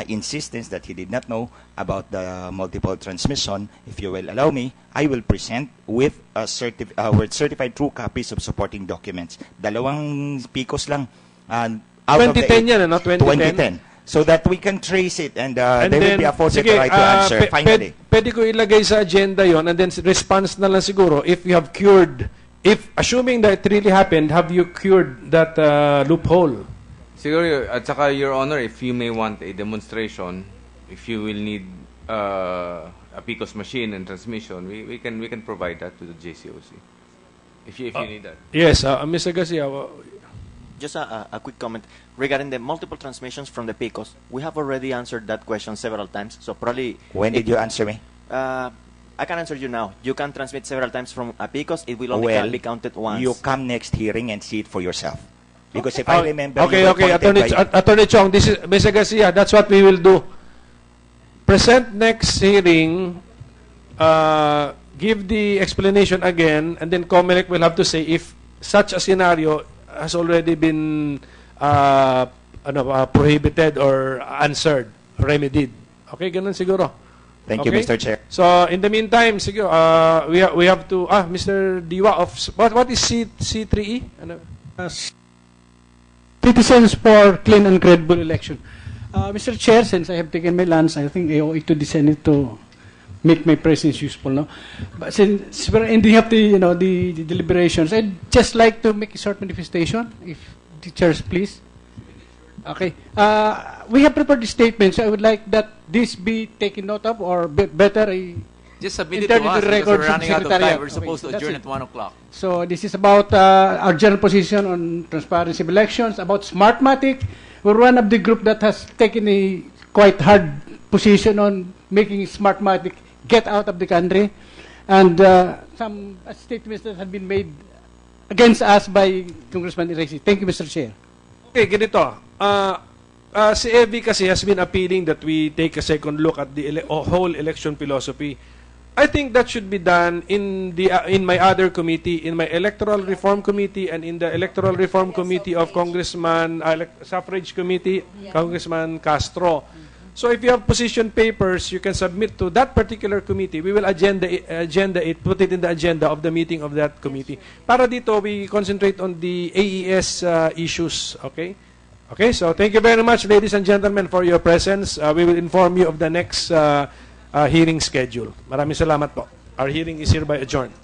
insistence that he did not know about the multiple transmission, if you will allow me, I will present with certified true copies of supporting documents. Dalawang PCOS lang. Out 2010 of the yan, ano? 2010. So that we can trace it and they will then, be afforded sige, the right to answer. Finally. Pwede ko ilagay sa agenda yon and then response na lang siguro if you have cured, if assuming that it really happened, have you cured that loophole? Siguro, at saka, Your Honor, if you may want a demonstration, if you will need a PCOS machine and transmission, we can provide that to the JCOC. If you need that. Yes, Mr. Garcia. Just a quick comment regarding the multiple transmissions from the PCOS. We have already answered that question several times. So probably. When did you answer me? I can answer you now. You can transmit several times from a PCOS. It will only be counted once. You come next hearing and see it for yourself. Because if I remember, okay, Attorney Chong, this is Mr. Garcia. That's what we will do. Present next hearing. Give the explanation again, and then Comelec will have to say if such a scenario has already been prohibited or answered, remedied. Okay, ganun siguro. Thank you, Mr. Chair. So, in the meantime, siguro, we have to, Mr. Diwa, what is C3E? Citizens for clean and credible election. Mr. Chair, since I have taken my lunch, I think I owe it to the Senate to make my presence useful, no? But since we're ending up the deliberations, I'd just like to make a short manifestation, if the chairs please. Okay. We have prepared the statements. I would like that this be taken note of, or better, just submit it to us because we're running out of time. We're supposed to adjourn at 1 o'clock. So this is about our general position on transparency of elections, about Smartmatic. We're one of the group that has taken a quite hard position on making Smartmatic get out of the country. And some statements that have been made against us by Congressman Iresi. Thank you, Mr. Chair. Okay, ganito. Si Evie kasi has been appealing that we take a second look at the whole election philosophy. I think that should be done in my other committee, in my electoral reform committee, and in the electoral reform committee of Congressman suffrage committee, Congressman Castro. So if you have position papers, you can submit to that particular committee. We will agenda it, put it in the agenda of the meeting of that committee. Para dito, we concentrate on the AES issues. Okay. Okay. So thank you very much, ladies and gentlemen, for your presence. We will inform you of the next hearing schedule. Maraming salamat po. Our hearing is hereby adjourned.